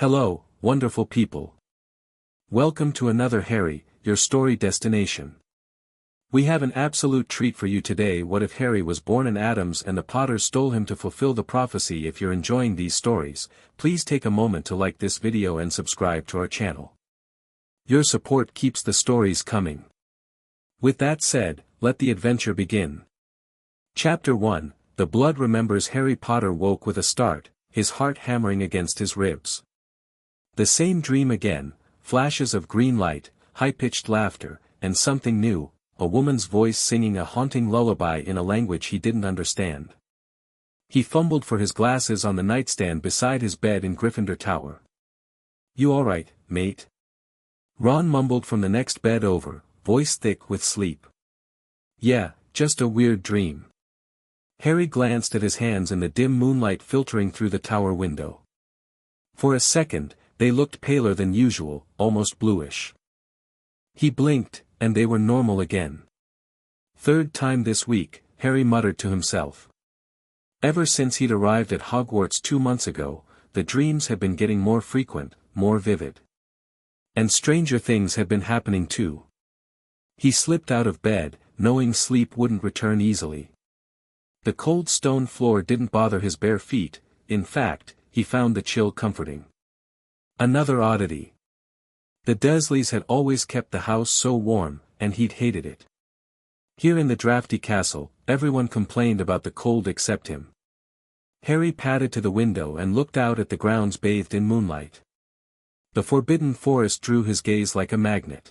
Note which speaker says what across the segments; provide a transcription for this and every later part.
Speaker 1: Hello, wonderful people. Welcome to another Harry, your story destination. We have an absolute treat for you today. What if Harry was born in Addams and the Potters stole him to fulfill the prophecy? If you're enjoying these stories, please take a moment to like this video and subscribe to our channel. Your support keeps the stories coming. With that said, let the adventure begin. Chapter 1, The Blood Remembers. Harry Potter woke with a start, his heart hammering against his ribs. The same dream again, flashes of green light, high-pitched laughter, and something new, a woman's voice singing a haunting lullaby in a language he didn't understand. He fumbled for his glasses on the nightstand beside his bed in Gryffindor Tower. "You alright, mate?" Ron mumbled from the next bed over, voice thick with sleep. "Yeah, just a weird dream." Harry glanced at his hands in the dim moonlight filtering through the tower window. For a second, they looked paler than usual, almost bluish. He blinked, and they were normal again. Third time this week, Harry muttered to himself. Ever since he'd arrived at Hogwarts 2 months ago, the dreams had been getting more frequent, more vivid. And stranger things had been happening too. He slipped out of bed, knowing sleep wouldn't return easily. The cold stone floor didn't bother his bare feet, in fact, he found the chill comforting. Another oddity. The Dursleys had always kept the house so warm, and he'd hated it. Here in the drafty castle, everyone complained about the cold except him. Harry padded to the window and looked out at the grounds bathed in moonlight. The forbidden forest drew his gaze like a magnet.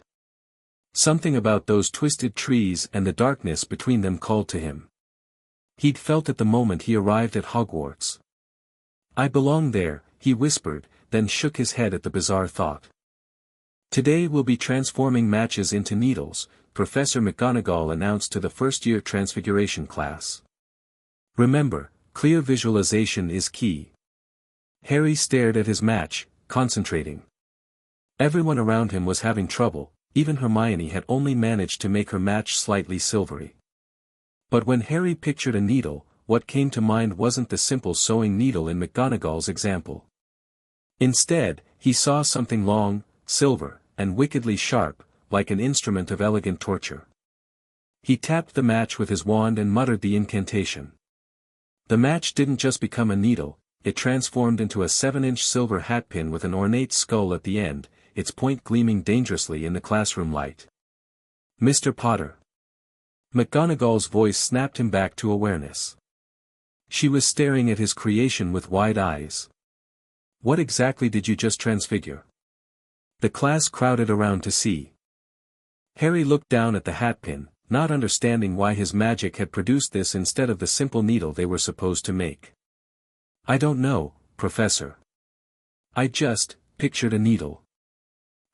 Speaker 1: Something about those twisted trees and the darkness between them called to him. He'd felt it the moment he arrived at Hogwarts. "I belong there," he whispered, then shook his head at the bizarre thought. "Today we'll be transforming matches into needles," Professor McGonagall announced to the first-year Transfiguration class. "Remember, clear visualization is key." Harry stared at his match, concentrating. Everyone around him was having trouble, even Hermione had only managed to make her match slightly silvery. But when Harry pictured a needle, what came to mind wasn't the simple sewing needle in McGonagall's example. Instead, he saw something long, silver, and wickedly sharp, like an instrument of elegant torture. He tapped the match with his wand and muttered the incantation. The match didn't just become a needle, it transformed into a 7-inch silver hatpin with an ornate skull at the end, its point gleaming dangerously in the classroom light. "Mr. Potter." McGonagall's voice snapped him back to awareness. She was staring at his creation with wide eyes. "What exactly did you just transfigure?" The class crowded around to see. Harry looked down at the hatpin, not understanding why his magic had produced this instead of the simple needle they were supposed to make. "I don't know, Professor. I just pictured a needle."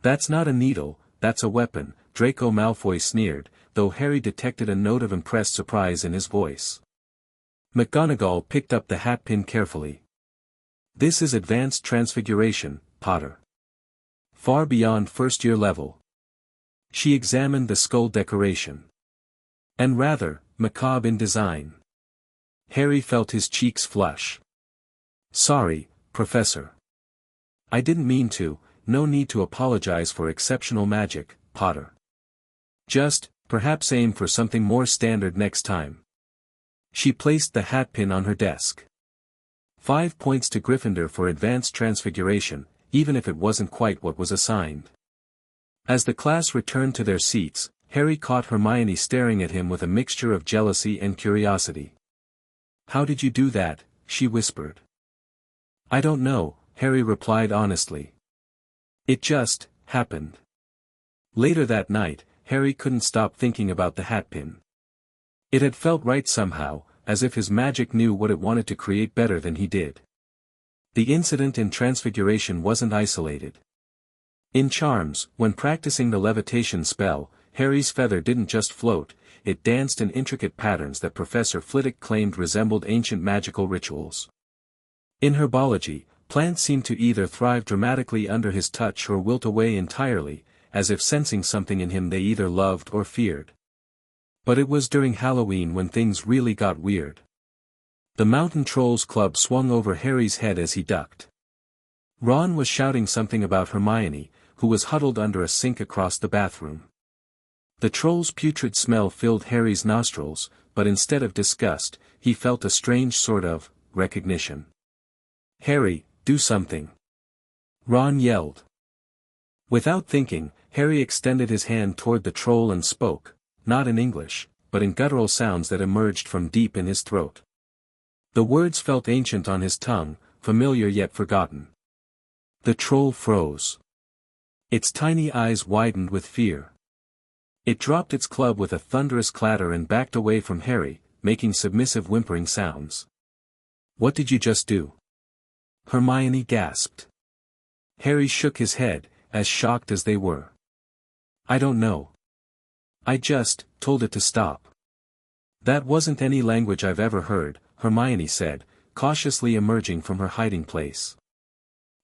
Speaker 1: "That's not a needle, that's a weapon," Draco Malfoy sneered, though Harry detected a note of impressed surprise in his voice. McGonagall picked up the hatpin carefully. "This is advanced transfiguration, Potter. Far beyond first-year level." She examined the skull decoration. "And rather, macabre in design." Harry felt his cheeks flush. "Sorry, Professor. I didn't mean to, no need to apologize for exceptional magic, Potter. Just, perhaps aim for something more standard next time." She placed the hatpin on her desk. 5 points to Gryffindor for advanced transfiguration, even if it wasn't quite what was assigned. As the class returned to their seats, Harry caught Hermione staring at him with a mixture of jealousy and curiosity. "How did you do that?" she whispered. "I don't know," Harry replied honestly. "It just happened." Later that night, Harry couldn't stop thinking about the hatpin. It had felt right somehow, as if his magic knew what it wanted to create better than he did. The incident in Transfiguration wasn't isolated. In Charms, when practicing the levitation spell, Harry's feather didn't just float, it danced in intricate patterns that Professor Flitwick claimed resembled ancient magical rituals. In herbology, plants seemed to either thrive dramatically under his touch or wilt away entirely, as if sensing something in him they either loved or feared. But it was during Halloween when things really got weird. The Mountain Trolls Club swung over Harry's head as he ducked. Ron was shouting something about Hermione, who was huddled under a sink across the bathroom. The troll's putrid smell filled Harry's nostrils, but instead of disgust, he felt a strange sort of recognition. "Harry, do something!" Ron yelled. Without thinking, Harry extended his hand toward the troll and spoke, not in English, but in guttural sounds that emerged from deep in his throat. The words felt ancient on his tongue, familiar yet forgotten. The troll froze. Its tiny eyes widened with fear. It dropped its club with a thunderous clatter and backed away from Harry, making submissive whimpering sounds. "What did you just do?" Hermione gasped. Harry shook his head, as shocked as they were. "I don't know. I just told it to stop." "That wasn't any language I've ever heard," Hermione said, cautiously emerging from her hiding place.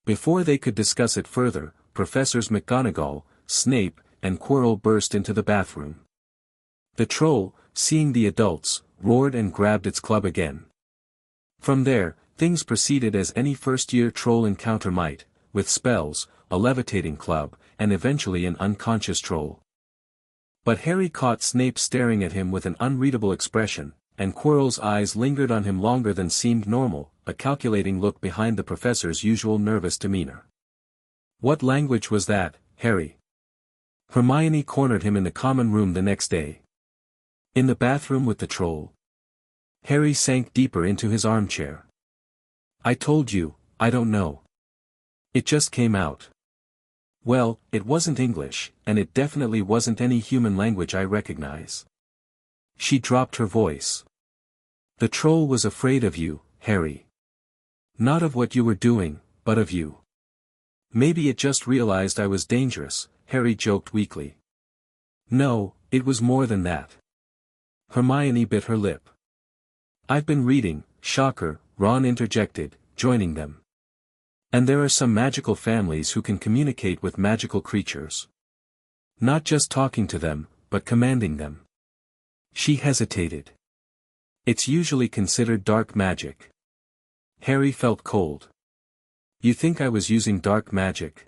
Speaker 1: Before they could discuss it further, Professors McGonagall, Snape, and Quirrell burst into the bathroom. The troll, seeing the adults, roared and grabbed its club again. From there, things proceeded as any first-year troll encounter might, with spells, a levitating club, and eventually an unconscious troll. But Harry caught Snape staring at him with an unreadable expression, and Quirrell's eyes lingered on him longer than seemed normal, a calculating look behind the professor's usual nervous demeanor. "What language was that, Harry?" Hermione cornered him in the common room the next day. "In the bathroom with the troll?" Harry sank deeper into his armchair. "I told you, I don't know. It just came out." "Well, it wasn't English, and it definitely wasn't any human language I recognize." She dropped her voice. "The troll was afraid of you, Harry. Not of what you were doing, but of you." "Maybe it just realized I was dangerous," Harry joked weakly. "No, it was more than that." Hermione bit her lip. "I've been reading," shocker, Ron interjected, joining them. "And there are some magical families who can communicate with magical creatures. Not just talking to them, but commanding them." She hesitated. "It's usually considered dark magic." Harry felt cold. "You think I was using dark magic?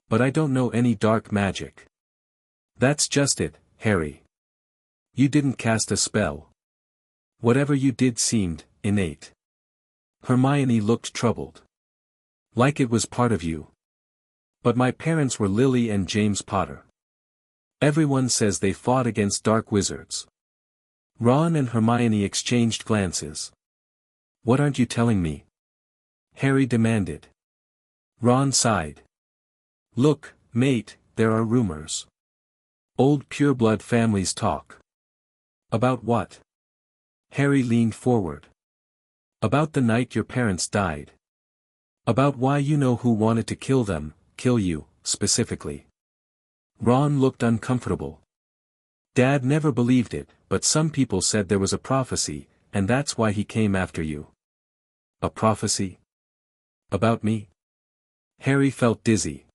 Speaker 1: But I don't know any dark magic." "That's just it, Harry. You didn't cast a spell. Whatever you did seemed innate." Hermione looked troubled. "Like it was part of you." "But my parents were Lily and James Potter. Everyone says they fought against dark wizards." Ron and Hermione exchanged glances. "What aren't you telling me?" Harry demanded. Ron sighed. "Look, mate, there are rumors. Old pureblood families talk." "About what?" Harry leaned forward. "About the night your parents died. About why you know who wanted to kill them, kill you, specifically." Ron looked uncomfortable. "Dad never believed it, but some people said there was a prophecy, and that's why he came after you." "A prophecy? About me?" Harry felt dizzy.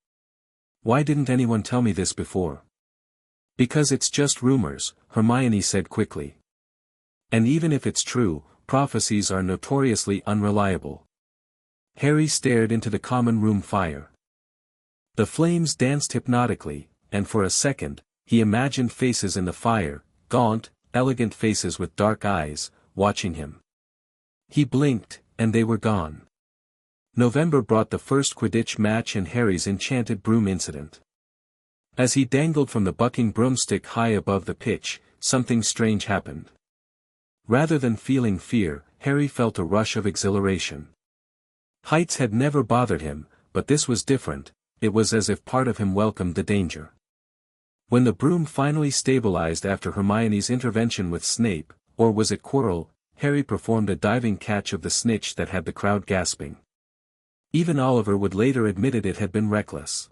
Speaker 1: "Why didn't anyone tell me this before?" "Because it's just rumors," Hermione said quickly. "And even if it's true, prophecies are notoriously unreliable." Harry stared into the common room fire. The flames danced hypnotically, and for a second, he imagined faces in the fire, gaunt, elegant faces with dark eyes, watching him. He blinked, and they were gone. November brought the first Quidditch match and Harry's enchanted broom incident. As he dangled from the bucking broomstick high above the pitch, something strange happened. Rather than feeling fear, Harry felt a rush of exhilaration. Heights had never bothered him, but this was different. It was as if part of him welcomed the danger. When the broom finally stabilized after Hermione's intervention with Snape, or was it Quirrell, Harry performed a diving catch of the snitch that had the crowd gasping. Even Oliver would later admit it had been reckless.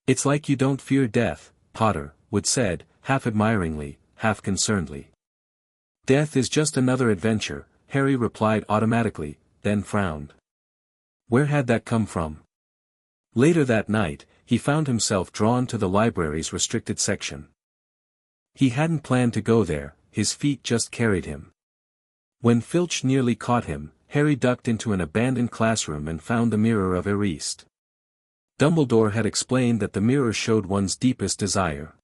Speaker 1: "It's like you don't fear death," Potter would said, half admiringly, half concernedly. "Death is just another adventure," Harry replied automatically, then frowned. Where had that come from? Later that night, he found himself drawn to the library's restricted section. He hadn't planned to go there, his feet just carried him. When Filch nearly caught him, Harry ducked into an abandoned classroom and found the mirror of Erist. Dumbledore had explained that the mirror showed one's deepest desire.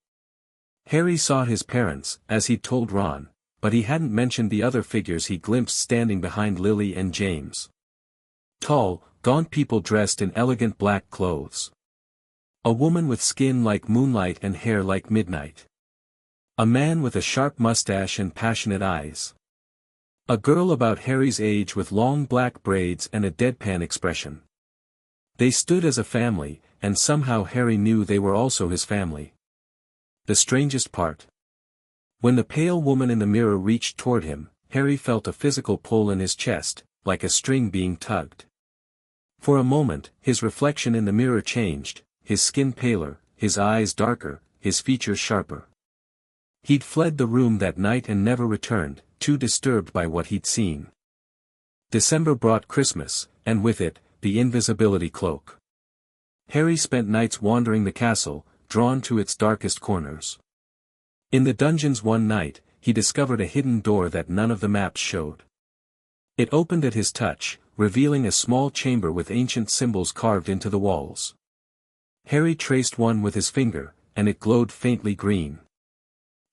Speaker 1: Harry saw his parents, as he'd told Ron, but he hadn't mentioned the other figures he glimpsed standing behind Lily and James. Tall, gaunt people dressed in elegant black clothes. A woman with skin like moonlight and hair like midnight. A man with a sharp mustache and passionate eyes. A girl about Harry's age with long black braids and a deadpan expression. They stood as a family, and somehow Harry knew they were also his family. The strangest part. When the pale woman in the mirror reached toward him, Harry felt a physical pull in his chest, like a string being tugged. For a moment, his reflection in the mirror changed, his skin paler, his eyes darker, his features sharper. He'd fled the room that night and never returned, too disturbed by what he'd seen. December brought Christmas, and with it, the invisibility cloak. Harry spent nights wandering the castle, drawn to its darkest corners. In the dungeons one night, he discovered a hidden door that none of the maps showed. It opened at his touch, revealing a small chamber with ancient symbols carved into the walls. Harry traced one with his finger, and it glowed faintly green.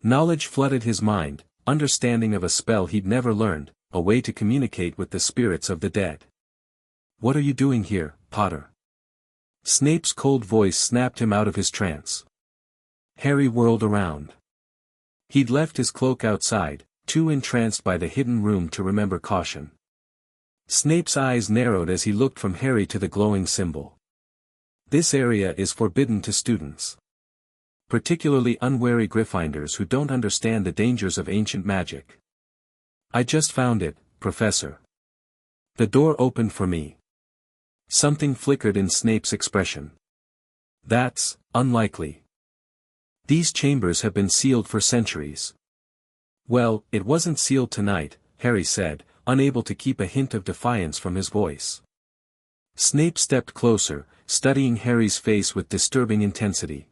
Speaker 1: Knowledge flooded his mind, understanding of a spell he'd never learned, a way to communicate with the spirits of the dead. "What are you doing here, Potter?" Snape's cold voice snapped him out of his trance. Harry whirled around. He'd left his cloak outside, too entranced by the hidden room to remember caution. Snape's eyes narrowed as he looked from Harry to the glowing symbol. "This area is forbidden to students. Particularly unwary Gryffindors who don't understand the dangers of ancient magic." "I just found it, Professor." The door opened for me. Something flickered in Snape's expression. "That's unlikely. These chambers have been sealed for centuries." "Well, it wasn't sealed tonight," Harry said, unable to keep a hint of defiance from his voice. Snape stepped closer, studying Harry's face with disturbing intensity.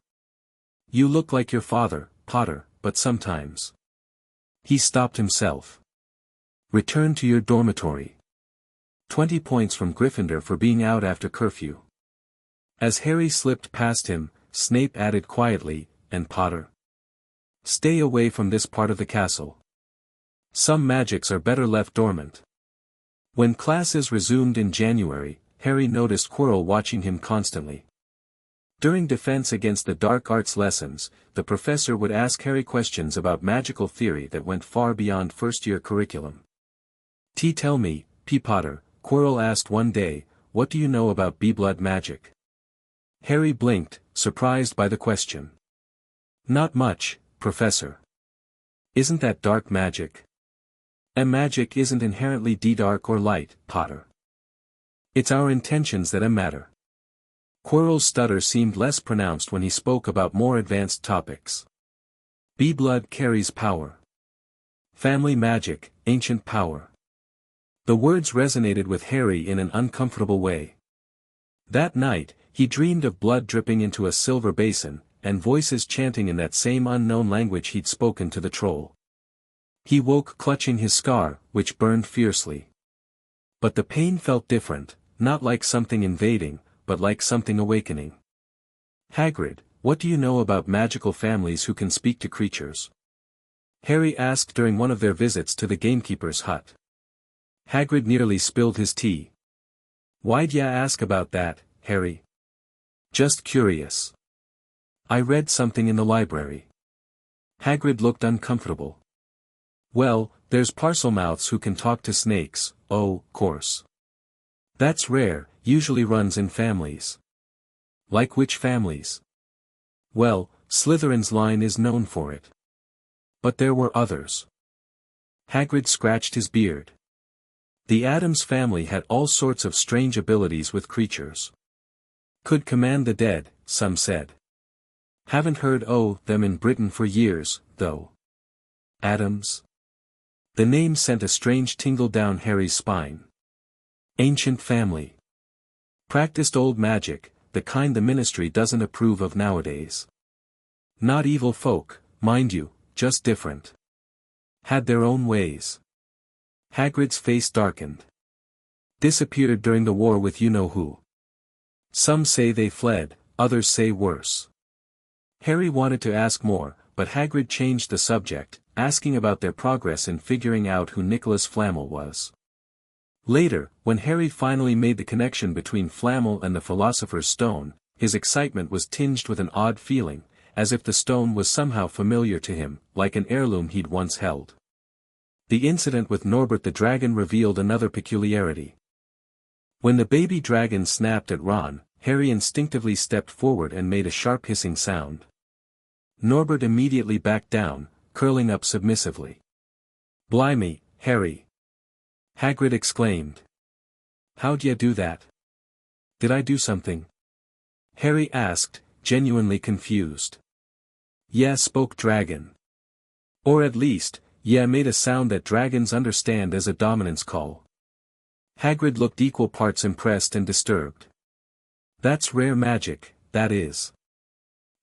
Speaker 1: "You look like your father, Potter, but sometimes." He stopped himself. "Return to your dormitory. 20 points from Gryffindor for being out after curfew." As Harry slipped past him, Snape added quietly, "And Potter, stay away from this part of the castle. Some magics are better left dormant." When classes resumed in January, Harry noticed Quirrell watching him constantly. During defense against the dark arts lessons, the professor would ask Harry questions about magical theory that went far beyond first-year curriculum. "Tell me, P. Potter," Quirrell asked one day, "what do you know about bee-blood magic?" Harry blinked, surprised by the question. "Not much, Professor." "Isn't that dark magic?" Magic isn't inherently dark or light, Potter. It's our intentions that matter." Quirrell's stutter seemed less pronounced when he spoke about more advanced topics. "Bee blood carries power. Family magic, ancient power." The words resonated with Harry in an uncomfortable way. That night, he dreamed of blood dripping into a silver basin, and voices chanting in that same unknown language he'd spoken to the troll. He woke clutching his scar, which burned fiercely. But the pain felt different, not like something invading, but like something awakening. "Hagrid, what do you know about magical families who can speak to creatures?" Harry asked during one of their visits to the gamekeeper's hut. Hagrid nearly spilled his tea. "Why'd ya ask about that, Harry?" "Just curious. I read something in the library." Hagrid looked uncomfortable. "Well, there's Parselmouths who can talk to snakes, course. That's rare, usually runs in families." "Like which families?" "Well, Slytherin's line is known for it. But there were others." Hagrid scratched his beard. "The Addams family had all sorts of strange abilities with creatures. Could command the dead, some said. Haven't heard them in Britain for years, though." "Addams?" The name sent a strange tingle down Harry's spine. Ancient family. Practiced old magic, the kind the Ministry doesn't approve of nowadays. Not evil folk, mind you, just different. Had their own ways. Hagrid's face darkened. Disappeared during the war with you-know-who. Some say they fled, others say worse. Harry wanted to ask more, but Hagrid changed the subject, asking about their progress in figuring out who Nicholas Flamel was. Later, when Harry finally made the connection between Flamel and the Philosopher's Stone, his excitement was tinged with an odd feeling, as if the stone was somehow familiar to him, like an heirloom he'd once held. The incident with Norbert the dragon revealed another peculiarity. When the baby dragon snapped at Ron, Harry instinctively stepped forward and made a sharp hissing sound. Norbert immediately backed down, curling up submissively. "Blimey, Harry!" Hagrid exclaimed. "How'd ya do that?" "Did I do something?" Harry asked, genuinely confused. "Yeah," spoke Dragon. "Or at least, yeah, made a sound that dragons understand as a dominance call." Hagrid looked equal parts impressed and disturbed. "That's rare magic, that is."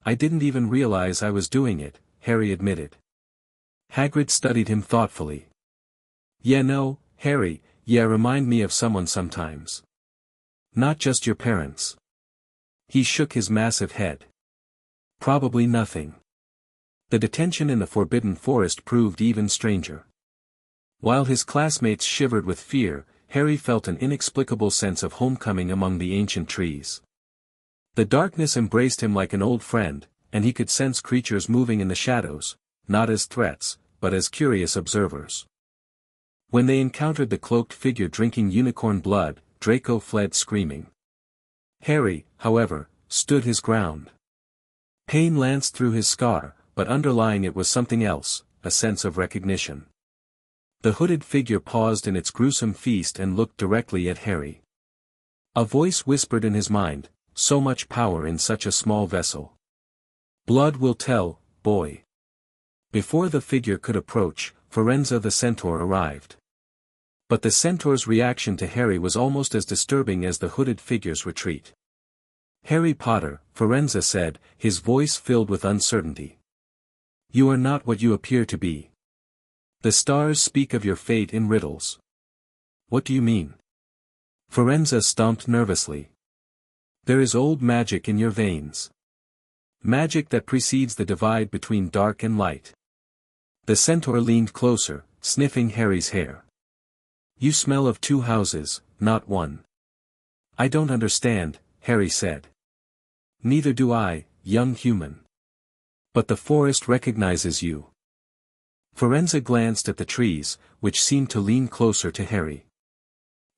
Speaker 1: "I didn't even realize I was doing it," Harry admitted. Hagrid studied him thoughtfully. "Yeah, no, Harry, yeah, remind me of someone sometimes. Not just your parents." He shook his massive head. "Probably nothing." The detention in the Forbidden Forest proved even stranger. While his classmates shivered with fear, Harry felt an inexplicable sense of homecoming among the ancient trees. The darkness embraced him like an old friend, and he could sense creatures moving in the shadows, not as threats, but as curious observers. When they encountered the cloaked figure drinking unicorn blood, Draco fled screaming. Harry, however, stood his ground. Pain lanced through his scar, but underlying it was something else, a sense of recognition. The hooded figure paused in its gruesome feast and looked directly at Harry. A voice whispered in his mind, "So much power in such a small vessel. Blood will tell, boy." Before the figure could approach, Firenze the centaur arrived. But the centaur's reaction to Harry was almost as disturbing as the hooded figure's retreat. "Harry Potter," Firenze said, his voice filled with uncertainty. "You are not what you appear to be. The stars speak of your fate in riddles." "What do you mean?" Firenze stomped nervously. "There is old magic in your veins. Magic that precedes the divide between dark and light." The centaur leaned closer, sniffing Harry's hair. "You smell of two houses, not one." "I don't understand," Harry said. "Neither do I, young human. But the forest recognizes you." Firenze glanced at the trees, which seemed to lean closer to Harry.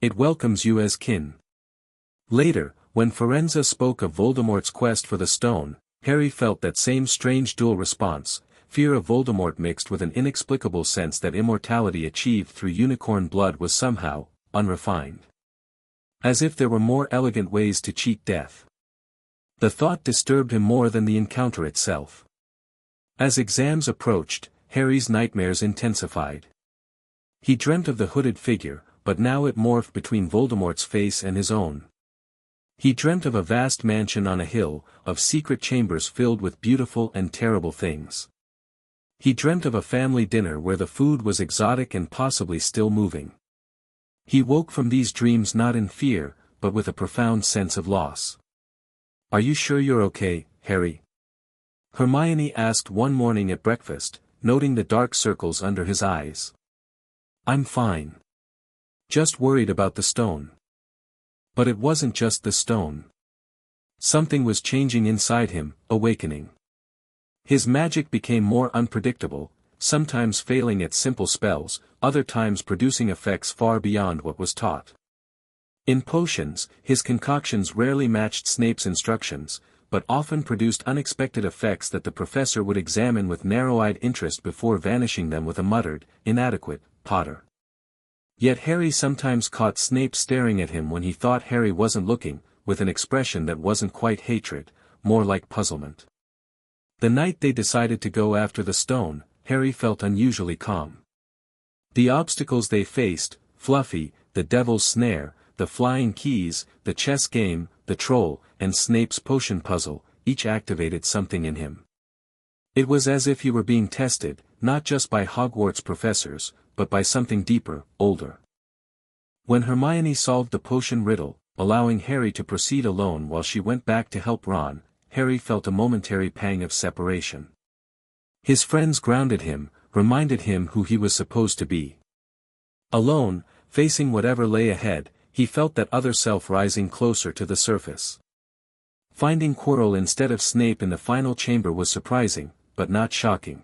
Speaker 1: "It welcomes you as kin." Later, when Firenze spoke of Voldemort's quest for the stone, Harry felt that same strange dual response, fear of Voldemort mixed with an inexplicable sense that immortality achieved through unicorn blood was somehow unrefined. As if there were more elegant ways to cheat death. The thought disturbed him more than the encounter itself. As exams approached, Harry's nightmares intensified. He dreamt of the hooded figure, but now it morphed between Voldemort's face and his own. He dreamt of a vast mansion on a hill, of secret chambers filled with beautiful and terrible things. He dreamt of a family dinner where the food was exotic and possibly still moving. He woke from these dreams not in fear, but with a profound sense of loss. "Are you sure you're okay, Harry?" Hermione asked one morning at breakfast, noting the dark circles under his eyes. "I'm fine. Just worried about the stone." But it wasn't just the stone. Something was changing inside him, awakening. His magic became more unpredictable, sometimes failing at simple spells, other times producing effects far beyond what was taught. In potions, his concoctions rarely matched Snape's instructions, but often produced unexpected effects that the professor would examine with narrow-eyed interest before vanishing them with a muttered, "Inadequate, Potter." Yet Harry sometimes caught Snape staring at him when he thought Harry wasn't looking, with an expression that wasn't quite hatred, more like puzzlement. The night they decided to go after the stone, Harry felt unusually calm. The obstacles they faced, Fluffy, the Devil's Snare, the flying keys, the chess game, the troll, and Snape's potion puzzle, each activated something in him. It was as if he were being tested, not just by Hogwarts professors, but by something deeper, older. When Hermione solved the potion riddle, allowing Harry to proceed alone while she went back to help Ron, Harry felt a momentary pang of separation. His friends grounded him, reminded him who he was supposed to be. Alone, facing whatever lay ahead, he felt that other self rising closer to the surface. Finding Quirrell instead of Snape in the final chamber was surprising, but not shocking.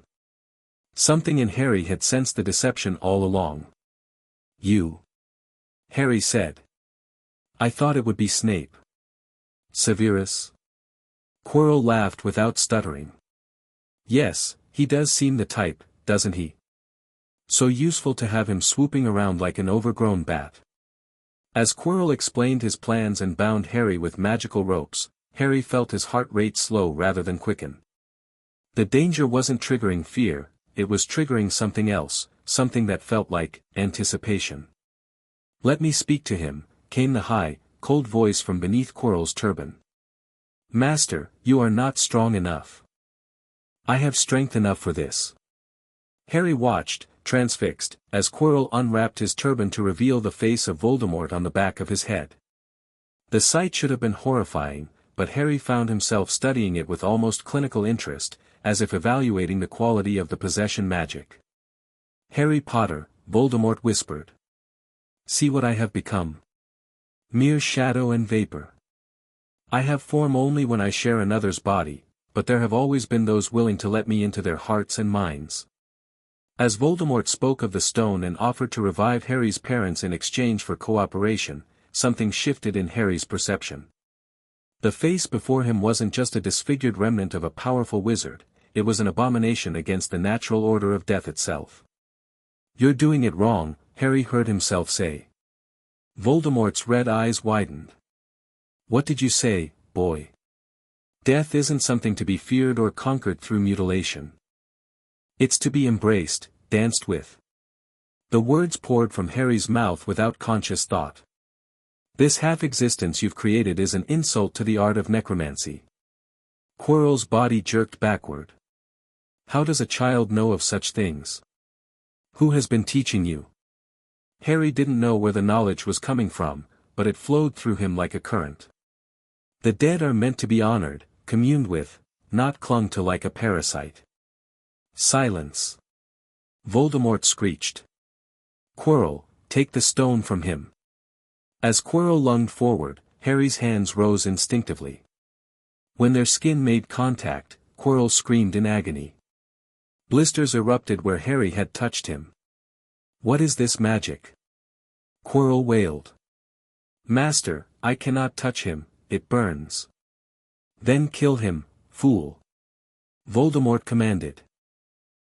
Speaker 1: Something in Harry had sensed the deception all along. "You," Harry said. "I thought it would be Snape." "Severus?" Quirrell laughed without stuttering. "Yes, he does seem the type, doesn't he? So useful to have him swooping around like an overgrown bat." As Quirrell explained his plans and bound Harry with magical ropes, Harry felt his heart rate slow rather than quicken. The danger wasn't triggering fear, it was triggering something else, something that felt like anticipation. "Let me speak to him," came the high, cold voice from beneath Quirrell's turban. "Master, you are not strong enough. I have strength enough for this." Harry watched, transfixed, as Quirrell unwrapped his turban to reveal the face of Voldemort on the back of his head. The sight should have been horrifying, but Harry found himself studying it with almost clinical interest, as if evaluating the quality of the possession magic. "Harry Potter," Voldemort whispered. "See what I have become. Mere shadow and vapor. I have form only when I share another's body, but there have always been those willing to let me into their hearts and minds." As Voldemort spoke of the stone and offered to revive Harry's parents in exchange for cooperation, something shifted in Harry's perception. The face before him wasn't just a disfigured remnant of a powerful wizard, it was an abomination against the natural order of death itself. "You're doing it wrong," Harry heard himself say. Voldemort's red eyes widened. "What did you say, boy? Death isn't something to be feared or conquered through mutilation. It's to be embraced, danced with." The words poured from Harry's mouth without conscious thought. "This half-existence you've created is an insult to the art of necromancy." Quirrell's body jerked backward. "How does a child know of such things? Who has been teaching you?" Harry didn't know where the knowledge was coming from, but it flowed through him like a current. The dead are meant to be honored, communed with, not clung to like a parasite. "Silence!" Voldemort screeched. "Quirrell, take the stone from him." As Quirrell lunged forward, Harry's hands rose instinctively. When their skin made contact, Quirrell screamed in agony. Blisters erupted where Harry had touched him. "What is this magic?" Quirrell wailed. "Master, I cannot touch him, it burns." "Then kill him, fool!" Voldemort commanded.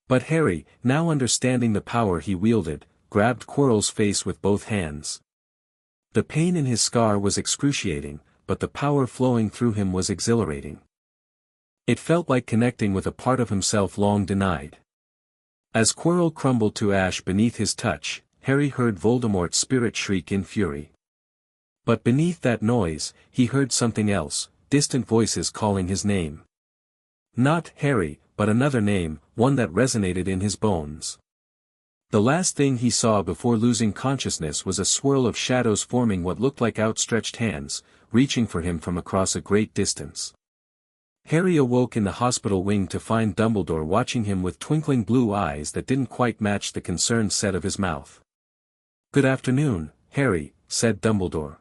Speaker 1: But Harry, now understanding the power he wielded, grabbed Quirrell's face with both hands. The pain in his scar was excruciating, but the power flowing through him was exhilarating. It felt like connecting with a part of himself long denied. As Quirrell crumbled to ash beneath his touch, Harry heard Voldemort's spirit shriek in fury. But beneath that noise, he heard something else, distant voices calling his name. Not Harry, but another name, one that resonated in his bones. The last thing he saw before losing consciousness was a swirl of shadows forming what looked like outstretched hands, reaching for him from across a great distance. Harry awoke in the hospital wing to find Dumbledore watching him with twinkling blue eyes that didn't quite match the concerned set of his mouth. "Good afternoon, Harry," said Dumbledore.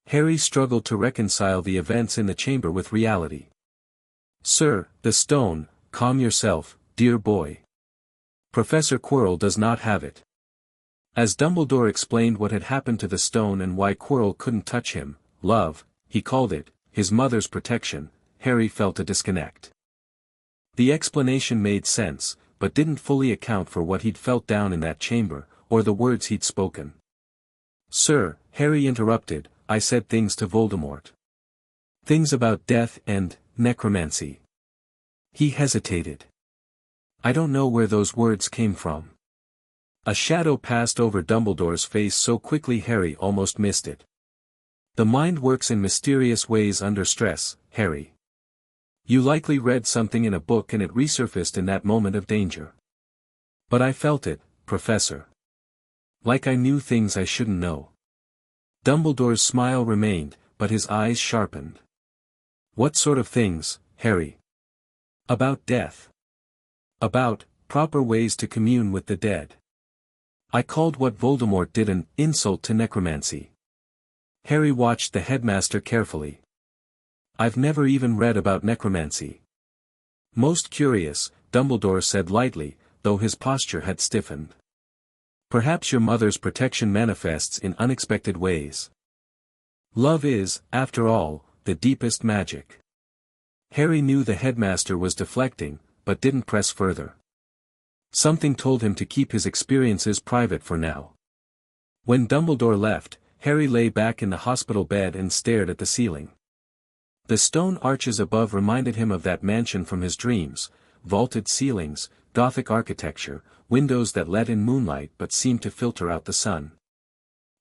Speaker 1: Harry struggled to reconcile the events in the chamber with reality. "Sir, the stone, calm yourself, dear boy. Professor Quirrell does not have it." As Dumbledore explained what had happened to the stone and why Quirrell couldn't touch him, love, he called it, his mother's protection, Harry felt a disconnect. The explanation made sense, but didn't fully account for what he'd felt down in that chamber, or the words he'd spoken. "Sir," Harry interrupted, "I said things to Voldemort. Things about death and necromancy." He hesitated. "I don't know where those words came from." A shadow passed over Dumbledore's face so quickly Harry almost missed it. "The mind works in mysterious ways under stress, Harry. You likely read something in a book and it resurfaced in that moment of danger. But I felt it, Professor. Like I knew things I shouldn't know." Dumbledore's smile remained, but his eyes sharpened. What sort of things, Harry? About death. About proper ways to commune with the dead. I called what Voldemort did an insult to necromancy. Harry watched the headmaster carefully. I've never even read about necromancy. Most curious, Dumbledore said lightly, though his posture had stiffened. Perhaps your mother's protection manifests in unexpected ways. Love is, after all, the deepest magic. Harry knew the headmaster was deflecting, but didn't press further. Something told him to keep his experiences private for now. When Dumbledore left, Harry lay back in the hospital bed and stared at the ceiling. The stone arches above reminded him of that mansion from his dreams, vaulted ceilings, Gothic architecture, windows that let in moonlight but seemed to filter out the sun.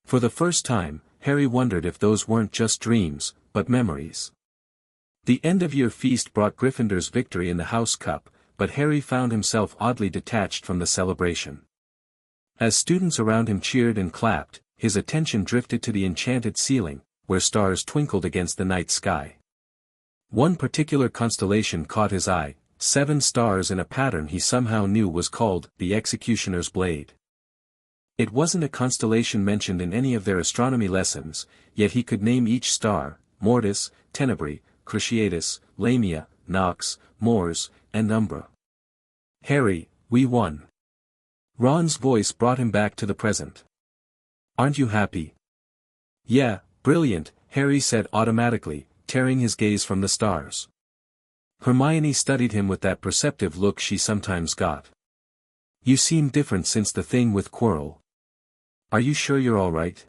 Speaker 1: For the first time, Harry wondered if those weren't just dreams, but memories. The end-of-year feast brought Gryffindor's victory in the House Cup, but Harry found himself oddly detached from the celebration. As students around him cheered and clapped, his attention drifted to the enchanted ceiling, where stars twinkled against the night sky. One particular constellation caught his eye, 7 stars in a pattern he somehow knew was called the Executioner's Blade. It wasn't a constellation mentioned in any of their astronomy lessons, yet he could name each star: Mortis, Tenebrae, Cruciatus, Lamia, Nox, Mors, and Umbra. Harry, we won. Ron's voice brought him back to the present. Aren't you happy? Yeah, brilliant, Harry said automatically, tearing his gaze from the stars. Hermione studied him with that perceptive look she sometimes got. You seem different since the thing with Quirrell. Are you sure you're all right?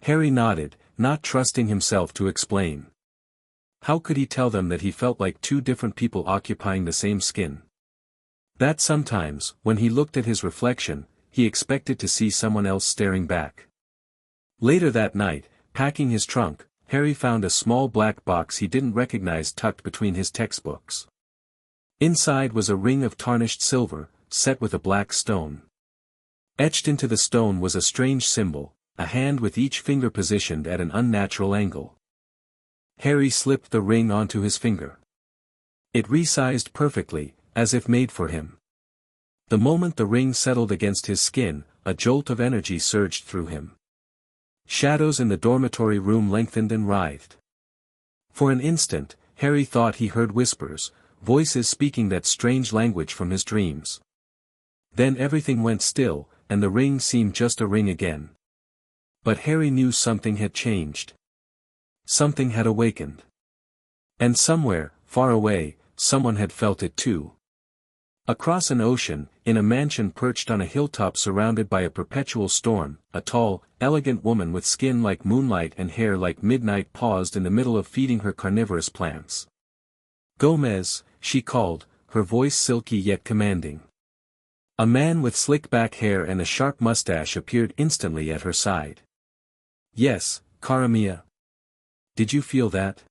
Speaker 1: Harry nodded, not trusting himself to explain. How could he tell them that he felt like 2 different people occupying the same skin? That sometimes, when he looked at his reflection, he expected to see someone else staring back. Later that night, packing his trunk, Harry found a small black box he didn't recognize tucked between his textbooks. Inside was a ring of tarnished silver, set with a black stone. Etched into the stone was a strange symbol, a hand with each finger positioned at an unnatural angle. Harry slipped the ring onto his finger. It resized perfectly, as if made for him. The moment the ring settled against his skin, a jolt of energy surged through him. Shadows in the dormitory room lengthened and writhed. For an instant, Harry thought he heard whispers, voices speaking that strange language from his dreams. Then everything went still, and the ring seemed just a ring again. But Harry knew something had changed. Something had awakened. And somewhere, far away, someone had felt it too. Across an ocean, in a mansion perched on a hilltop surrounded by a perpetual storm, a tall, elegant woman with skin like moonlight and hair like midnight paused in the middle of feeding her carnivorous plants. Gomez, she called, her voice silky yet commanding. A man with slick back hair and a sharp mustache appeared instantly at her side. Yes, cara mia. Did you feel that?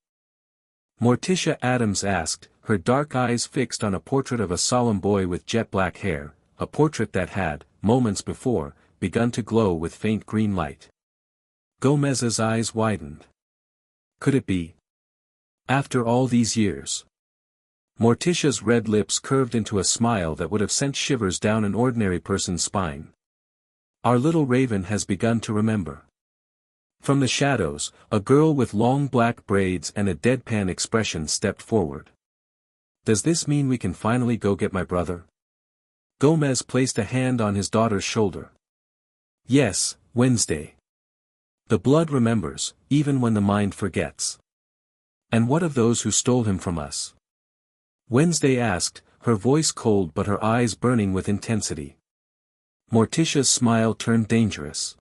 Speaker 1: Morticia Addams asked, her dark eyes fixed on a portrait of a solemn boy with jet black hair, a portrait that had, moments before, begun to glow with faint green light. Gomez's eyes widened. Could it be? After all these years. Morticia's red lips curved into a smile that would have sent shivers down an ordinary person's spine. Our little raven has begun to remember. From the shadows, a girl with long black braids and a deadpan expression stepped forward. Does this mean we can finally go get my brother? Gomez placed a hand on his daughter's shoulder. Yes, Wednesday. The blood remembers, even when the mind forgets. And what of those who stole him from us? Wednesday asked, her voice cold but her eyes burning with intensity. Morticia's smile turned dangerous.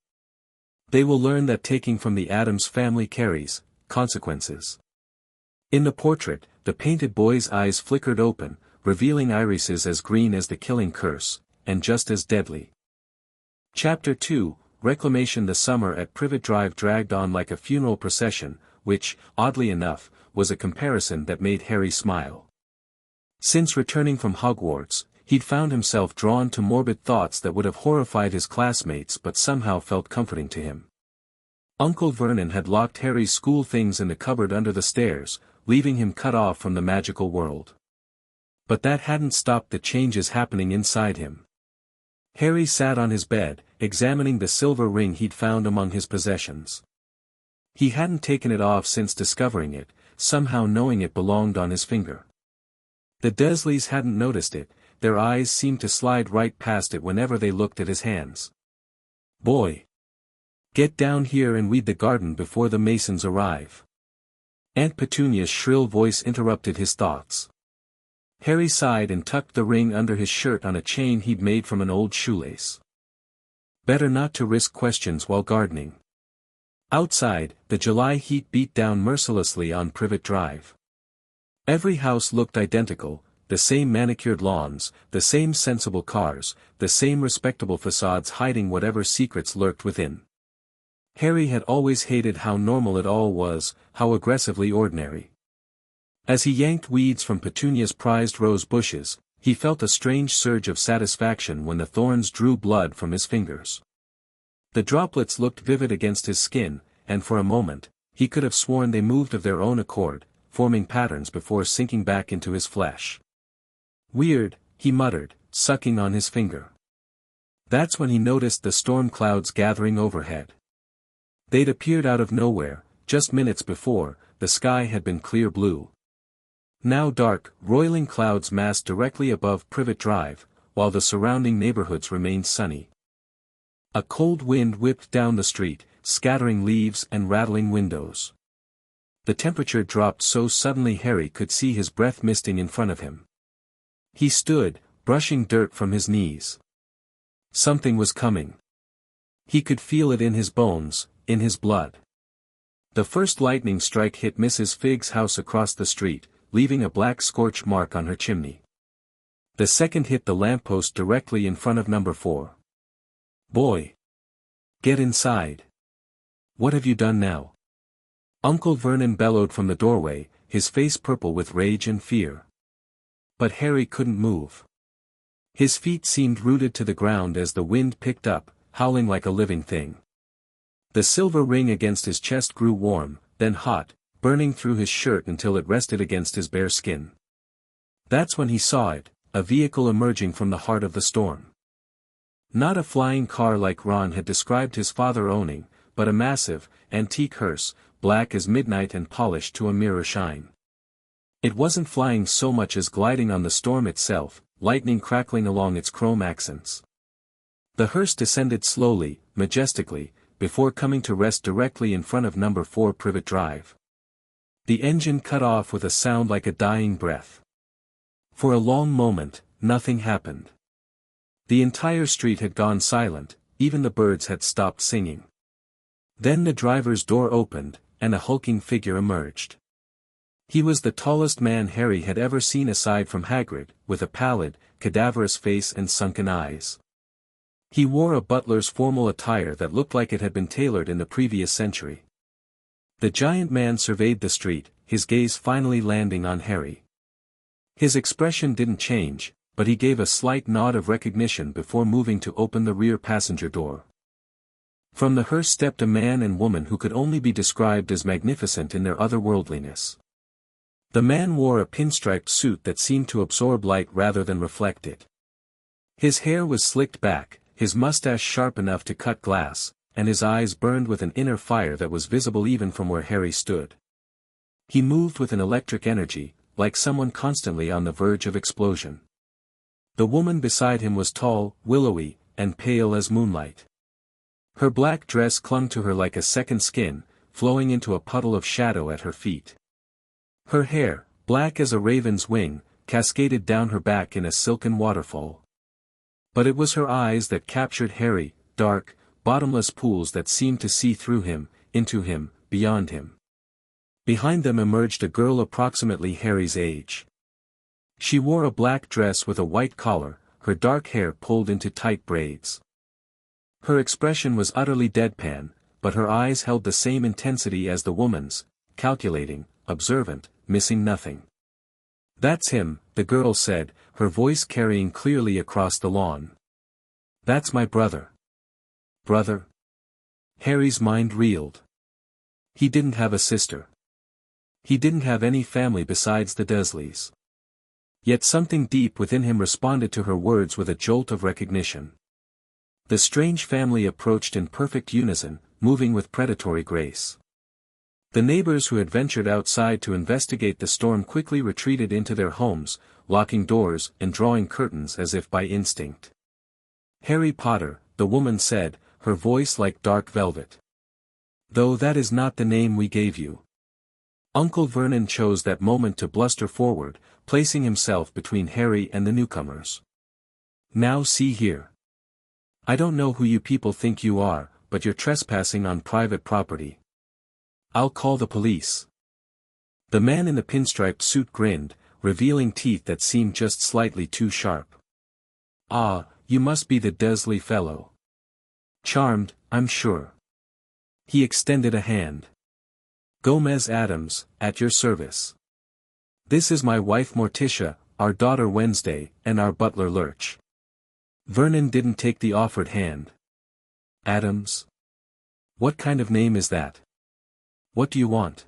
Speaker 1: They will learn that taking from the Addams family carries consequences. In the portrait, the painted boy's eyes flickered open, revealing irises as green as the killing curse, and just as deadly. Chapter 2, Reclamation. The summer at Privet Drive dragged on like a funeral procession, which, oddly enough, was a comparison that made Harry smile. Since returning from Hogwarts, he'd found himself drawn to morbid thoughts that would have horrified his classmates but somehow felt comforting to him. Uncle Vernon had locked Harry's school things in the cupboard under the stairs, leaving him cut off from the magical world. But that hadn't stopped the changes happening inside him. Harry sat on his bed, examining the silver ring he'd found among his possessions. He hadn't taken it off since discovering it, somehow knowing it belonged on his finger. The Dursleys hadn't noticed it, their eyes seemed to slide right past it whenever they looked at his hands. "Boy! Get down here and weed the garden before the Masons arrive." Aunt Petunia's shrill voice interrupted his thoughts. Harry sighed and tucked the ring under his shirt on a chain he'd made from an old shoelace. Better not to risk questions while gardening. Outside, the July heat beat down mercilessly on Privet Drive. Every house looked identical, the same manicured lawns, the same sensible cars, the same respectable facades hiding whatever secrets lurked within. Harry had always hated how normal it all was, how aggressively ordinary. As he yanked weeds from Petunia's prized rose bushes, he felt a strange surge of satisfaction when the thorns drew blood from his fingers. The droplets looked vivid against his skin, and for a moment, he could have sworn they moved of their own accord, forming patterns before sinking back into his flesh. "Weird," he muttered, sucking on his finger. That's when he noticed the storm clouds gathering overhead. They'd appeared out of nowhere, just minutes before, the sky had been clear blue. Now dark, roiling clouds massed directly above Privet Drive, while the surrounding neighborhoods remained sunny. A cold wind whipped down the street, scattering leaves and rattling windows. The temperature dropped so suddenly Harry could see his breath misting in front of him. He stood, brushing dirt from his knees. Something was coming. He could feel it in his bones, in his blood. The first lightning strike hit Mrs. Figg's house across the street, leaving a black scorch mark on her chimney. The second hit the lamppost directly in front of number 4. "Boy! Get inside! What have you done now?" Uncle Vernon bellowed from the doorway, his face purple with rage and fear. But Harry couldn't move. His feet seemed rooted to the ground as the wind picked up, howling like a living thing. The silver ring against his chest grew warm, then hot, burning through his shirt until it rested against his bare skin. That's when he saw it, a vehicle emerging from the heart of the storm. Not a flying car like Ron had described his father owning, but a massive, antique hearse, black as midnight and polished to a mirror shine. It wasn't flying so much as gliding on the storm itself, lightning crackling along its chrome accents. The hearse descended slowly, majestically, before coming to rest directly in front of number 4 Privet Drive. The engine cut off with a sound like a dying breath. For a long moment, nothing happened. The entire street had gone silent, even the birds had stopped singing. Then the driver's door opened, and a hulking figure emerged. He was the tallest man Harry had ever seen aside from Hagrid, with a pallid, cadaverous face and sunken eyes. He wore a butler's formal attire that looked like it had been tailored in the previous century. The giant man surveyed the street, his gaze finally landing on Harry. His expression didn't change, but he gave a slight nod of recognition before moving to open the rear passenger door. From the hearse stepped a man and woman who could only be described as magnificent in their otherworldliness. The man wore a pinstriped suit that seemed to absorb light rather than reflect it. His hair was slicked back, his mustache sharp enough to cut glass, and his eyes burned with an inner fire that was visible even from where Harry stood. He moved with an electric energy, like someone constantly on the verge of explosion. The woman beside him was tall, willowy, and pale as moonlight. Her black dress clung to her like a second skin, flowing into a puddle of shadow at her feet. Her hair, black as a raven's wing, cascaded down her back in a silken waterfall. But it was her eyes that captured Harry, dark, bottomless pools that seemed to see through him, into him, beyond him. Behind them emerged a girl approximately Harry's age. She wore a black dress with a white collar, her dark hair pulled into tight braids. Her expression was utterly deadpan, but her eyes held the same intensity as the woman's, calculating, observant, missing nothing. "That's him," the girl said, her voice carrying clearly across the lawn. "That's my brother." Brother? Harry's mind reeled. He didn't have a sister. He didn't have any family besides the Dursleys. Yet something deep within him responded to her words with a jolt of recognition. The strange family approached in perfect unison, moving with predatory grace. The neighbors who had ventured outside to investigate the storm quickly retreated into their homes, locking doors and drawing curtains as if by instinct. "Harry Potter," the woman said, her voice like dark velvet. "Though that is not the name we gave you." Uncle Vernon chose that moment to bluster forward, placing himself between Harry and the newcomers. "Now see here. I don't know who you people think you are, but you're trespassing on private property. I'll call the police." The man in the pinstriped suit grinned, revealing teeth that seemed just slightly too sharp. "Ah, you must be the Dursley fellow. Charmed, I'm sure." He extended a hand. "Gomez Addams, at your service. This is my wife Morticia, our daughter Wednesday, and our butler Lurch." Vernon didn't take the offered hand. "Addams? What kind of name is that? What do you want?"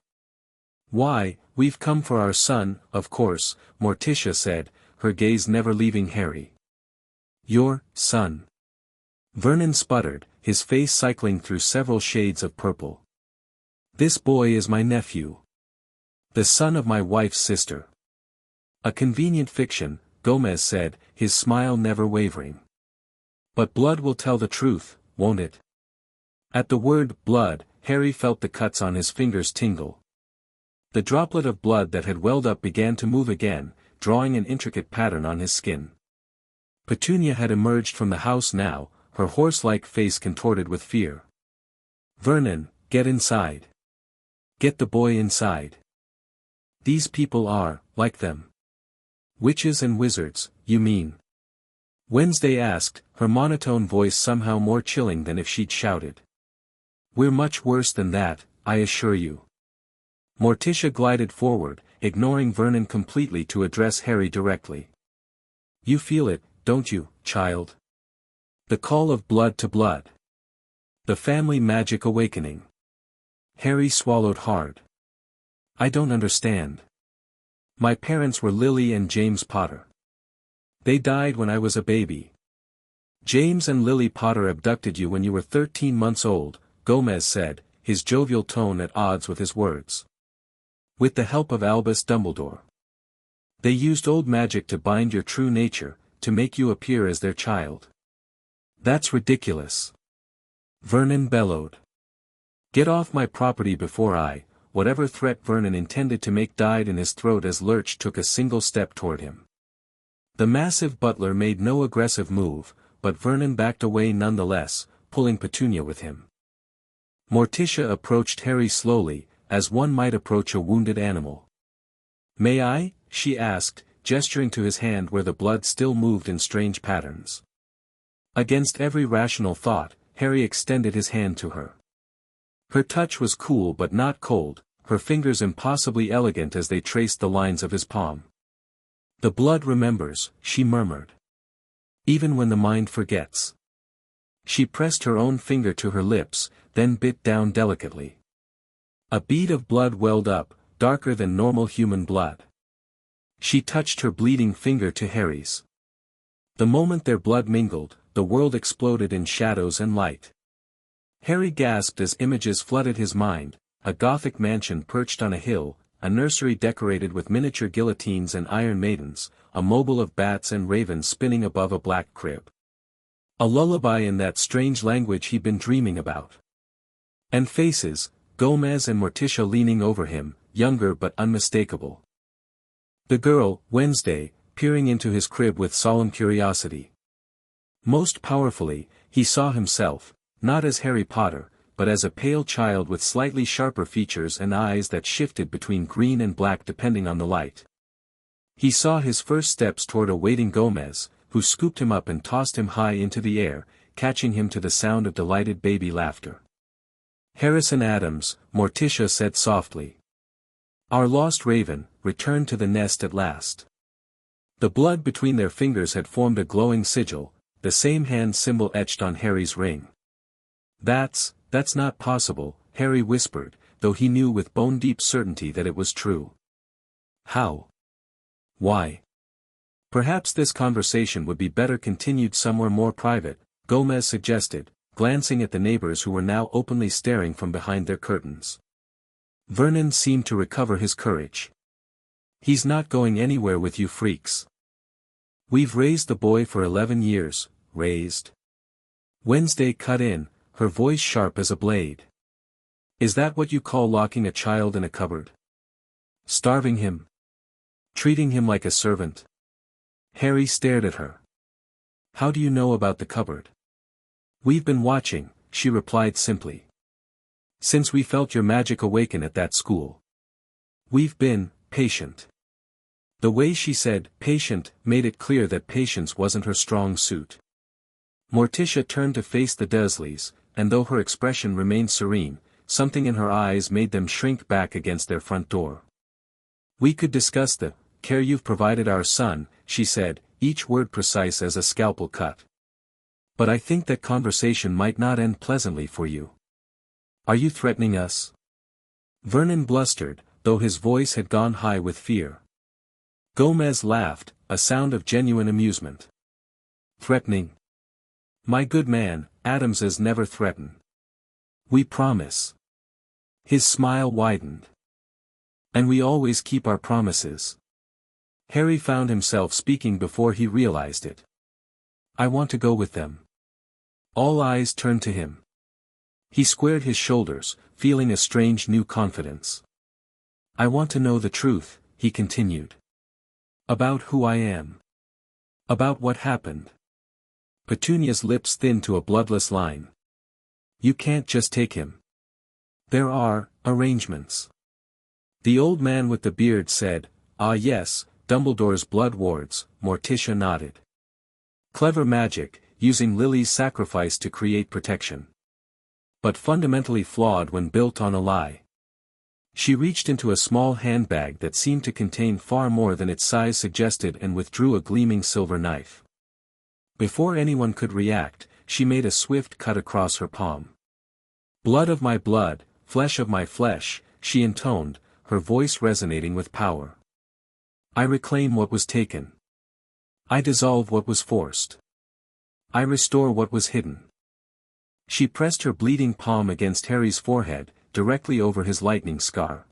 Speaker 1: "Why, we've come for our son, of course," Morticia said, her gaze never leaving Harry. "Your son?" Vernon sputtered, his face cycling through several shades of purple. "This boy is my nephew. The son of my wife's sister." "A convenient fiction," Gomez said, his smile never wavering. "But blood will tell the truth, won't it?" At the word blood, Harry felt the cuts on his fingers tingle. The droplet of blood that had welled up began to move again, drawing an intricate pattern on his skin. Petunia had emerged from the house now, her horse-like face contorted with fear. "Vernon, get inside. Get the boy inside. These people are, like them." "Witches and wizards, you mean?" Wednesday asked, her monotone voice somehow more chilling than if she'd shouted. "We're much worse than that, I assure you." Morticia glided forward, ignoring Vernon completely to address Harry directly. "You feel it, don't you, child? The call of blood to blood. The family magic awakening." Harry swallowed hard. "I don't understand. My parents were Lily and James Potter. They died when I was a baby." "James and Lily Potter abducted you when you were 13 months old," Gomez said, his jovial tone at odds with his words. "With the help of Albus Dumbledore. They used old magic to bind your true nature, to make you appear as their child." "That's ridiculous," Vernon bellowed. "Get off my property before I—" Whatever threat Vernon intended to make died in his throat as Lurch took a single step toward him. The massive butler made no aggressive move, but Vernon backed away nonetheless, pulling Petunia with him. Morticia approached Harry slowly, as one might approach a wounded animal. "May I?" she asked, gesturing to his hand where the blood still moved in strange patterns. Against every rational thought, Harry extended his hand to her. Her touch was cool but not cold, her fingers impossibly elegant as they traced the lines of his palm. "The blood remembers," she murmured. "Even when the mind forgets." She pressed her own finger to her lips, then bit down delicately. A bead of blood welled up, darker than normal human blood. She touched her bleeding finger to Harry's. The moment their blood mingled, the world exploded in shadows and light. Harry gasped as images flooded his mind, a Gothic mansion perched on a hill, a nursery decorated with miniature guillotines and iron maidens, a mobile of bats and ravens spinning above a black crib. A lullaby in that strange language he'd been dreaming about. And faces, Gomez and Morticia leaning over him, younger but unmistakable. The girl, Wednesday, peering into his crib with solemn curiosity. Most powerfully, he saw himself, not as Harry Potter, but as a pale child with slightly sharper features and eyes that shifted between green and black depending on the light. He saw his first steps toward a waiting Gomez, who scooped him up and tossed him high into the air, catching him to the sound of delighted baby laughter. "Harrison Addams," Morticia said softly. "Our lost raven, returned to the nest at last." The blood between their fingers had formed a glowing sigil, the same hand symbol etched on Harry's ring. That's not possible," Harry whispered, though he knew with bone-deep certainty that it was true. How? Why? Perhaps this conversation would be better continued somewhere more private, Gomez suggested, glancing at the neighbors who were now openly staring from behind their curtains. Vernon seemed to recover his courage. He's not going anywhere with you freaks. We've raised the boy for 11 years, raised. Wednesday cut in, her voice sharp as a blade. Is that what you call locking a child in a cupboard? Starving him? Treating him like a servant? Harry stared at her. How do you know about the cupboard? We've been watching, she replied simply. Since we felt your magic awaken at that school. We've been patient. The way she said patient made it clear that patience wasn't her strong suit. Morticia turned to face the Dursleys, and though her expression remained serene, something in her eyes made them shrink back against their front door. We could discuss the care you've provided our son, she said, each word precise as a scalpel cut. But I think that conversation might not end pleasantly for you. Are you threatening us? Vernon blustered, though his voice had gone high with fear. Gomez laughed, a sound of genuine amusement. Threatening? My good man, Addamses never threaten. We promise. His smile widened. And we always keep our promises. Harry found himself speaking before he realized it. I want to go with them. All eyes turned to him. He squared his shoulders, feeling a strange new confidence. I want to know the truth, he continued. About who I am. About what happened. Petunia's lips thinned to a bloodless line. You can't just take him. There are arrangements. The old man with the beard said, Ah yes, Dumbledore's blood wards, Morticia nodded. Clever magic, using Lily's sacrifice to create protection. But fundamentally flawed when built on a lie. She reached into a small handbag that seemed to contain far more than its size suggested and withdrew a gleaming silver knife. Before anyone could react, she made a swift cut across her palm. Blood of my blood, flesh of my flesh, she intoned, her voice resonating with power. I reclaim what was taken. I dissolve what was forced. I restore what was hidden. She pressed her bleeding palm against Harry's forehead, directly over his lightning scar.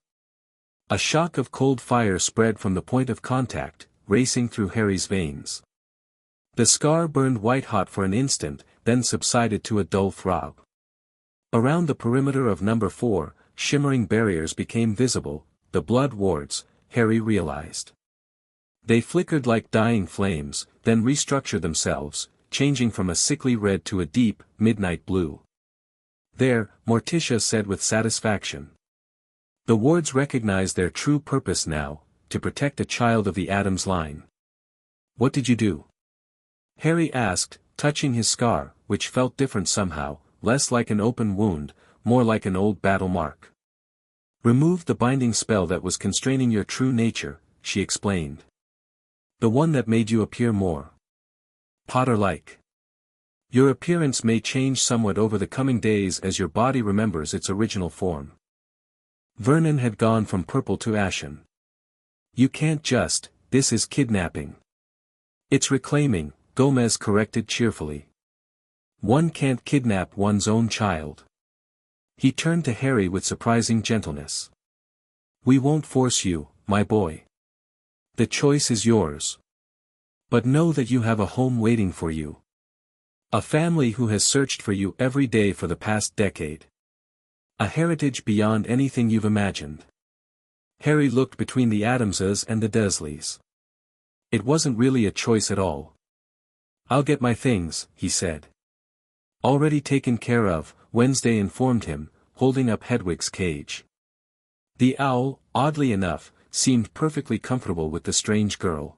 Speaker 1: A shock of cold fire spread from the point of contact, racing through Harry's veins. The scar burned white-hot for an instant, then subsided to a dull throb. Around the perimeter of number 4, shimmering barriers became visible, the blood wards, Harry realized. They flickered like dying flames, then restructured themselves, changing from a sickly red to a deep, midnight blue. There, Morticia said with satisfaction. The wards recognized their true purpose now, to protect a child of the Addams line. What did you do? Harry asked, touching his scar, which felt different somehow, less like an open wound, more like an old battle mark. Removed the binding spell that was constraining your true nature, she explained. The one that made you appear more Potter-like. Your appearance may change somewhat over the coming days as your body remembers its original form. Vernon had gone from purple to ashen. You can't just, this is kidnapping. It's reclaiming, Gomez corrected cheerfully. One can't kidnap one's own child. He turned to Harry with surprising gentleness. We won't force you, my boy. The choice is yours. But know that you have a home waiting for you. A family who has searched for you every day for the past decade. A heritage beyond anything you've imagined. Harry looked between the Addamses and the Dursleys. It wasn't really a choice at all. I'll get my things, he said. Already taken care of, Wednesday informed him, holding up Hedwig's cage. The owl, oddly enough, seemed perfectly comfortable with the strange girl.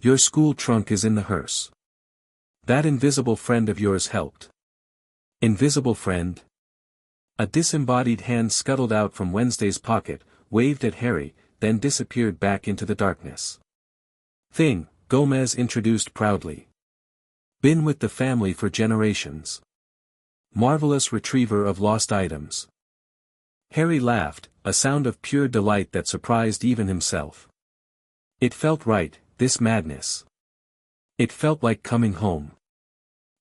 Speaker 1: Your school trunk is in the hearse. That invisible friend of yours helped. Invisible friend? A disembodied hand scuttled out from Wednesday's pocket, waved at Harry, then disappeared back into the darkness. Thing, Gomez introduced proudly. Been with the family for generations. Marvelous retriever of lost items. Harry laughed, a sound of pure delight that surprised even himself. It felt right, this madness. It felt like coming home.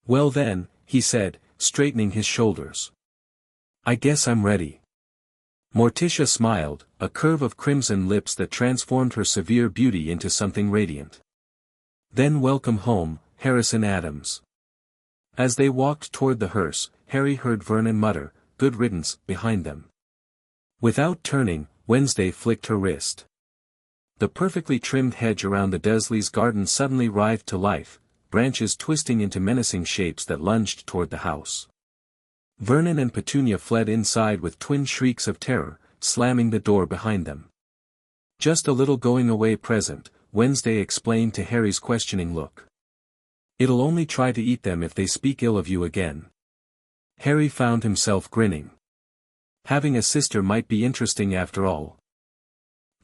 Speaker 1: Well then, he said, straightening his shoulders. I guess I'm ready. Morticia smiled, a curve of crimson lips that transformed her severe beauty into something radiant. Then welcome home, Harrison Addams. As they walked toward the hearse, Harry heard Vernon mutter, "Good riddance," behind them. Without turning, Wednesday flicked her wrist. The perfectly trimmed hedge around the Dursleys' garden suddenly writhed to life, branches twisting into menacing shapes that lunged toward the house. Vernon and Petunia fled inside with twin shrieks of terror, slamming the door behind them. Just a little going away present, Wednesday explained to Harry's questioning look. It'll only try to eat them if they speak ill of you again. Harry found himself grinning. Having a sister might be interesting after all.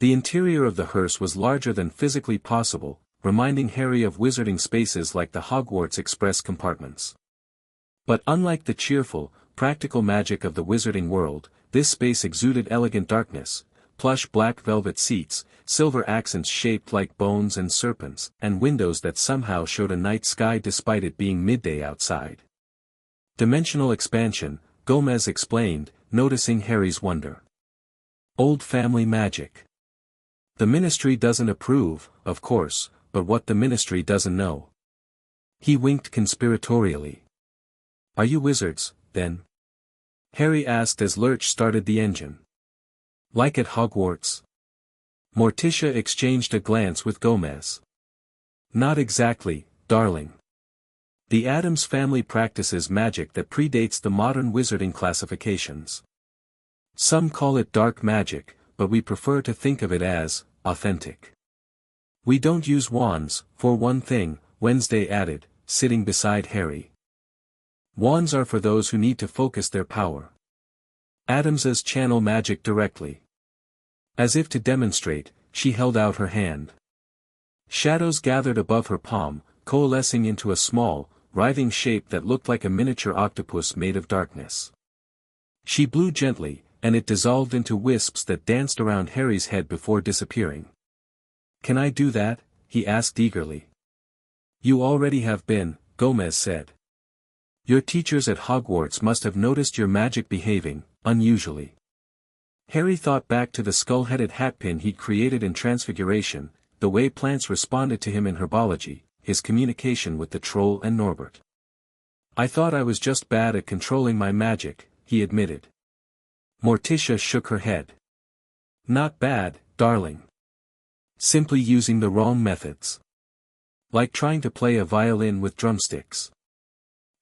Speaker 1: The interior of the hearse was larger than physically possible, reminding Harry of wizarding spaces like the Hogwarts Express compartments. But unlike the cheerful, practical magic of the wizarding world, this space exuded elegant darkness, plush black velvet seats, silver accents shaped like bones and serpents, and windows that somehow showed a night sky despite it being midday outside. Dimensional expansion, Gomez explained, noticing Harry's wonder. Old family magic. The Ministry doesn't approve, of course, but what the Ministry doesn't know. He winked conspiratorially. Are you wizards, then? Harry asked as Lurch started the engine. Like at Hogwarts? Morticia exchanged a glance with Gomez. Not exactly, darling. The Addams family practices magic that predates the modern wizarding classifications. Some call it dark magic, but we prefer to think of it as authentic. We don't use wands, for one thing, Wednesday added, sitting beside Harry. Wands are for those who need to focus their power. Addams's channel magic directly. As if to demonstrate, she held out her hand. Shadows gathered above her palm, coalescing into a small, writhing shape that looked like a miniature octopus made of darkness. She blew gently, and it dissolved into wisps that danced around Harry's head before disappearing. Can I do that? He asked eagerly. You already have been, Gomez said. Your teachers at Hogwarts must have noticed your magic behaving, unusually. Harry thought back to the skull-headed hatpin he'd created in Transfiguration, the way plants responded to him in herbology, his communication with the troll and Norbert. I thought I was just bad at controlling my magic, he admitted. Morticia shook her head. Not bad, darling. Simply using the wrong methods. Like trying to play a violin with drumsticks.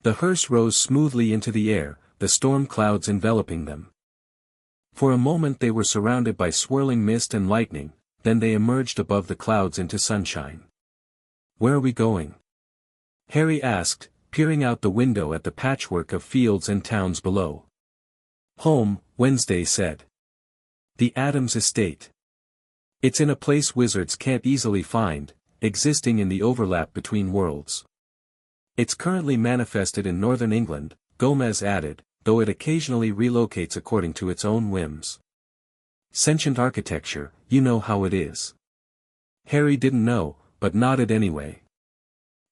Speaker 1: The hearse rose smoothly into the air, the storm clouds enveloping them. For a moment they were surrounded by swirling mist and lightning, then they emerged above the clouds into sunshine. Where are we going? Harry asked, peering out the window at the patchwork of fields and towns below. Home, Wednesday said. The Addams estate. It's in a place wizards can't easily find, existing in the overlap between worlds. It's currently manifested in northern England, Gomez added, though it occasionally relocates according to its own whims. Sentient architecture, you know how it is. Harry didn't know, but nodded anyway.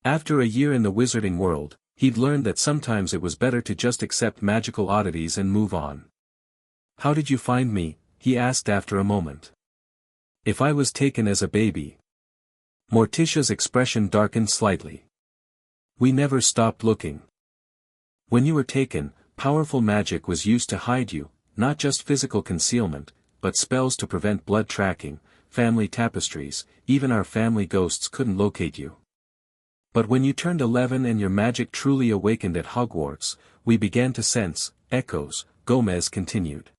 Speaker 1: After a year in the wizarding world, he'd learned that sometimes it was better to just accept magical oddities and move on. How did you find me? He asked after a moment. If I was taken as a baby. Morticia's expression darkened slightly. We never stopped looking. When you were taken, powerful magic was used to hide you, not just physical concealment, but spells to prevent blood tracking, family tapestries, even our family ghosts couldn't locate you. But when you turned 11 and your magic truly awakened at Hogwarts, we began to sense echoes, Gomez continued.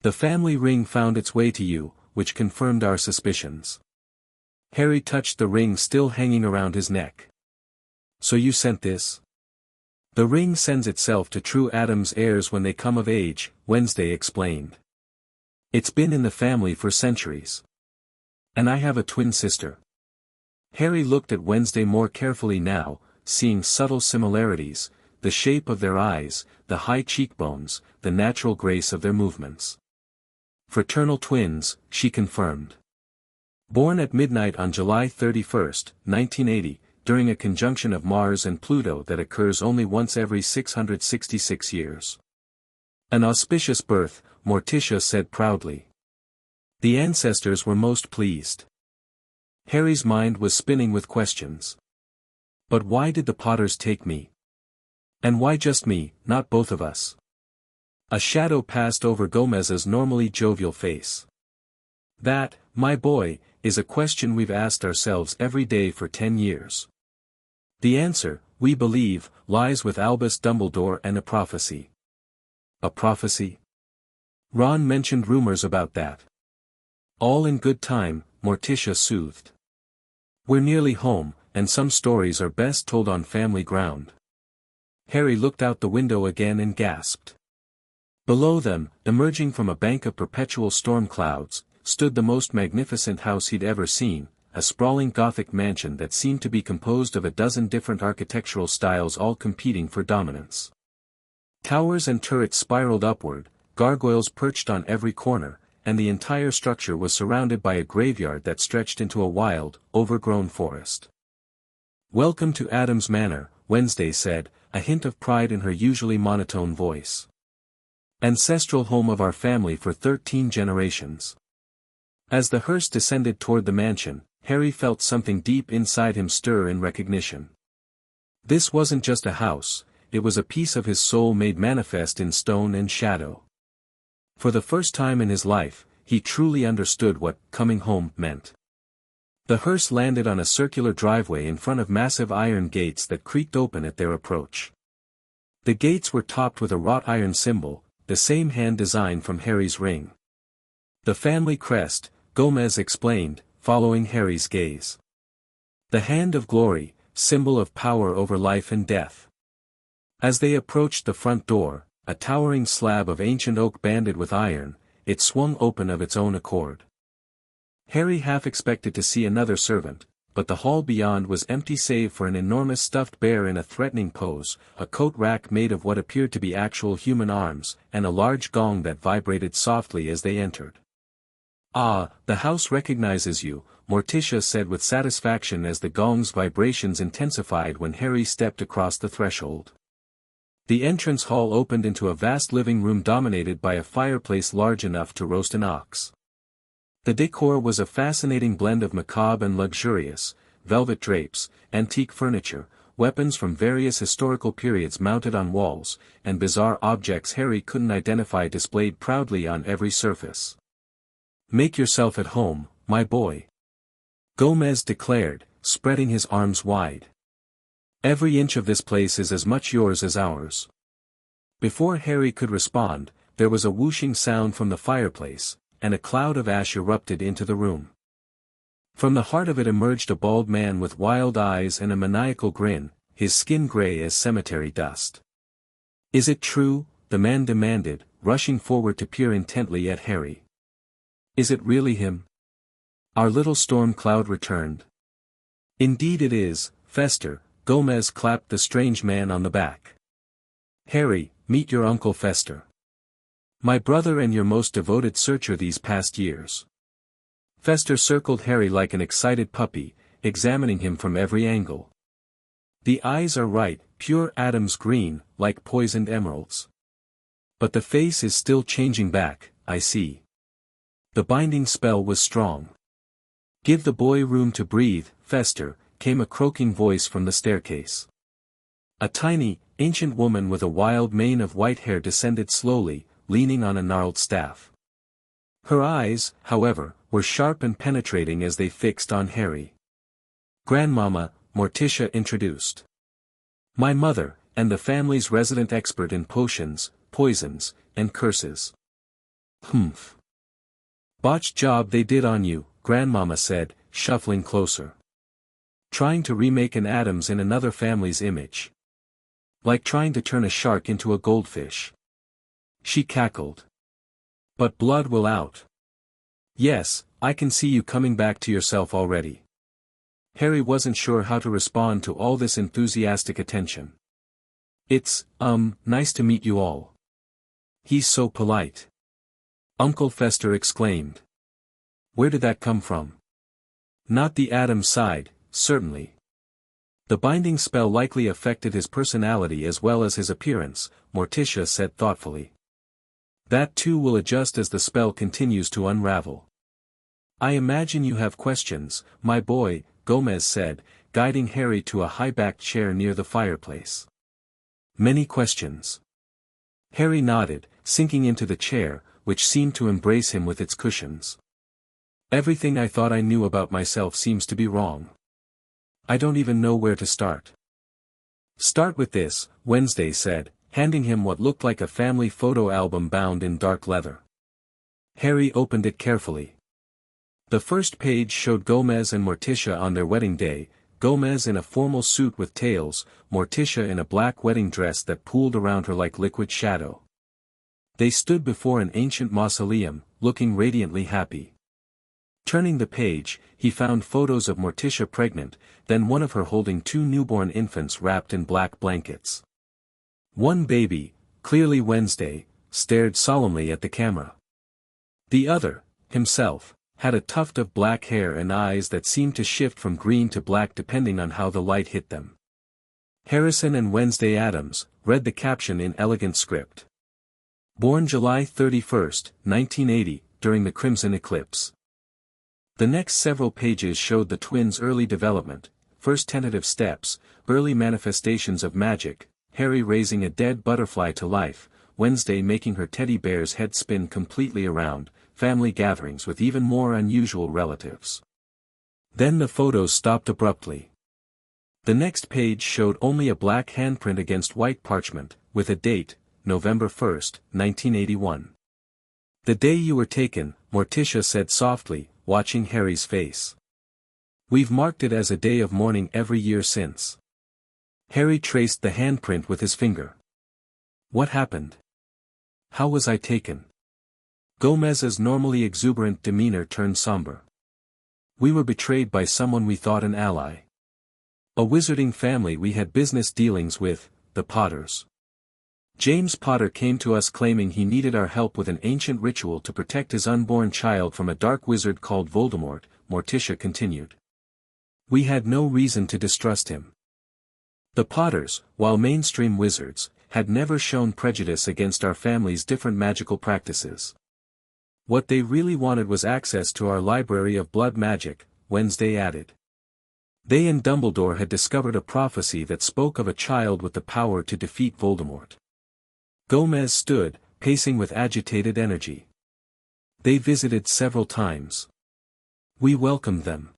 Speaker 1: The family ring found its way to you, which confirmed our suspicions. Harry touched the ring still hanging around his neck. So you sent this? The ring sends itself to true Addams heirs when they come of age, Wednesday explained. It's been in the family for centuries. And I have a twin sister. Harry looked at Wednesday more carefully now, seeing subtle similarities, the shape of their eyes, the high cheekbones, the natural grace of their movements. fraternal twins, she confirmed. Born at midnight on July 31, 1980, during a conjunction of Mars and Pluto that occurs only once every 666 years. An auspicious birth, Morticia said proudly. The ancestors were most pleased. Harry's mind was spinning with questions. But why did the Potters take me? And why just me, not both of us? A shadow passed over Gomez's normally jovial face. That, my boy, is a question we've asked ourselves every day for 10 years. The answer, we believe, lies with Albus Dumbledore and a prophecy. A prophecy? Ron mentioned rumors about that. All in good time, Morticia soothed. We're nearly home, and some stories are best told on family ground. Harry looked out the window again and gasped. Below them, emerging from a bank of perpetual storm clouds, stood the most magnificent house he'd ever seen, a sprawling Gothic mansion that seemed to be composed of a dozen different architectural styles all competing for dominance. Towers and turrets spiraled upward, gargoyles perched on every corner, and the entire structure was surrounded by a graveyard that stretched into a wild, overgrown forest. Welcome to Addams Manor, Wednesday said, a hint of pride in her usually monotone voice. Ancestral home of our family for 13 generations. As the hearse descended toward the mansion, Harry felt something deep inside him stir in recognition. This wasn't just a house, it was a piece of his soul made manifest in stone and shadow. For the first time in his life, he truly understood what coming home meant. The hearse landed on a circular driveway in front of massive iron gates that creaked open at their approach. The gates were topped with a wrought iron symbol, the same hand design from Harry's ring. The family crest, Gomez explained, following Harry's gaze. The hand of glory, symbol of power over life and death. As they approached the front door, a towering slab of ancient oak banded with iron, it swung open of its own accord. Harry half expected to see another servant, but the hall beyond was empty save for an enormous stuffed bear in a threatening pose, a coat rack made of what appeared to be actual human arms, and a large gong that vibrated softly as they entered. Ah, the house recognizes you, Morticia said with satisfaction as the gong's vibrations intensified when Harry stepped across the threshold. The entrance hall opened into a vast living room dominated by a fireplace large enough to roast an ox. The decor was a fascinating blend of macabre and luxurious, velvet drapes, antique furniture, weapons from various historical periods mounted on walls, and bizarre objects Harry couldn't identify displayed proudly on every surface. Make yourself at home, my boy. Gomez declared, spreading his arms wide. Every inch of this place is as much yours as ours. Before Harry could respond, there was a whooshing sound from the fireplace, and a cloud of ash erupted into the room. From the heart of it emerged a bald man with wild eyes and a maniacal grin, his skin gray as cemetery dust. Is it true? The man demanded, rushing forward to peer intently at Harry. Is it really him? Our little storm cloud returned. Indeed it is, Fester, Gomez clapped the strange man on the back. Harry, meet your Uncle Fester. My brother and your most devoted searcher these past years. Fester circled Harry like an excited puppy, examining him from every angle. The eyes are right, pure Addams green, like poisoned emeralds. But the face is still changing back, I see. The binding spell was strong. Give the boy room to breathe, Fester, came a croaking voice from the staircase. A tiny, ancient woman with a wild mane of white hair descended slowly, leaning on a gnarled staff. Her eyes, however, were sharp and penetrating as they fixed on Harry. Grandmama, Morticia introduced. My mother, and the family's resident expert in potions, poisons, and curses. Humph. Botched job they did on you, Grandmama said, shuffling closer. Trying to remake an Addams in another family's image. Like trying to turn a shark into a goldfish. She cackled. But blood will out. Yes, I can see you coming back to yourself already. Harry wasn't sure how to respond to all this enthusiastic attention. It's, nice to meet you all. He's so polite. Uncle Fester exclaimed. Where did that come from? Not the Addams side, certainly. The binding spell likely affected his personality as well as his appearance, Morticia said thoughtfully. That too will adjust as the spell continues to unravel. I imagine you have questions, my boy, Gomez said, guiding Harry to a high-backed chair near the fireplace. Many questions. Harry nodded, sinking into the chair, which seemed to embrace him with its cushions. Everything I thought I knew about myself seems to be wrong. I don't even know where to start. Start with this, Wednesday said, handing him what looked like a family photo album bound in dark leather. Harry opened it carefully. The first page showed Gomez and Morticia on their wedding day, Gomez in a formal suit with tails, Morticia in a black wedding dress that pooled around her like liquid shadow. They stood before an ancient mausoleum, looking radiantly happy. Turning the page, he found photos of Morticia pregnant, then one of her holding two newborn infants wrapped in black blankets. One baby, clearly Wednesday, stared solemnly at the camera. The other, himself, had a tuft of black hair and eyes that seemed to shift from green to black depending on how the light hit them. Harrison and Wednesday Addams, read the caption in elegant script. Born July 31, 1980, during the Crimson Eclipse. The next several pages showed the twins' early development, first tentative steps, early manifestations of magic, Harry raising a dead butterfly to life, Wednesday making her teddy bear's head spin completely around, family gatherings with even more unusual relatives. Then the photos stopped abruptly. The next page showed only a black handprint against white parchment, with a date, November 1, 1981. The day you were taken, Morticia said softly, watching Harry's face. We've marked it as a day of mourning every year since. Harry traced the handprint with his finger. What happened? How was I taken? Gomez's normally exuberant demeanor turned somber. We were betrayed by someone we thought an ally. A wizarding family we had business dealings with, the Potters. James Potter came to us claiming he needed our help with an ancient ritual to protect his unborn child from a dark wizard called Voldemort, Morticia continued. We had no reason to distrust him. The Potters, while mainstream wizards, had never shown prejudice against our family's different magical practices. What they really wanted was access to our library of blood magic, Wednesday added. They and Dumbledore had discovered a prophecy that spoke of a child with the power to defeat Voldemort. Gomez stood, pacing with agitated energy. They visited several times. We welcomed them.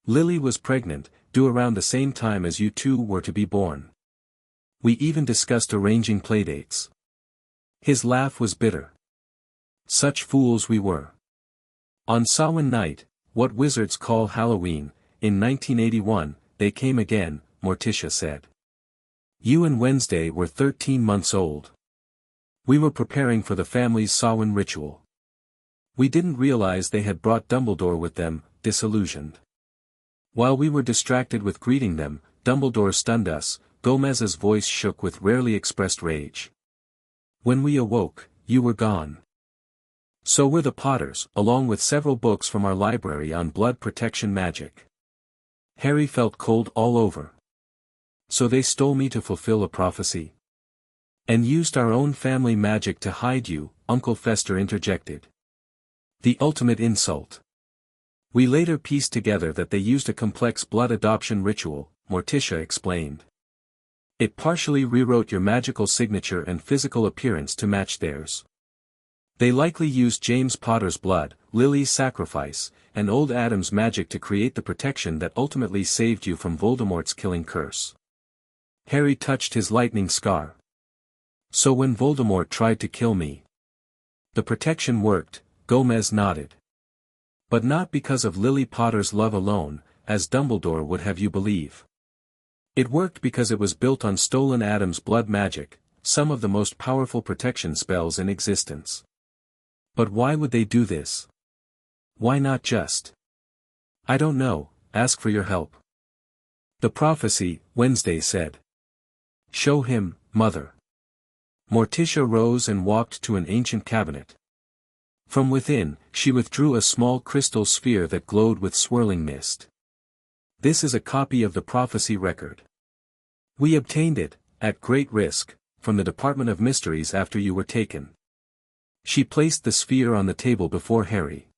Speaker 1: Lily was pregnant, due around the same time as you two were to be born. We even discussed arranging playdates. His laugh was bitter. Such fools we were. On Samhain night, what wizards call Halloween, in 1981, they came again, Morticia said. You and Wednesday were 13 months old. We were preparing for the family's Samhain ritual. We didn't realize they had brought Dumbledore with them, disillusioned. While we were distracted with greeting them, Dumbledore stunned us, Gomez's voice shook with rarely expressed rage. When we awoke, you were gone. So were the Potters, along with several books from our library on blood protection magic. Harry felt cold all over. So they stole me to fulfill a prophecy? And used our own family magic to hide you, Uncle Fester interjected. The ultimate insult. We later pieced together that they used a complex blood adoption ritual, Morticia explained. It partially rewrote your magical signature and physical appearance to match theirs. They likely used James Potter's blood, Lily's sacrifice, and old Addams' magic to create the protection that ultimately saved you from Voldemort's killing curse. Harry touched his lightning scar. So when Voldemort tried to kill me, the protection worked, Gomez nodded. But not because of Lily Potter's love alone, as Dumbledore would have you believe. It worked because it was built on stolen Addams' blood magic, some of the most powerful protection spells in existence. But why would they do this? Why not just? I don't know, ask for your help. The prophecy, Wednesday said. Show him, Mother. Morticia rose and walked to an ancient cabinet. From within, she withdrew a small crystal sphere that glowed with swirling mist. This is a copy of the prophecy record. We obtained it, at great risk, from the Department of Mysteries after you were taken. She placed the sphere on the table before Harry.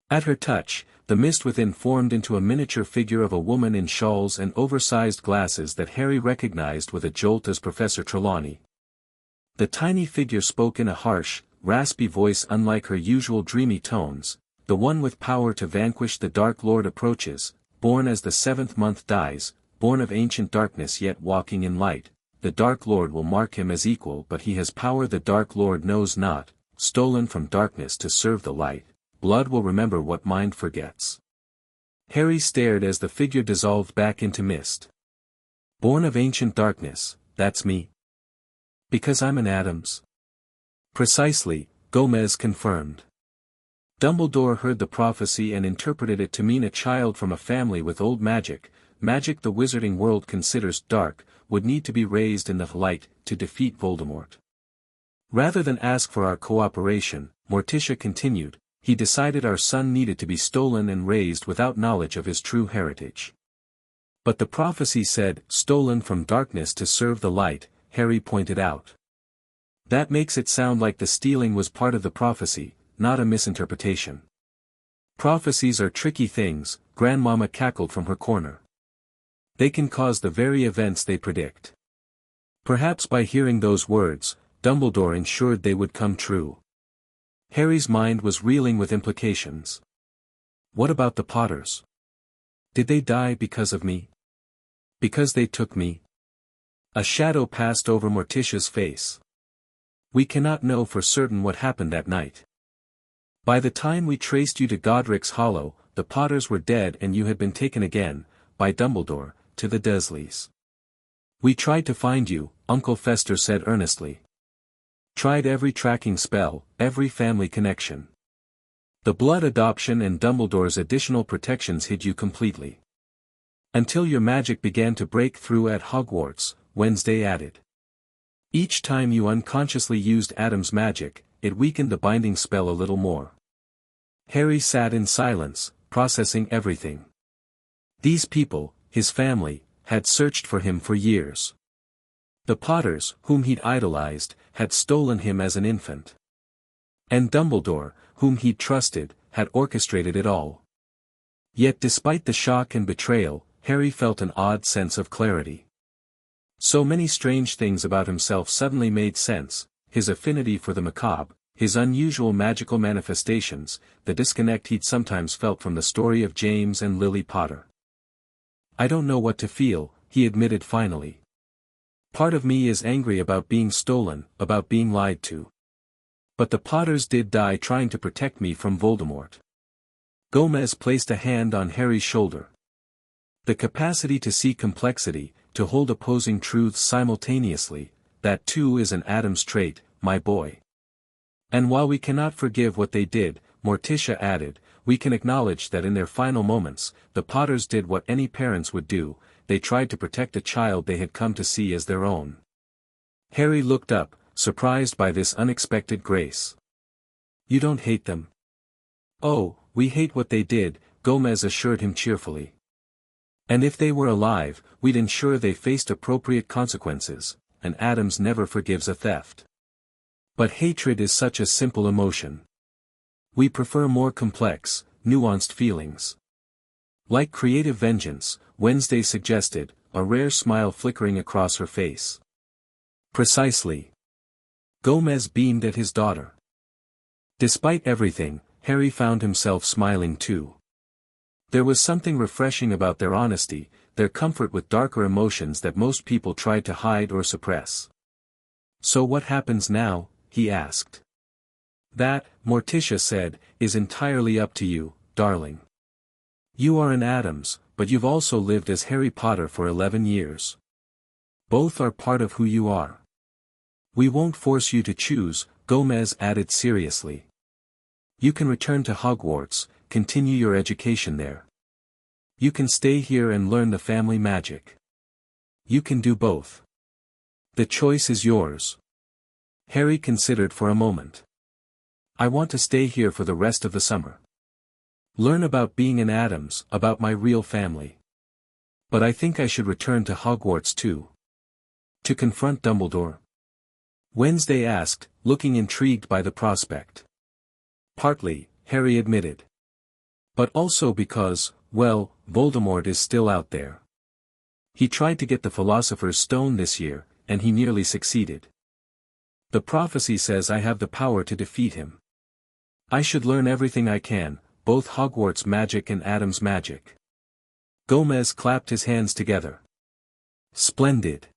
Speaker 1: At her touch, the mist within formed into a miniature figure of a woman in shawls and oversized glasses that Harry recognized with a jolt as Professor Trelawney. The tiny figure spoke in a harsh, raspy voice unlike her usual dreamy tones. The one with power to vanquish the Dark Lord approaches, born as the 7th month dies, born of ancient darkness yet walking in light. The Dark Lord will mark him as equal, but he has power the Dark Lord knows not, stolen from darkness to serve the light. Blood will remember what mind forgets. Harry stared as the figure dissolved back into mist. Born of ancient darkness, that's me. Because I'm an Addams. Precisely, Gomez confirmed. Dumbledore heard the prophecy and interpreted it to mean a child from a family with old magic the wizarding world considers dark, would need to be raised in the light to defeat Voldemort. Rather than ask for our cooperation, Morticia continued, he decided our son needed to be stolen and raised without knowledge of his true heritage. But the prophecy said, stolen from darkness to serve the light, Harry pointed out. That makes it sound like the stealing was part of the prophecy, not a misinterpretation. Prophecies are tricky things, Grandmama cackled from her corner. They can cause the very events they predict. Perhaps by hearing those words, Dumbledore ensured they would come true. Harry's mind was reeling with implications. What about the Potters? Did they die because of me? Because they took me? A shadow passed over Morticia's face. We cannot know for certain what happened that night. By the time we traced you to Godric's Hollow, the Potters were dead and you had been taken again, by Dumbledore, to the Dursleys. We tried to find you, Uncle Fester said earnestly. Tried every tracking spell, every family connection. The blood adoption and Dumbledore's additional protections hid you completely. Until your magic began to break through at Hogwarts, Wednesday added. Each time you unconsciously used Addams' magic, it weakened the binding spell a little more. Harry sat in silence, processing everything. These people, his family, had searched for him for years. The Potters, whom he'd idolized, had stolen him as an infant. And Dumbledore, whom he'd trusted, had orchestrated it all. Yet despite the shock and betrayal, Harry felt an odd sense of clarity. So many strange things about himself suddenly made sense, his affinity for the macabre, his unusual magical manifestations, the disconnect he'd sometimes felt from the story of James and Lily Potter. I don't know what to feel, he admitted finally. Part of me is angry about being stolen, about being lied to. But the Potters did die trying to protect me from Voldemort. Gomez placed a hand on Harry's shoulder. The capacity to see complexity, to hold opposing truths simultaneously, that too is an Addams trait, my boy. And while we cannot forgive what they did, Morticia added, we can acknowledge that in their final moments, the Potters did what any parents would do, they tried to protect a child they had come to see as their own. Harry looked up, surprised by this unexpected grace. You don't hate them? Oh, we hate what they did, Gomez assured him cheerfully. And if they were alive, we'd ensure they faced appropriate consequences, and Addams never forgives a theft. But hatred is such a simple emotion. We prefer more complex, nuanced feelings. Like creative vengeance, Wednesday suggested, a rare smile flickering across her face. Precisely. Gomez beamed at his daughter. Despite everything, Harry found himself smiling too. There was something refreshing about their honesty, their comfort with darker emotions that most people tried to hide or suppress. So what happens now? He asked. That, Morticia said, is entirely up to you, darling. You are an Addams, but you've also lived as Harry Potter for 11 years. Both are part of who you are. We won't force you to choose, Gomez added seriously. You can return to Hogwarts, continue your education there. You can stay here and learn the family magic. You can do both. The choice is yours. Harry considered for a moment. I want to stay here for the rest of the summer. Learn about being an Addams, about my real family. But I think I should return to Hogwarts too. To confront Dumbledore? Wednesday asked, looking intrigued by the prospect. Partly, Harry admitted. But also because, well, Voldemort is still out there. He tried to get the Philosopher's Stone this year, and he nearly succeeded. The prophecy says I have the power to defeat him. I should learn everything I can, both Hogwarts magic and Addams magic. Gomez clapped his hands together. Splendid.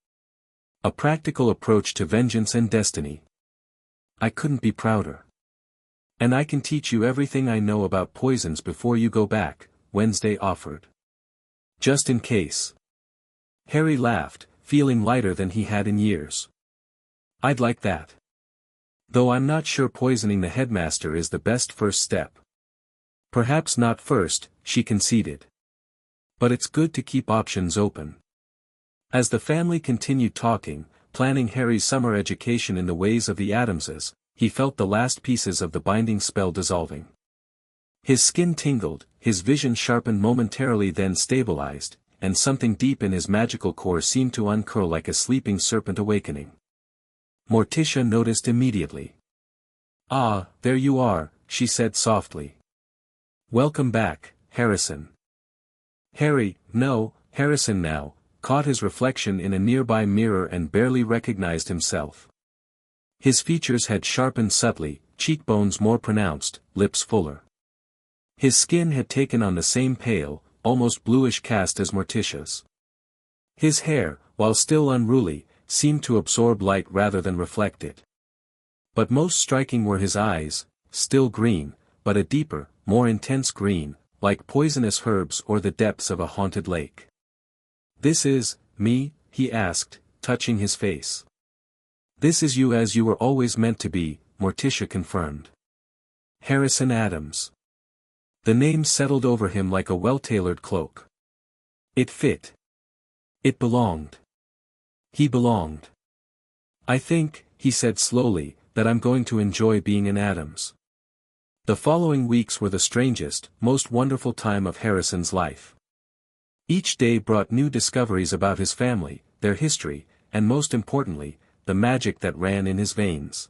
Speaker 1: A practical approach to vengeance and destiny. I couldn't be prouder. And I can teach you everything I know about poisons before you go back, Wednesday offered. Just in case. Harry laughed, feeling lighter than he had in years. I'd like that. Though I'm not sure poisoning the headmaster is the best first step. Perhaps not first, she conceded. But it's good to keep options open. As the family continued talking, planning Harry's summer education in the ways of the Addamses, he felt the last pieces of the binding spell dissolving. His skin tingled, his vision sharpened momentarily then stabilized, and something deep in his magical core seemed to uncurl like a sleeping serpent awakening. Morticia noticed immediately. Ah, there you are, she said softly. Welcome back, Harrison. Harry, no, Harrison now, caught his reflection in a nearby mirror and barely recognized himself. His features had sharpened subtly, cheekbones more pronounced, lips fuller. His skin had taken on the same pale, almost bluish cast as Morticia's. His hair, while still unruly, seemed to absorb light rather than reflect it. But most striking were his eyes, still green, but a deeper, more intense green, like poisonous herbs or the depths of a haunted lake. This is, me, he asked, touching his face. This is you as you were always meant to be, Morticia confirmed. Harrison Addams. The name settled over him like a well-tailored cloak. It fit. It belonged. He belonged. I think, he said slowly, that I'm going to enjoy being an Addams. The following weeks were the strangest, most wonderful time of Harrison's life. Each day brought new discoveries about his family, their history, and most importantly, the magic that ran in his veins.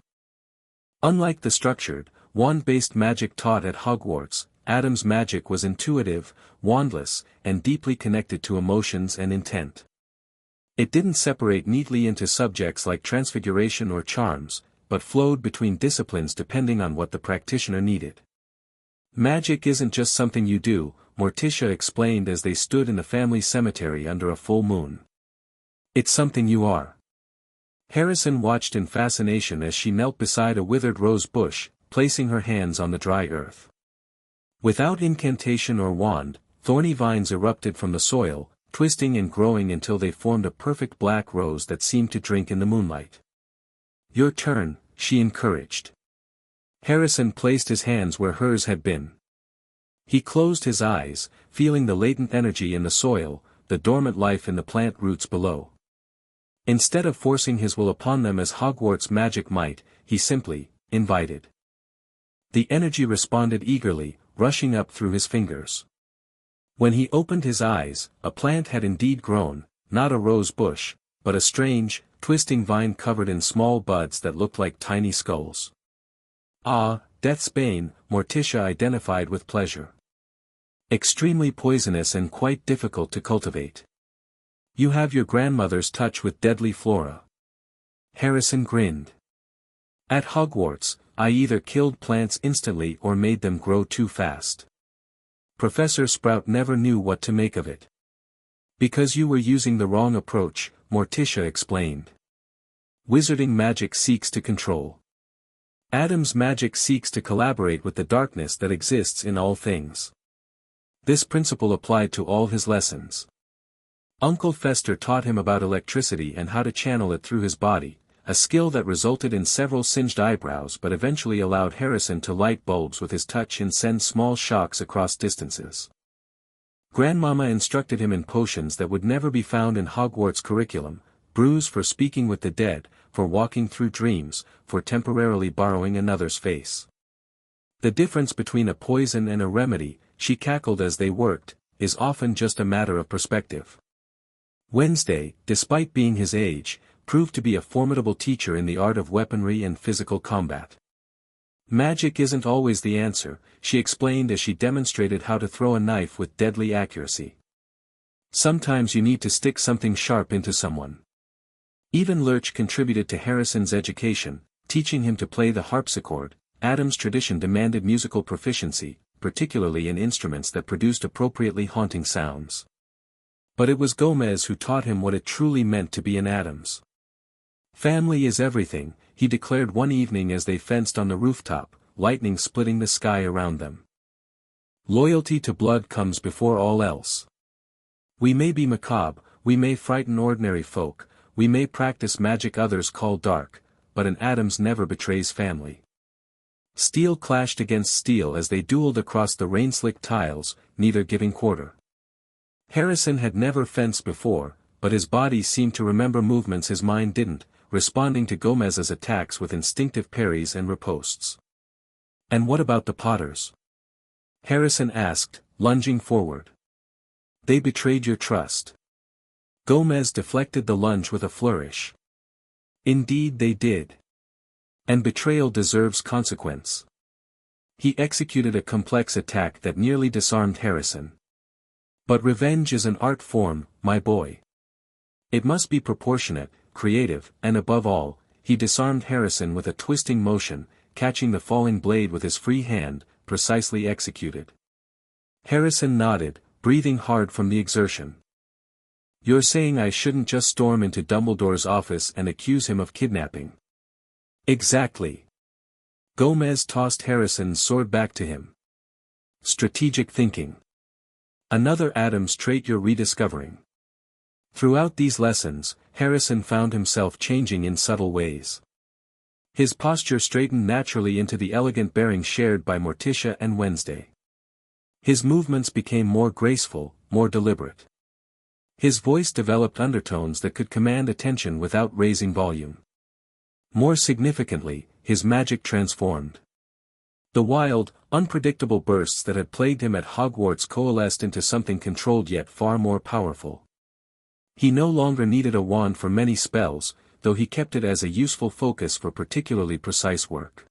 Speaker 1: Unlike the structured, wand-based magic taught at Hogwarts, Addams' magic was intuitive, wandless, and deeply connected to emotions and intent. It didn't separate neatly into subjects like transfiguration or charms, but flowed between disciplines depending on what the practitioner needed. Magic isn't just something you do, Morticia explained as they stood in the family cemetery under a full moon. It's something you are. Harrison watched in fascination as she knelt beside a withered rose bush, placing her hands on the dry earth. Without incantation or wand, thorny vines erupted from the soil, twisting and growing until they formed a perfect black rose that seemed to drink in the moonlight. Your turn, she encouraged. Harrison placed his hands where hers had been. He closed his eyes, feeling the latent energy in the soil, the dormant life in the plant roots below. Instead of forcing his will upon them as Hogwarts magic might, he simply invited. The energy responded eagerly, rushing up through his fingers. When he opened his eyes, a plant had indeed grown, not a rose bush, but a strange, twisting vine covered in small buds that looked like tiny skulls. Ah, Death's Bane, Morticia identified with pleasure. Extremely poisonous and quite difficult to cultivate. You have your grandmother's touch with deadly flora. Harrison grinned. At Hogwarts, I either killed plants instantly or made them grow too fast. Professor Sprout never knew what to make of it. Because you were using the wrong approach, Morticia explained. Wizarding magic seeks to control. Addams' magic seeks to collaborate with the darkness that exists in all things. This principle applied to all his lessons. Uncle Fester taught him about electricity and how to channel it through his body, a skill that resulted in several singed eyebrows but eventually allowed Harrison to light bulbs with his touch and send small shocks across distances. Grandmama instructed him in potions that would never be found in Hogwarts curriculum, brews for speaking with the dead, for walking through dreams, for temporarily borrowing another's face. The difference between a poison and a remedy, she cackled as they worked, is often just a matter of perspective. Wednesday, despite being his age, proved to be a formidable teacher in the art of weaponry and physical combat. Magic isn't always the answer, she explained as she demonstrated how to throw a knife with deadly accuracy. Sometimes you need to stick something sharp into someone. Even Lurch contributed to Harrison's education, teaching him to play the harpsichord. Addams' tradition demanded musical proficiency, particularly in instruments that produced appropriately haunting sounds. But it was Gomez who taught him what it truly meant to be an Addams. Family is everything, he declared one evening as they fenced on the rooftop, lightning splitting the sky around them. Loyalty to blood comes before all else. We may be macabre, we may frighten ordinary folk, we may practice magic others call dark, but an Addams never betrays family. Steel clashed against steel as they dueled across the rain-slicked tiles, neither giving quarter. Harrison had never fenced before, but his body seemed to remember movements his mind didn't, responding to Gomez's attacks with instinctive parries and ripostes. "And what about the Potters?" Harrison asked, lunging forward. "They betrayed your trust." Gomez deflected the lunge with a flourish. "Indeed they did. And betrayal deserves consequence." He executed a complex attack that nearly disarmed Harrison. "But revenge is an art form, my boy. It must be proportionate, creative, and above all," he disarmed Harrison with a twisting motion, catching the falling blade with his free hand, precisely executed. Harrison nodded, breathing hard from the exertion. "You're saying I shouldn't just storm into Dumbledore's office and accuse him of kidnapping?" "Exactly." Gomez tossed Harrison's sword back to him. "Strategic thinking. Another Addams trait you're rediscovering." Throughout these lessons, Harrison found himself changing in subtle ways. His posture straightened naturally into the elegant bearing shared by Morticia and Wednesday. His movements became more graceful, more deliberate. His voice developed undertones that could command attention without raising volume. More significantly, his magic transformed. The wild, unpredictable bursts that had plagued him at Hogwarts coalesced into something controlled yet far more powerful. He no longer needed a wand for many spells, though he kept it as a useful focus for particularly precise work.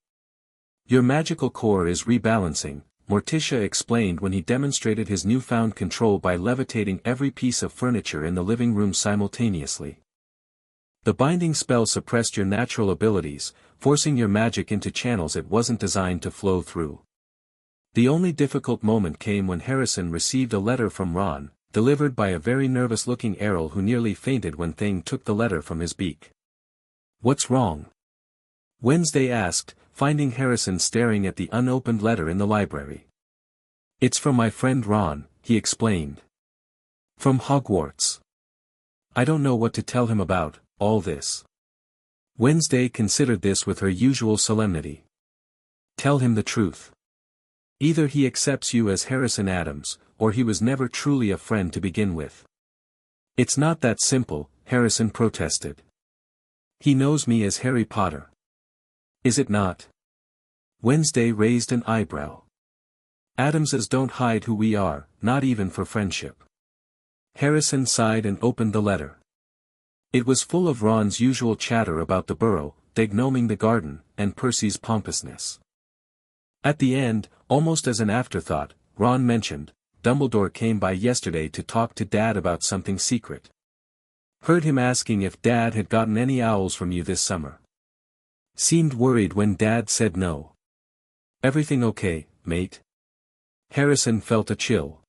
Speaker 1: "Your magical core is rebalancing," Morticia explained when he demonstrated his newfound control by levitating every piece of furniture in the living room simultaneously. "The binding spell suppressed your natural abilities, forcing your magic into channels it wasn't designed to flow through." The only difficult moment came when Harrison received a letter from Ron, delivered by a very nervous-looking Errol who nearly fainted when Thing took the letter from his beak. "What's wrong?" Wednesday asked, finding Harrison staring at the unopened letter in the library. "It's from my friend Ron," he explained. "From Hogwarts. I don't know what to tell him about all this." Wednesday considered this with her usual solemnity. "Tell him the truth. Either he accepts you as Harrison Addams, or he was never truly a friend to begin with." "It's not that simple," Harrison protested. "He knows me as Harry Potter." "Is it not?" Wednesday raised an eyebrow. "Addamses don't hide who we are, not even for friendship." Harrison sighed and opened the letter. It was full of Ron's usual chatter about the burrow, degnoming the garden, and Percy's pompousness. At the end, almost as an afterthought, Ron mentioned, "Dumbledore came by yesterday to talk to Dad about something secret. Heard him asking if Dad had gotten any owls from you this summer. Seemed worried when Dad said no. Everything okay, mate?" Harrison felt a chill.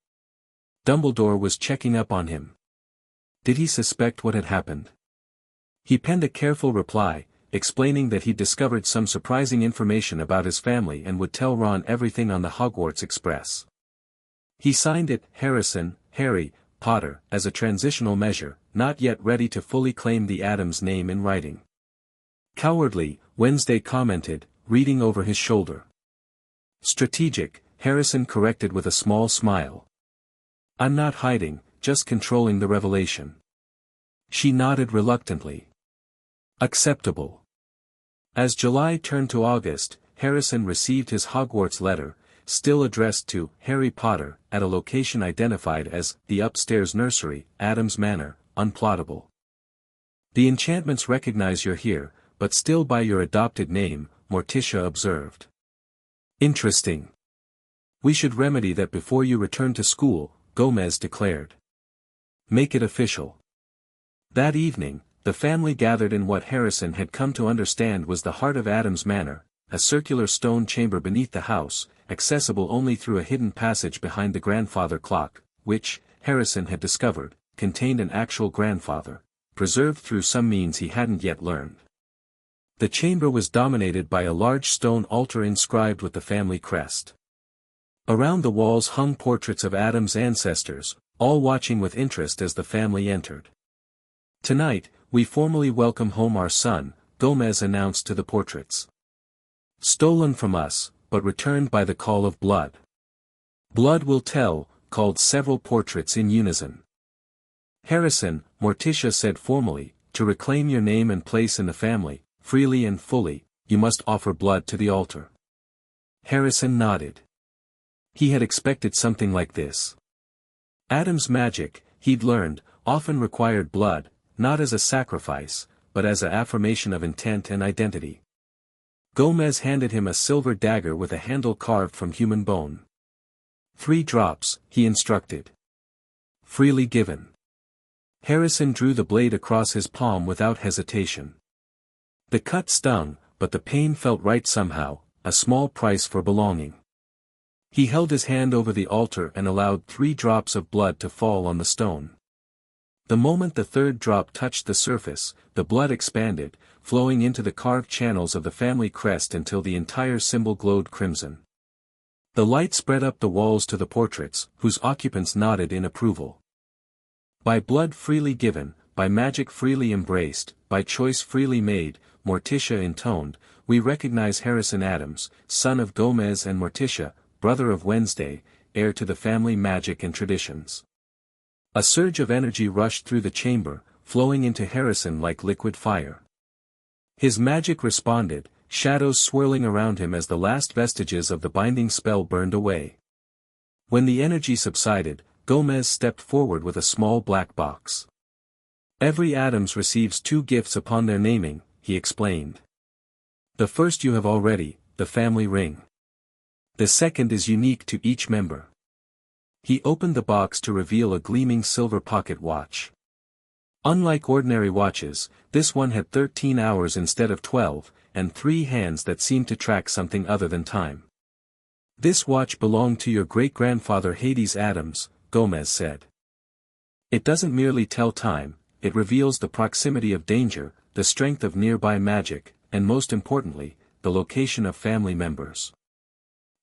Speaker 1: Dumbledore was checking up on him. Did he suspect what had happened? He penned a careful reply, explaining that he'd discovered some surprising information about his family and would tell Ron everything on the Hogwarts Express. He signed it, Harrison, Harry Potter, as a transitional measure, not yet ready to fully claim the Addams name in writing. "Cowardly," Wednesday commented, reading over his shoulder. "Strategic," Harrison corrected with a small smile. "I'm not hiding, just controlling the revelation." She nodded reluctantly. "Acceptable." As July turned to August, Harrison received his Hogwarts letter, still addressed to Harry Potter, at a location identified as the upstairs nursery, Addams Manor, unplottable. The enchantments recognize you're here, but still by your adopted name, Morticia observed. Interesting. We should remedy that before you return to school, Gomez declared. Make it official. That evening, the family gathered in what Harrison had come to understand was the heart of Addams Manor, a circular stone chamber beneath the house, accessible only through a hidden passage behind the grandfather clock, which, Harrison had discovered, contained an actual grandfather, preserved through some means he hadn't yet learned. The chamber was dominated by a large stone altar inscribed with the family crest. Around the walls hung portraits of Addams' ancestors, all watching with interest as the family entered. Tonight, we formally welcome home our son, Gomez announced to the portraits. Stolen from us, but returned by the call of blood. Blood will tell, called several portraits in unison. Harrison, Morticia said formally, to reclaim your name and place in the family, freely and fully, you must offer blood to the altar. Harrison nodded. He had expected something like this. Addams' magic, he'd learned, often required blood, not as a sacrifice, but as an affirmation of intent and identity. Gomez handed him a silver dagger with a handle carved from human bone. 3 drops, he instructed. Freely given. Harrison drew the blade across his palm without hesitation. The cut stung, but the pain felt right somehow, a small price for belonging. He held his hand over the altar and allowed 3 drops of blood to fall on the stone. The moment the 3rd drop touched the surface, the blood expanded, flowing into the carved channels of the family crest until the entire symbol glowed crimson. The light spread up the walls to the portraits, whose occupants nodded in approval. By blood freely given, by magic freely embraced, by choice freely made, Morticia intoned, we recognize Harrison Addams, son of Gomez and Morticia, brother of Wednesday, heir to the family magic and traditions. A surge of energy rushed through the chamber, flowing into Harrison like liquid fire. His magic responded, shadows swirling around him as the last vestiges of the binding spell burned away. When the energy subsided, Gomez stepped forward with a small black box. Every Addams receives 2 gifts upon their naming, he explained. The first you have already, the family ring. The second is unique to each member. He opened the box to reveal a gleaming silver pocket watch. Unlike ordinary watches, this one had 13 hours instead of 12, and 3 hands that seemed to track something other than time. This watch belonged to your great-grandfather Hades Addams, Gomez said. It doesn't merely tell time, it reveals the proximity of danger, the strength of nearby magic, and most importantly, the location of family members.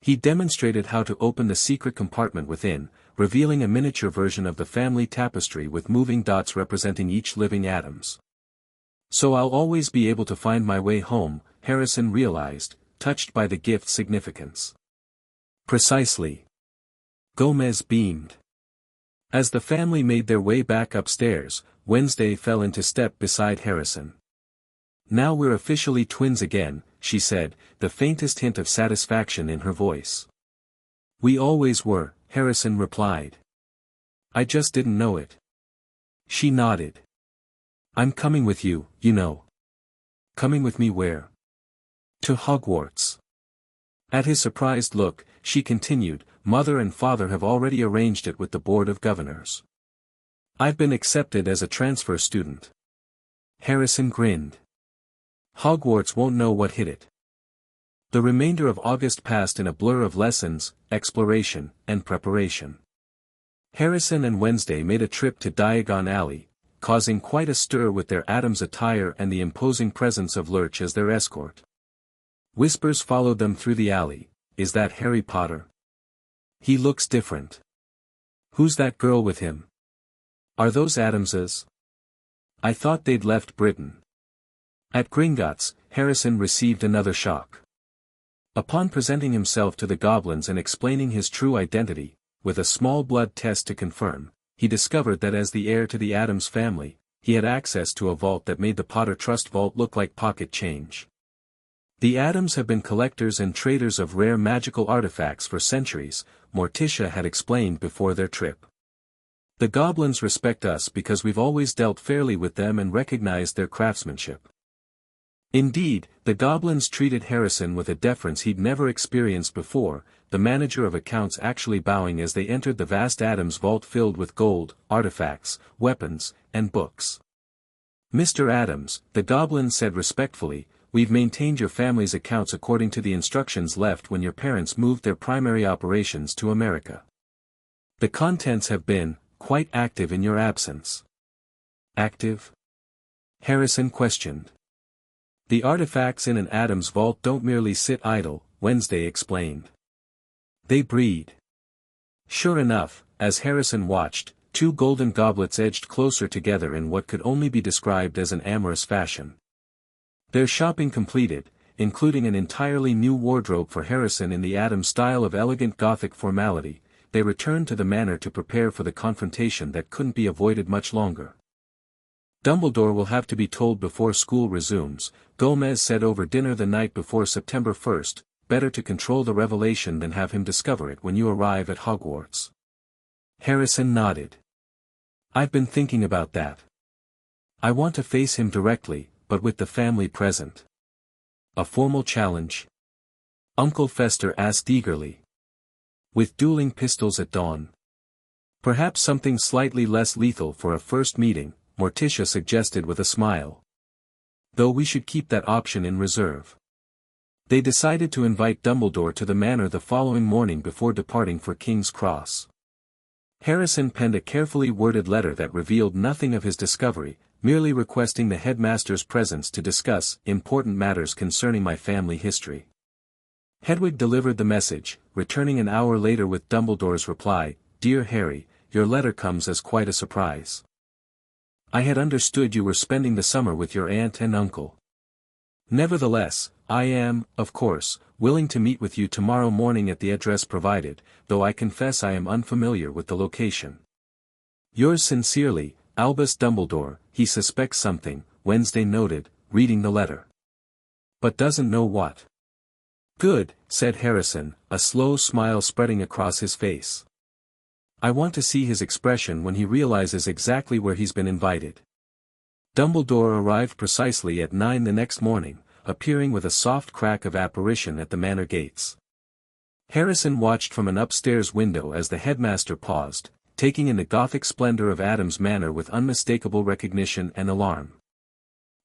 Speaker 1: He demonstrated how to open the secret compartment within, revealing a miniature version of the family tapestry with moving dots representing each living Addams. So I'll always be able to find my way home, Harrison realized, touched by the gift's significance. Precisely. Gomez beamed. As the family made their way back upstairs, Wednesday fell into step beside Harrison. Now we're officially twins again, she said, the faintest hint of satisfaction in her voice. We always were, Harrison replied. I just didn't know it. She nodded. I'm coming with you, you know. Coming with me where? To Hogwarts. At his surprised look, she continued, Mother and Father have already arranged it with the Board of Governors. I've been accepted as a transfer student. Harrison grinned. Hogwarts won't know what hit it. The remainder of August passed in a blur of lessons, exploration, and preparation. Harrison and Wednesday made a trip to Diagon Alley, causing quite a stir with their Addams attire and the imposing presence of Lurch as their escort. Whispers followed them through the alley, is that Harry Potter? He looks different. Who's that girl with him? Are those Addamses? I thought they'd left Britain. At Gringotts, Harrison received another shock. Upon presenting himself to the goblins and explaining his true identity, with a small blood test to confirm, he discovered that as the heir to the Addams family, he had access to a vault that made the Potter Trust vault look like pocket change. The Addams have been collectors and traders of rare magical artifacts for centuries, Morticia had explained before their trip. The goblins respect us because we've always dealt fairly with them and recognized their craftsmanship. Indeed, the goblins treated Harrison with a deference he'd never experienced before, the manager of accounts actually bowing as they entered the vast Addams vault filled with gold, artifacts, weapons, and books. "Mr. Addams," the goblin said respectfully, "we've maintained your family's accounts according to the instructions left when your parents moved their primary operations to America. The contents have been quite active in your absence." "Active?" Harrison questioned. "The artifacts in an Addams vault don't merely sit idle," Wednesday explained. "They breed." Sure enough, as Harrison watched, two golden goblets edged closer together in what could only be described as an amorous fashion. Their shopping completed, including an entirely new wardrobe for Harrison in the Addams style of elegant Gothic formality, they returned to the manor to prepare for the confrontation that couldn't be avoided much longer. "Dumbledore will have to be told before school resumes," Gomez said over dinner the night before September 1st, "better to control the revelation than have him discover it when you arrive at Hogwarts." Harrison nodded. "I've been thinking about that. I want to face him directly, but with the family present." "A formal challenge?" Uncle Fester asked eagerly. "With dueling pistols at dawn?" "Perhaps something slightly less lethal for a first meeting," Morticia suggested with a smile. "Though we should keep that option in reserve." They decided to invite Dumbledore to the manor the following morning before departing for King's Cross. Harrison penned a carefully worded letter that revealed nothing of his discovery, merely requesting the headmaster's presence to discuss important matters concerning my family history. Hedwig delivered the message, returning an hour later with Dumbledore's reply, "Dear Harry, your letter comes as quite a surprise. I had understood you were spending the summer with your aunt and uncle. Nevertheless, I am, of course, willing to meet with you tomorrow morning at the address provided, though I confess I am unfamiliar with the location. Yours sincerely, Albus Dumbledore." "He suspects something," Wednesday noted, reading the letter. "But doesn't know what." "Good," said Harrison, a slow smile spreading across his face. "I want to see his expression when he realizes exactly where he's been invited." Dumbledore arrived precisely at 9 the next morning, appearing with a soft crack of apparition at the manor gates. Harrison watched from an upstairs window as the headmaster paused, taking in the Gothic splendor of Addams Manor with unmistakable recognition and alarm.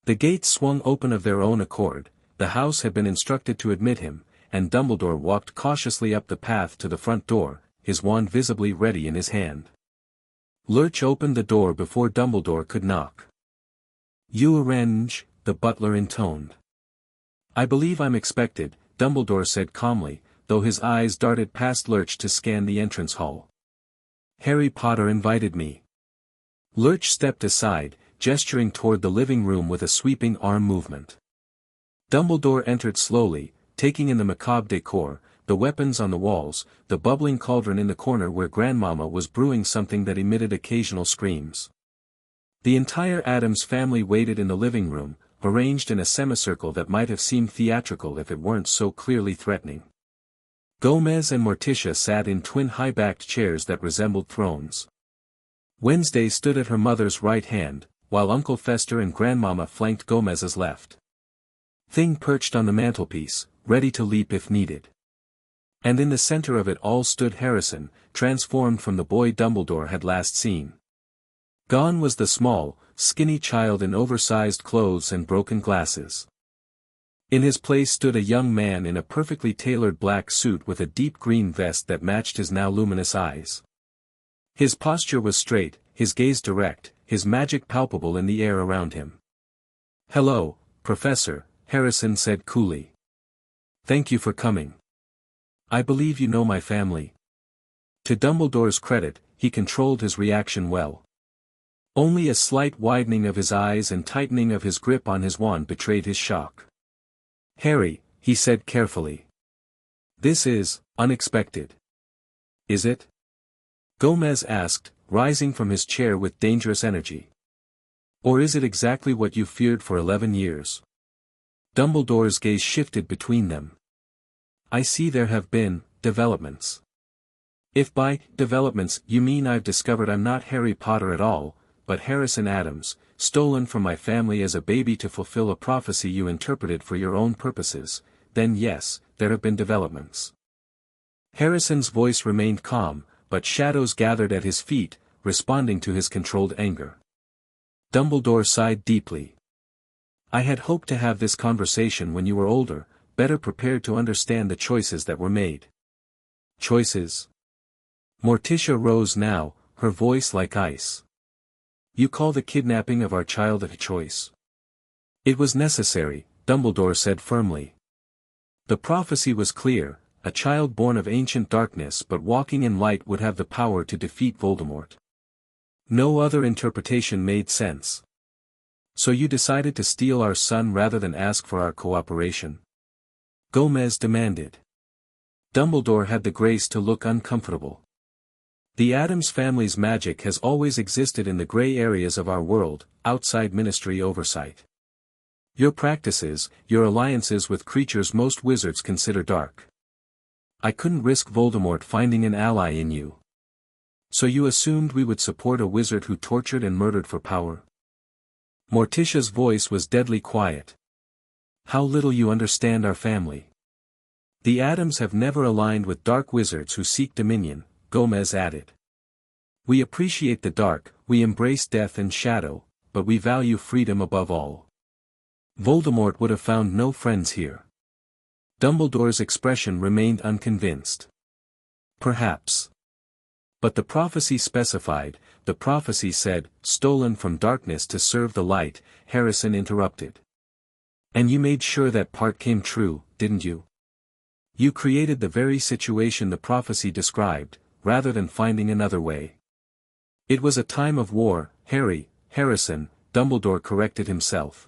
Speaker 1: The gates swung open of their own accord, the house had been instructed to admit him, and Dumbledore walked cautiously up the path to the front door, his wand visibly ready in his hand. Lurch opened the door before Dumbledore could knock. "You arrange," the butler intoned. "I believe I'm expected," Dumbledore said calmly, though his eyes darted past Lurch to scan the entrance hall. "Harry Potter invited me." Lurch stepped aside, gesturing toward the living room with a sweeping arm movement. Dumbledore entered slowly, taking in the macabre decor, the weapons on the walls, the bubbling cauldron in the corner where Grandmama was brewing something that emitted occasional screams. The entire Addams family waited in the living room, arranged in a semicircle that might have seemed theatrical if it weren't so clearly threatening. Gomez and Morticia sat in twin high-backed chairs that resembled thrones. Wednesday stood at her mother's right hand, while Uncle Fester and Grandmama flanked Gomez's left. Thing perched on the mantelpiece, ready to leap if needed. And in the center of it all stood Harrison, transformed from the boy Dumbledore had last seen. Gone was the small, skinny child in oversized clothes and broken glasses. In his place stood a young man in a perfectly tailored black suit with a deep green vest that matched his now luminous eyes. His posture was straight, his gaze direct, his magic palpable in the air around him. "Hello, Professor," Harrison said coolly. "Thank you for coming. I believe you know my family." To Dumbledore's credit, he controlled his reaction well. Only a slight widening of his eyes and tightening of his grip on his wand betrayed his shock. "Harry," he said carefully. "This is unexpected." "Is it?" Gomez asked, rising from his chair with dangerous energy. "Or is it exactly what you feared for 11 years? Dumbledore's gaze shifted between them. I see there have been developments. If by developments you mean I've discovered I'm not Harry Potter at all, but Harrison Addams, stolen from my family as a baby to fulfill a prophecy you interpreted for your own purposes, then yes, there have been developments. Harrison's voice remained calm, but shadows gathered at his feet, responding to his controlled anger. Dumbledore sighed deeply. I had hoped to have this conversation when you were older, better prepared to understand the choices that were made. Choices? Morticia rose now, her voice like ice. You call the kidnapping of our child a choice? It was necessary, Dumbledore said firmly. The prophecy was clear, a child born of ancient darkness but walking in light would have the power to defeat Voldemort. No other interpretation made sense. So you decided to steal our son rather than ask for our cooperation? Gomez demanded. Dumbledore had the grace to look uncomfortable. The Addams family's magic has always existed in the gray areas of our world, outside ministry oversight. Your practices, your alliances with creatures most wizards consider dark. I couldn't risk Voldemort finding an ally in you. So you assumed we would support a wizard who tortured and murdered for power? Morticia's voice was deadly quiet. How little you understand our family. The Addams have never aligned with dark wizards who seek dominion, Gomez added. We appreciate the dark, we embrace death and shadow, but we value freedom above all. Voldemort would have found no friends here. Dumbledore's expression remained unconvinced. Perhaps. But the prophecy specified, the prophecy said, stolen from darkness to serve the light, Harrison interrupted. And you made sure that part came true, didn't you? You created the very situation the prophecy described, rather than finding another way. It was a time of war, Harrison, Dumbledore corrected himself.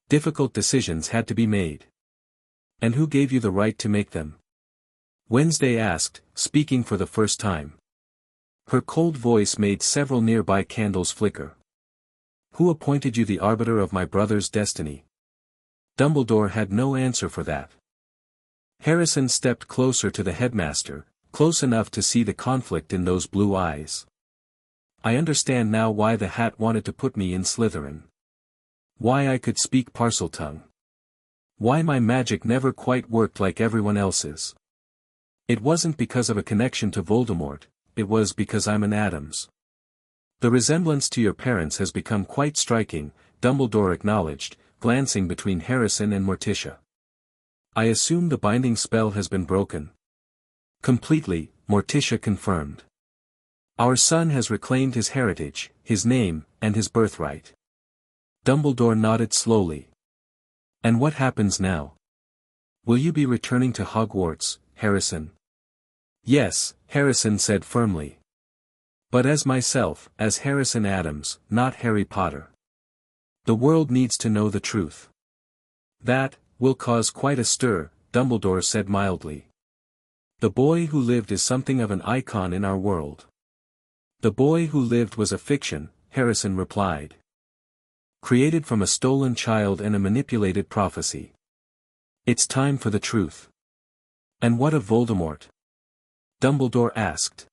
Speaker 1: Difficult decisions had to be made. And who gave you the right to make them? Wednesday asked, speaking for the first time. Her cold voice made several nearby candles flicker. Who appointed you the arbiter of my brother's destiny? Dumbledore had no answer for that. Harrison stepped closer to the headmaster, close enough to see the conflict in those blue eyes. I understand now why the Hat wanted to put me in Slytherin. Why I could speak Parseltongue. Why my magic never quite worked like everyone else's. It wasn't because of a connection to Voldemort, it was because I'm an Addams. The resemblance to your parents has become quite striking, Dumbledore acknowledged, glancing between Harrison and Morticia. I assume the binding spell has been broken. Completely, Morticia confirmed. Our son has reclaimed his heritage, his name, and his birthright. Dumbledore nodded slowly. And what happens now? Will you be returning to Hogwarts, Harrison? Yes, Harrison said firmly. But as myself, as Harrison Addams, not Harry Potter. The world needs to know the truth. That will cause quite a stir, Dumbledore said mildly. The boy who lived is something of an icon in our world. The boy who lived was a fiction, Harrison replied. Created from a stolen child and a manipulated prophecy. It's time for the truth. And what of Voldemort? Dumbledore asked.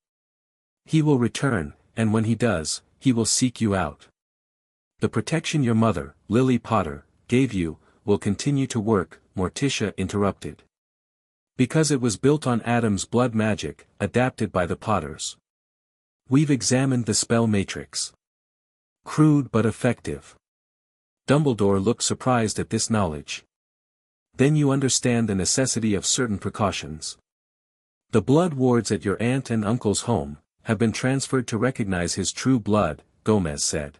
Speaker 1: He will return, and when he does, he will seek you out. The protection your mother, Lily Potter, gave you, will continue to work, Morticia interrupted. Because it was built on Addams' blood magic, adapted by the Potters. We've examined the spell matrix. Crude but effective. Dumbledore looked surprised at this knowledge. Then you understand the necessity of certain precautions. The blood wards at your aunt and uncle's home have been transferred to recognize his true blood, Gomez said.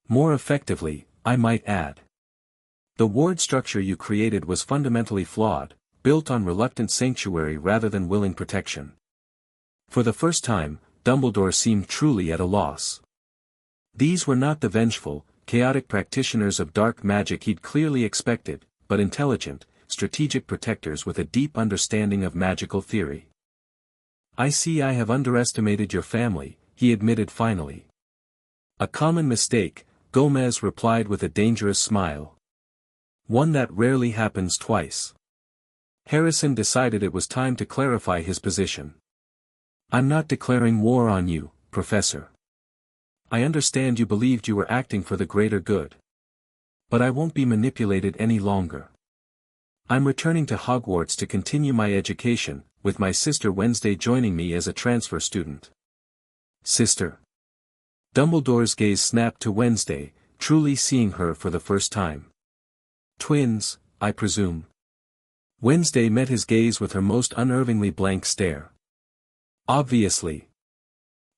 Speaker 1: More effectively, I might add. The ward structure you created was fundamentally flawed, built on reluctant sanctuary rather than willing protection. For the first time, Dumbledore seemed truly at a loss. These were not the vengeful, chaotic practitioners of dark magic he'd clearly expected, but intelligent, strategic protectors with a deep understanding of magical theory. I see I have underestimated your family, he admitted finally. A common mistake, Gomez replied with a dangerous smile. One that rarely happens twice. Harrison decided it was time to clarify his position. I'm not declaring war on you, Professor. I understand you believed you were acting for the greater good. But I won't be manipulated any longer. I'm returning to Hogwarts to continue my education, with my sister Wednesday joining me as a transfer student. Sister? Dumbledore's gaze snapped to Wednesday, truly seeing her for the first time. Twins, I presume. Wednesday met his gaze with her most unnervingly blank stare. Obviously.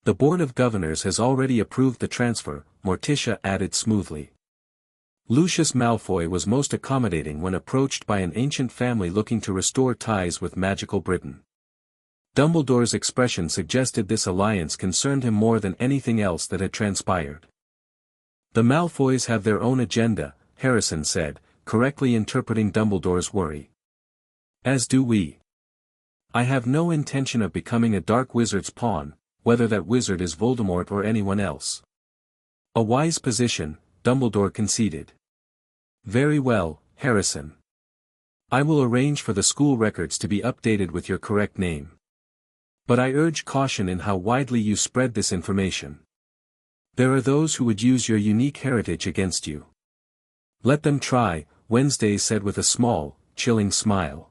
Speaker 1: The Board of Governors has already approved the transfer, Morticia added smoothly. Lucius Malfoy was most accommodating when approached by an ancient family looking to restore ties with magical Britain. Dumbledore's expression suggested this alliance concerned him more than anything else that had transpired. The Malfoys have their own agenda, Harrison said, correctly interpreting Dumbledore's worry. As do we. I have no intention of becoming a dark wizard's pawn, whether that wizard is Voldemort or anyone else. A wise position, Dumbledore conceded. Very well, Harrison. I will arrange for the school records to be updated with your correct name. But I urge caution in how widely you spread this information. There are those who would use your unique heritage against you. Let them try, Wednesday said with a small, chilling smile.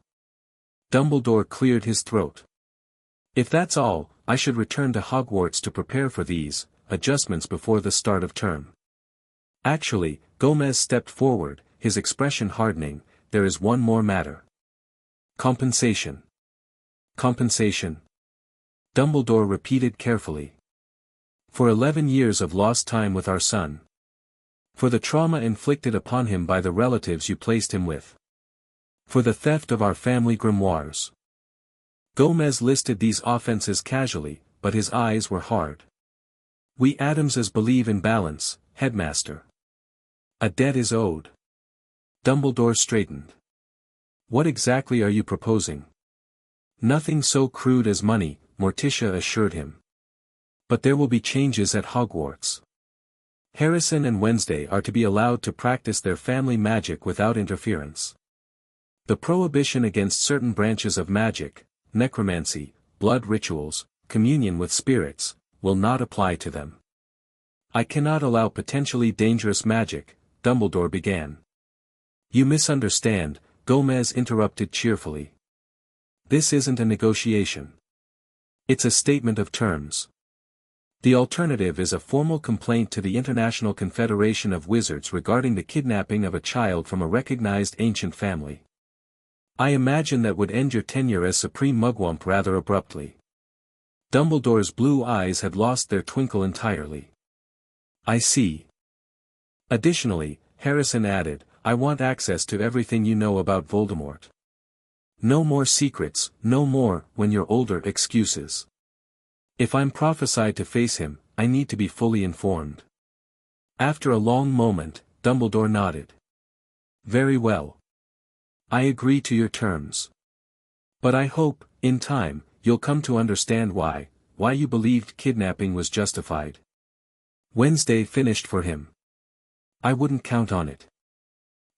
Speaker 1: Dumbledore cleared his throat. If that's all, I should return to Hogwarts to prepare for these adjustments before the start of term. Actually, Gomez stepped forward, his expression hardening, there is one more matter. Compensation. Compensation. Dumbledore repeated carefully. For 11 years of lost time with our son. For the trauma inflicted upon him by the relatives you placed him with. For the theft of our family grimoires. Gomez listed these offenses casually, but his eyes were hard. We Addamses believe in balance, Headmaster. A debt is owed. Dumbledore straightened. What exactly are you proposing? Nothing so crude as money, Morticia assured him. But there will be changes at Hogwarts. Harrison and Wednesday are to be allowed to practice their family magic without interference. The prohibition against certain branches of magic, necromancy, blood rituals, communion with spirits, will not apply to them. I cannot allow potentially dangerous magic, Dumbledore began. You misunderstand, Gomez interrupted cheerfully. This isn't a negotiation. It's a statement of terms. The alternative is a formal complaint to the International Confederation of Wizards regarding the kidnapping of a child from a recognized ancient family. I imagine that would end your tenure as Supreme Mugwump rather abruptly. Dumbledore's blue eyes had lost their twinkle entirely. I see. Additionally, Harrison added, I want access to everything you know about Voldemort. No more secrets, no more, when you're older, excuses. If I'm prophesied to face him, I need to be fully informed. After a long moment, Dumbledore nodded. Very well. I agree to your terms. But I hope, in time, you'll come to understand why you believed kidnapping was justified. Wednesday finished for him. I wouldn't count on it.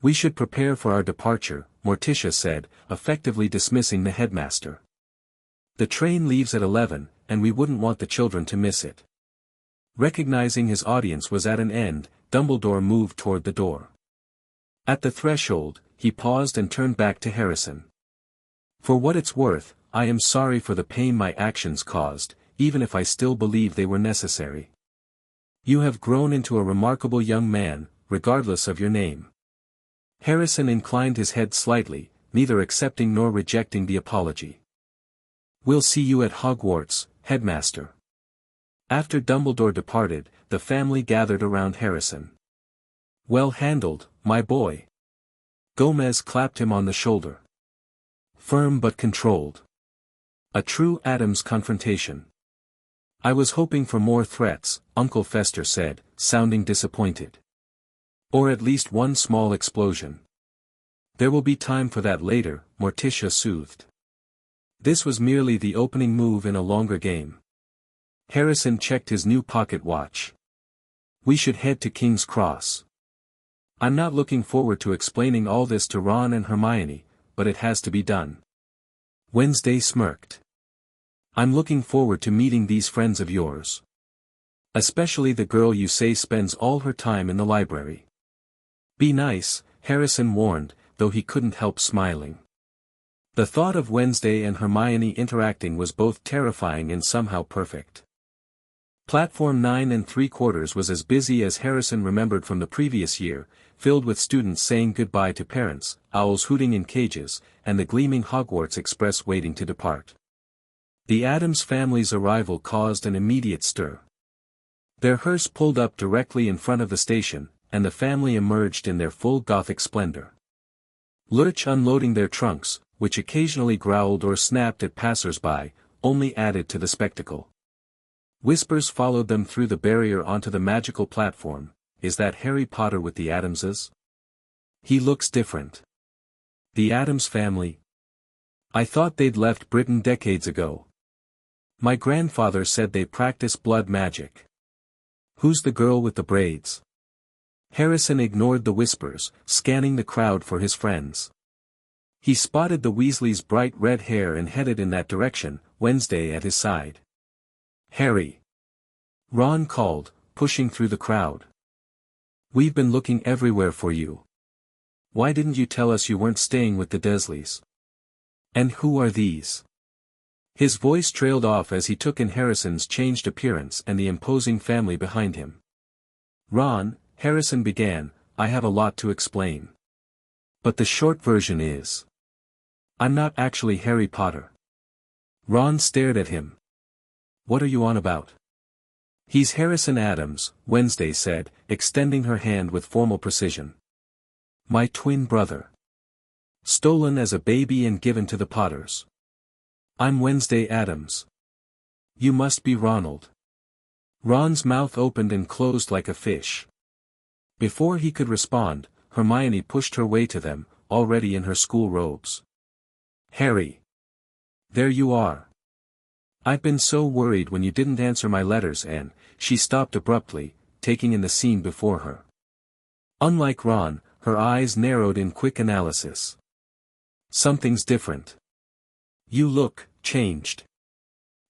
Speaker 1: We should prepare for our departure, Morticia said, effectively dismissing the headmaster. The train leaves at 11, and we wouldn't want the children to miss it. Recognizing his audience was at an end, Dumbledore moved toward the door. At the threshold, he paused and turned back to Harrison. For what it's worth, I am sorry for the pain my actions caused, even if I still believe they were necessary. You have grown into a remarkable young man, regardless of your name. Harrison inclined his head slightly, neither accepting nor rejecting the apology. We'll see you at Hogwarts, Headmaster. After Dumbledore departed, the family gathered around Harrison. Well handled, my boy. Gomez clapped him on the shoulder. Firm but controlled. A true Addams confrontation. I was hoping for more threats, Uncle Fester said, sounding disappointed. Or at least one small explosion. There will be time for that later, Morticia soothed. This was merely the opening move in a longer game. Harrison checked his new pocket watch. We should head to King's Cross. I'm not looking forward to explaining all this to Ron and Hermione, but it has to be done. Wednesday smirked. I'm looking forward to meeting these friends of yours. Especially the girl you say spends all her time in the library. Be nice, Harrison warned, though he couldn't help smiling. The thought of Wednesday and Hermione interacting was both terrifying and somehow perfect. Platform 9 3/4 was as busy as Harrison remembered from the previous year, filled with students saying goodbye to parents, owls hooting in cages, and the gleaming Hogwarts Express waiting to depart. The Addams family's arrival caused an immediate stir. Their hearse pulled up directly in front of the station, and the family emerged in their full Gothic splendor. Lurch unloading their trunks, which occasionally growled or snapped at passers-by, only added to the spectacle. Whispers followed them through the barrier onto the magical platform. Is that Harry Potter with the Addamses? He looks different. The Addams family? I thought they'd left Britain decades ago. My grandfather said they practice blood magic. Who's the girl with the braids? Harrison ignored the whispers, scanning the crowd for his friends. He spotted the Weasleys' bright red hair and headed in that direction, Wednesday at his side. Harry! Ron called, pushing through the crowd. We've been looking everywhere for you. Why didn't you tell us you weren't staying with the Dursleys? And who are these? His voice trailed off as he took in Harrison's changed appearance and the imposing family behind him. Ron, Harrison began, I have a lot to explain. But the short version is, I'm not actually Harry Potter. Ron stared at him. What are you on about? He's Harrison Addams, Wednesday said, extending her hand with formal precision. My twin brother. Stolen as a baby and given to the Potters. I'm Wednesday Addams. You must be Ronald. Ron's mouth opened and closed like a fish. Before he could respond, Hermione pushed her way to them, already in her school robes. Harry. There you are. I've been so worried when you didn't answer my letters and, she stopped abruptly, taking in the scene before her. Unlike Ron, her eyes narrowed in quick analysis. Something's different. You look changed.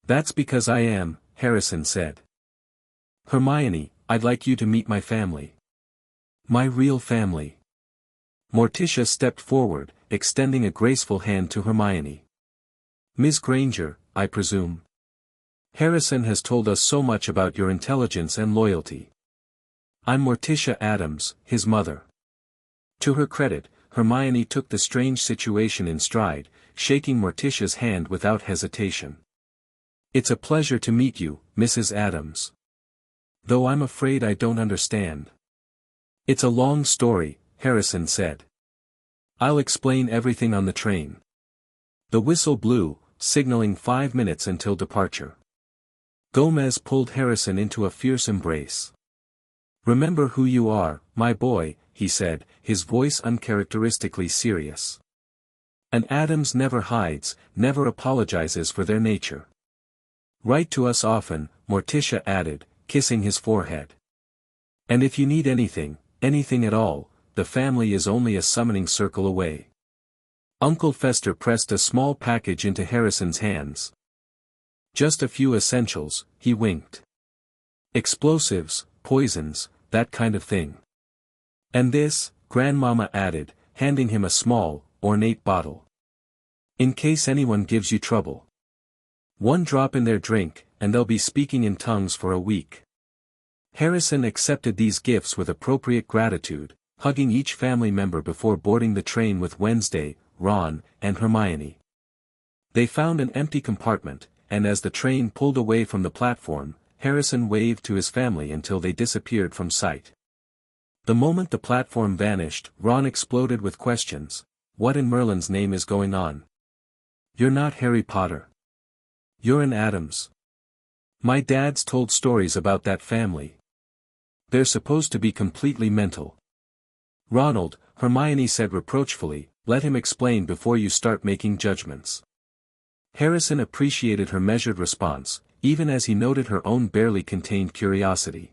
Speaker 1: That's because I am, Harrison said. Hermione, I'd like you to meet my family. My real family. Morticia stepped forward, extending a graceful hand to Hermione. Miss Granger, I presume. Harrison has told us so much about your intelligence and loyalty. I'm Morticia Addams, his mother. To her credit, Hermione took the strange situation in stride, shaking Morticia's hand without hesitation. It's a pleasure to meet you, Mrs. Addams. Though I'm afraid I don't understand. It's a long story, Harrison said. I'll explain everything on the train. The whistle blew, signaling 5 minutes until departure. Gomez pulled Harrison into a fierce embrace. Remember who you are, my boy, he said, his voice uncharacteristically serious. And Addams never hides, never apologizes for their nature. Write to us often, Morticia added, kissing his forehead. And if you need anything, anything at all, the family is only a summoning circle away. Uncle Fester pressed a small package into Harrison's hands. Just a few essentials, he winked. Explosives, poisons, that kind of thing. And this, Grandmama added, handing him a small, ornate bottle. In case anyone gives you trouble. 1 drop in their drink, and they'll be speaking in tongues for a week. Harrison accepted these gifts with appropriate gratitude, hugging each family member before boarding the train with Wednesday, Ron, and Hermione. They found an empty compartment, and as the train pulled away from the platform, Harrison waved to his family until they disappeared from sight. The moment the platform vanished, Ron exploded with questions. What in Merlin's name is going on? You're not Harry Potter. You're an Addams. My dad's told stories about that family. They're supposed to be completely mental. Ronald, Hermione said reproachfully, let him explain before you start making judgments. Harrison appreciated her measured response, even as he noted her own barely contained curiosity.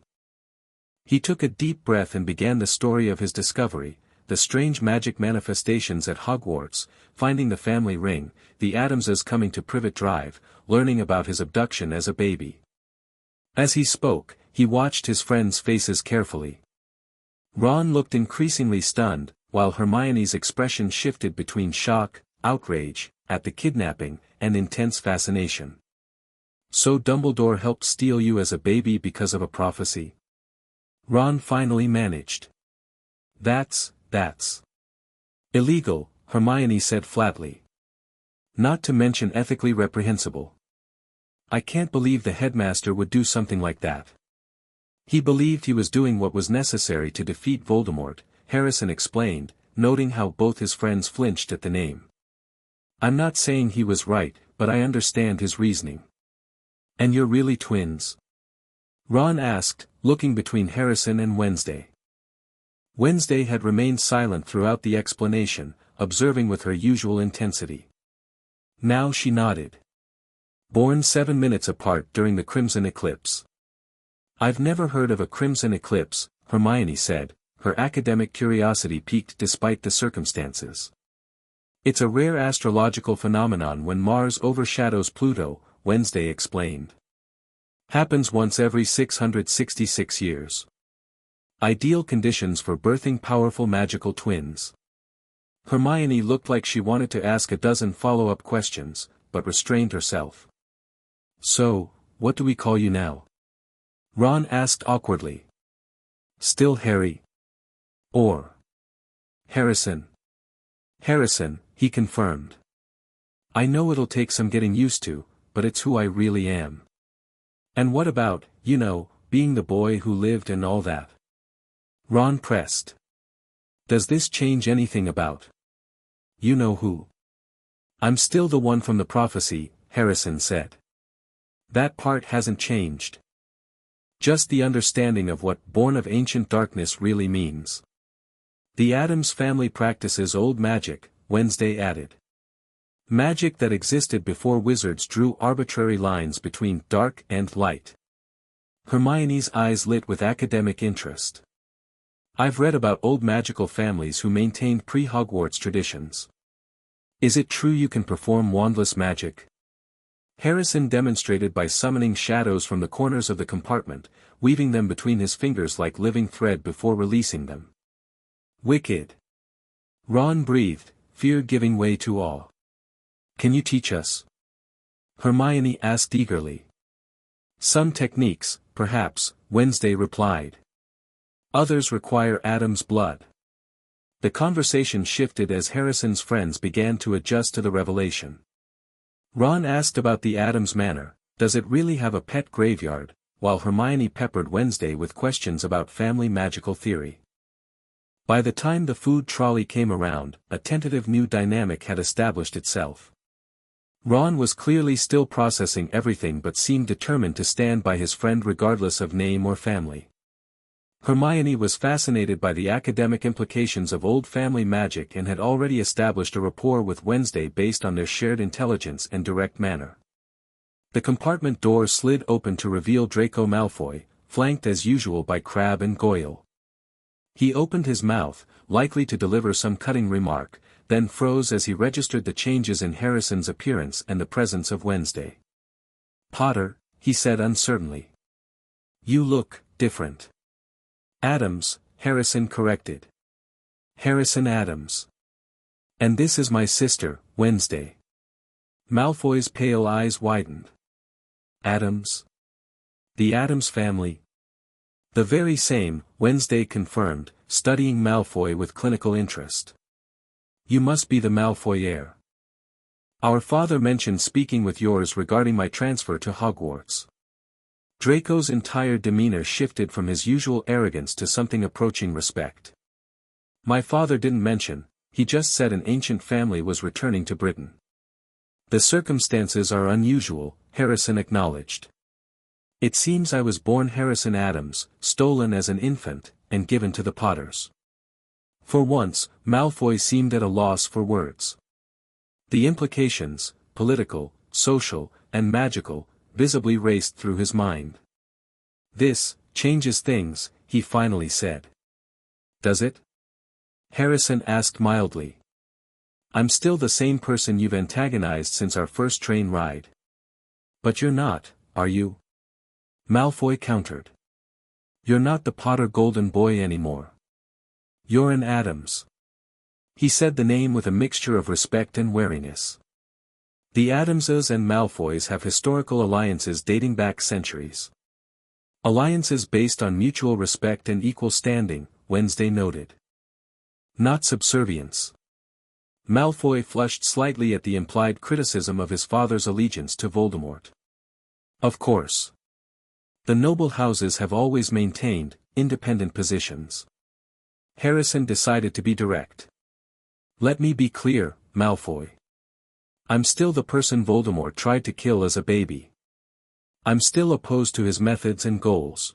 Speaker 1: He took a deep breath and began the story of his discovery, the strange magic manifestations at Hogwarts, finding the family ring, the Addamses coming to Privet Drive, learning about his abduction as a baby. As he spoke, he watched his friends' faces carefully. Ron looked increasingly stunned, while Hermione's expression shifted between shock, outrage, at the kidnapping, and intense fascination. "So Dumbledore helped steal you as a baby because of a prophecy?" Ron finally managed. That's illegal," Hermione said flatly. "Not to mention ethically reprehensible. I can't believe the headmaster would do something like that." "He believed he was doing what was necessary to defeat Voldemort," Harrison explained, noting how both his friends flinched at the name. "I'm not saying he was right, but I understand his reasoning." "And you're really twins?" Ron asked, looking between Harrison and Wednesday. Wednesday had remained silent throughout the explanation, observing with her usual intensity. Now she nodded. "Born 7 minutes apart during the Crimson Eclipse." "I've never heard of a Crimson Eclipse," Hermione said, her academic curiosity piqued despite the circumstances. "It's a rare astrological phenomenon when Mars overshadows Pluto," Wednesday explained. "Happens once every 666 years. Ideal conditions for birthing powerful magical twins." Hermione looked like she wanted to ask a dozen follow-up questions, but restrained herself. "So, what do we call you now?" Ron asked awkwardly. "Still Harry? Or Harrison?" "Harrison," he confirmed. "I know it'll take some getting used to, but it's who I really am." "And what about, being the boy who lived and all that?" Ron pressed. "Does this change anything about you know who?" "I'm still the one from the prophecy," Harrison said. "That part hasn't changed. Just the understanding of what born of ancient darkness really means." "The Addams family practices old magic," Wednesday added. "Magic that existed before wizards drew arbitrary lines between dark and light." Hermione's eyes lit with academic interest. "I've read about old magical families who maintained pre-Hogwarts traditions. Is it true you can perform wandless magic?" Harrison demonstrated by summoning shadows from the corners of the compartment, weaving them between his fingers like living thread before releasing them. "Wicked." Ron breathed, fear giving way to awe. "Can you teach us?" Hermione asked eagerly. "Some techniques, perhaps," Wednesday replied. "Others require Addams' blood." The conversation shifted as Harrison's friends began to adjust to the revelation. Ron asked about the Addams Manor, does it really have a pet graveyard, while Hermione peppered Wednesday with questions about family magical theory. By the time the food trolley came around, a tentative new dynamic had established itself. Ron was clearly still processing everything but seemed determined to stand by his friend regardless of name or family. Hermione was fascinated by the academic implications of old family magic and had already established a rapport with Wednesday based on their shared intelligence and direct manner. The compartment door slid open to reveal Draco Malfoy, flanked as usual by Crabbe and Goyle. He opened his mouth, likely to deliver some cutting remark, then froze as he registered the changes in Harrison's appearance and the presence of Wednesday. "Potter," he said uncertainly. "You look different." "Addams," Harrison corrected. "Harrison Addams. And this is my sister, Wednesday." Malfoy's pale eyes widened. "Addams? The Addams family?" "The very same," Wednesday confirmed, studying Malfoy with clinical interest. "You must be the Malfoy heir. Our father mentioned speaking with yours regarding my transfer to Hogwarts." Draco's entire demeanor shifted from his usual arrogance to something approaching respect. "My father didn't mention, he just said an ancient family was returning to Britain." "The circumstances are unusual," Harrison acknowledged. "It seems I was born Harrison Addams, stolen as an infant, and given to the Potters." For once, Malfoy seemed at a loss for words. The implications, political, social, and magical, visibly raced through his mind. "This changes things," he finally said. Does it? Harrison asked mildly. I'm still the same person you've antagonized since our first train ride. But you're not, are you? Malfoy countered. You're not the Potter golden boy anymore. You're an Addams. He said the name with a mixture of respect and wariness. The Addamses and Malfoys have historical alliances dating back centuries. Alliances based on mutual respect and equal standing, Wednesday noted. Not subservience. Malfoy flushed slightly at the implied criticism of his father's allegiance to Voldemort. Of course. The noble houses have always maintained independent positions. Harrison decided to be direct. Let me be clear, Malfoy. I'm still the person Voldemort tried to kill as a baby. I'm still opposed to his methods and goals.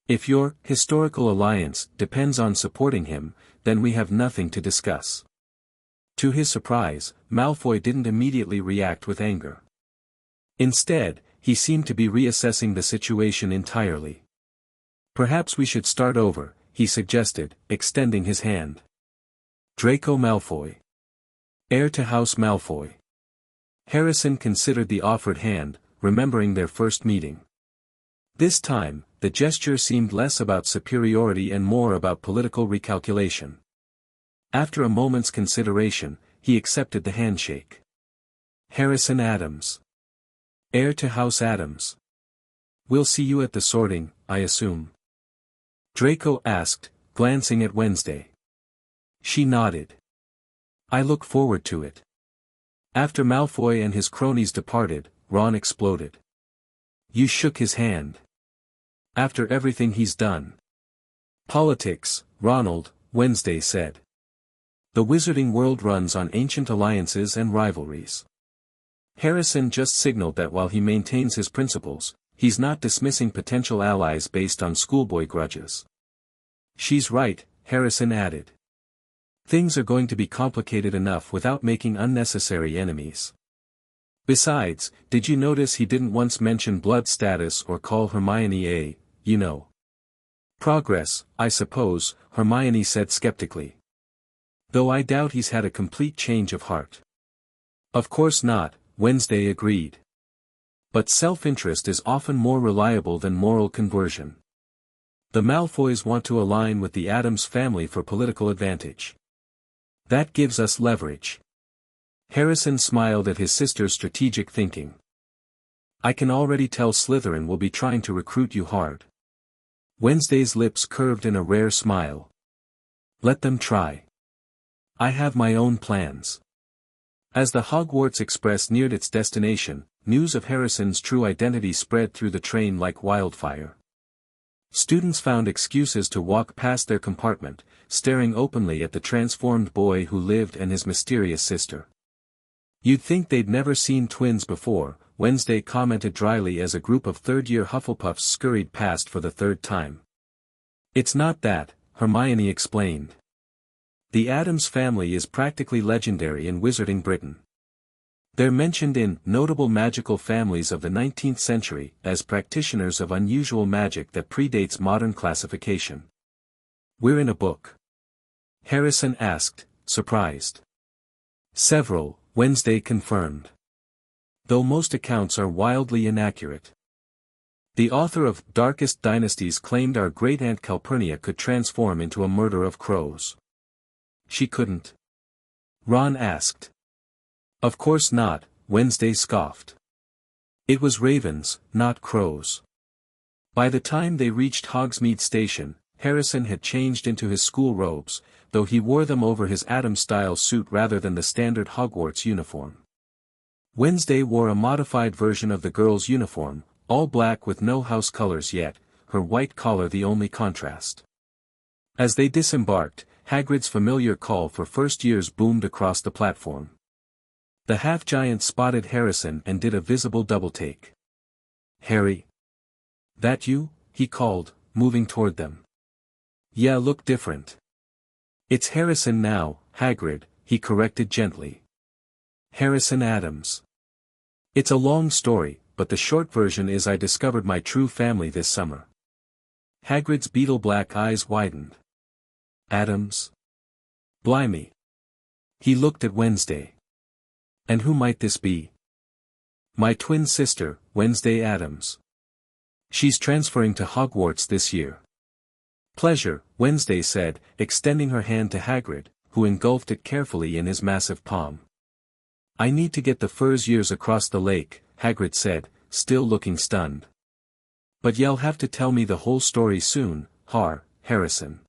Speaker 1: If your historical alliance depends on supporting him, then we have nothing to discuss. To his surprise, Malfoy didn't immediately react with anger. Instead, he seemed to be reassessing the situation entirely. Perhaps we should start over, he suggested, extending his hand. Draco Malfoy. Heir to House Malfoy. Harrison considered the offered hand, remembering their first meeting. This time, the gesture seemed less about superiority and more about political recalculation. After a moment's consideration, he accepted the handshake. Harrison Addams. Heir to House Addams. We'll see you at the sorting, I assume. Draco asked, glancing at Wednesday. She nodded. I look forward to it. After Malfoy and his cronies departed, Ron exploded. You shook his hand. After everything he's done. Politics, Ronald, Wednesday said. The wizarding world runs on ancient alliances and rivalries. Harrison just signaled that while he maintains his principles, he's not dismissing potential allies based on schoolboy grudges. She's right, Harrison added. Things are going to be complicated enough without making unnecessary enemies. Besides, did you notice he didn't once mention blood status or call Hermione a, progress, I suppose, Hermione said skeptically. Though I doubt he's had a complete change of heart. Of course not, Wednesday agreed. But self-interest is often more reliable than moral conversion. The Malfoys want to align with the Addams family for political advantage. That gives us leverage. Harrison smiled at his sister's strategic thinking. I can already tell Slytherin will be trying to recruit you hard. Wednesday's lips curved in a rare smile. Let them try. I have my own plans. As the Hogwarts Express neared its destination, news of Harrison's true identity spread through the train like wildfire. Students found excuses to walk past their compartment, staring openly at the transformed boy who lived and his mysterious sister. You'd think they'd never seen twins before, Wednesday commented dryly as a group of third-year Hufflepuffs scurried past for the third time. It's not that, Hermione explained. The Addams family is practically legendary in Wizarding Britain. They're mentioned in Notable Magical Families of the 19th Century as practitioners of unusual magic that predates modern classification. We're in a book? Harrison asked, surprised. Several, Wednesday confirmed. Though most accounts are wildly inaccurate. The author of Darkest Dynasties claimed our great-aunt Calpurnia could transform into a murder of crows. She couldn't? Ron asked. Of course not, Wednesday scoffed. It was ravens, not crows. By the time they reached Hogsmeade Station, Harrison had changed into his school robes, though he wore them over his Addams-style suit rather than the standard Hogwarts uniform. Wednesday wore a modified version of the girl's uniform, all black with no house colors yet, her white collar the only contrast. As they disembarked, Hagrid's familiar call for first years boomed across the platform. The half-giant spotted Harrison and did a visible double-take. Harry? That you? He called, moving toward them. Yeah, look different. It's Harrison now, Hagrid, he corrected gently. Harrison Addams. It's a long story, but the short version is I discovered my true family this summer. Hagrid's beetle-black eyes widened. Addams? Blimey. He looked at Wednesday. And who might this be? My twin sister, Wednesday Addams. She's transferring to Hogwarts this year. Pleasure, Wednesday said, extending her hand to Hagrid, who engulfed it carefully in his massive palm. I need to get the Fur's years across the lake, Hagrid said, still looking stunned. But you'll have to tell me the whole story soon, Harrison.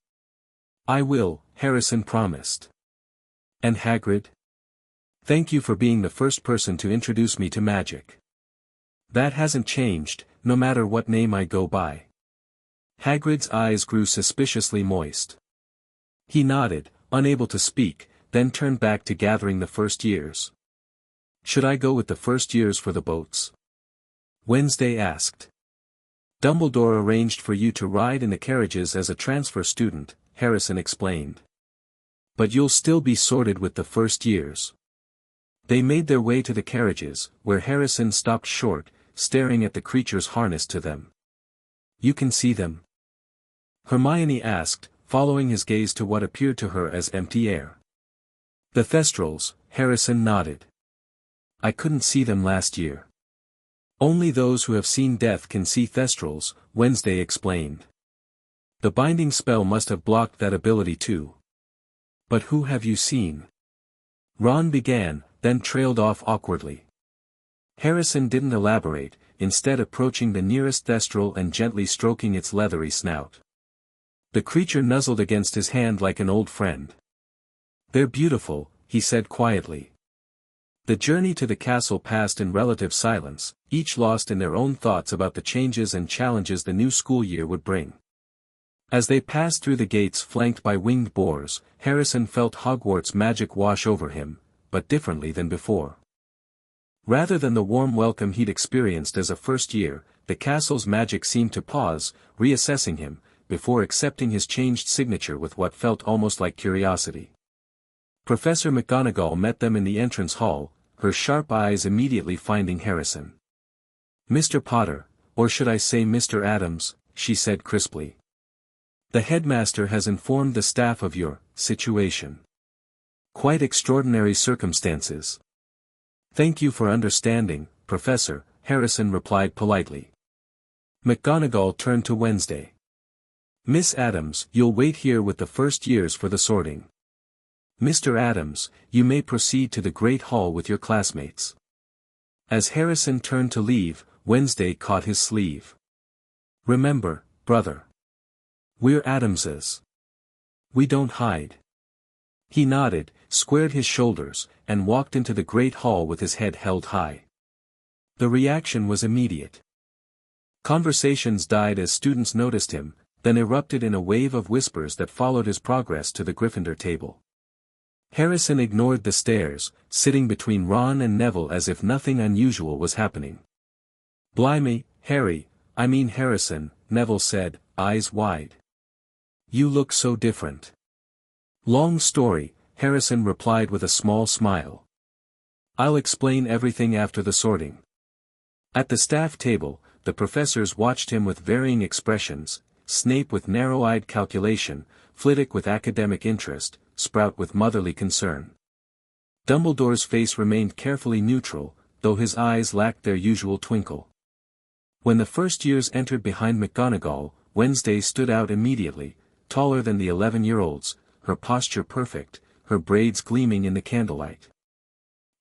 Speaker 1: I will, Harrison promised. And Hagrid? Thank you for being the first person to introduce me to magic. That hasn't changed, no matter what name I go by. Hagrid's eyes grew suspiciously moist. He nodded, unable to speak, then turned back to gathering the first years. Should I go with the first years for the boats? Wednesday asked. Dumbledore arranged for you to ride in the carriages as a transfer student, Harrison explained. But you'll still be sorted with the first years. They made their way to the carriages, where Harrison stopped short, staring at the creatures harnessed to them. You can see them? Hermione asked, following his gaze to what appeared to her as empty air. The Thestrals, Harrison nodded. I couldn't see them last year. Only those who have seen death can see Thestrals, Wednesday explained. The binding spell must have blocked that ability too. But who have you seen? Ron began, then trailed off awkwardly. Harrison didn't elaborate, instead approaching the nearest Thestral and gently stroking its leathery snout. The creature nuzzled against his hand like an old friend. They're beautiful, he said quietly. The journey to the castle passed in relative silence, each lost in their own thoughts about the changes and challenges the new school year would bring. As they passed through the gates flanked by winged boars, Harrison felt Hogwarts magic wash over him, but differently than before. Rather than the warm welcome he'd experienced as a first year, the castle's magic seemed to pause, reassessing him, before accepting his changed signature with what felt almost like curiosity. Professor McGonagall met them in the entrance hall, her sharp eyes immediately finding Harrison. Mr. Potter, or should I say Mr. Addams, she said crisply. The headmaster has informed the staff of your situation. Quite extraordinary circumstances. Thank you for understanding, Professor, Harrison replied politely. McGonagall turned to Wednesday. Miss Addams, you'll wait here with the first years for the sorting. Mr. Addams, you may proceed to the Great Hall with your classmates. As Harrison turned to leave, Wednesday caught his sleeve. Remember, brother. We're Addamses. We don't hide. He nodded, squared his shoulders, and walked into the Great Hall with his head held high. The reaction was immediate. Conversations died as students noticed him, then erupted in a wave of whispers that followed his progress to the Gryffindor table. Harrison ignored the stares, sitting between Ron and Neville as if nothing unusual was happening. Blimey, Harrison, Neville said, eyes wide. You look so different. Long story, Harrison replied with a small smile. I'll explain everything after the sorting. At the staff table, the professors watched him with varying expressions, Snape with narrow-eyed calculation, Flitwick with academic interest, Sprout with motherly concern. Dumbledore's face remained carefully neutral, though his eyes lacked their usual twinkle. When the first years entered behind McGonagall, Wednesday stood out immediately, taller than the 11-year-olds, her posture perfect, her braids gleaming in the candlelight.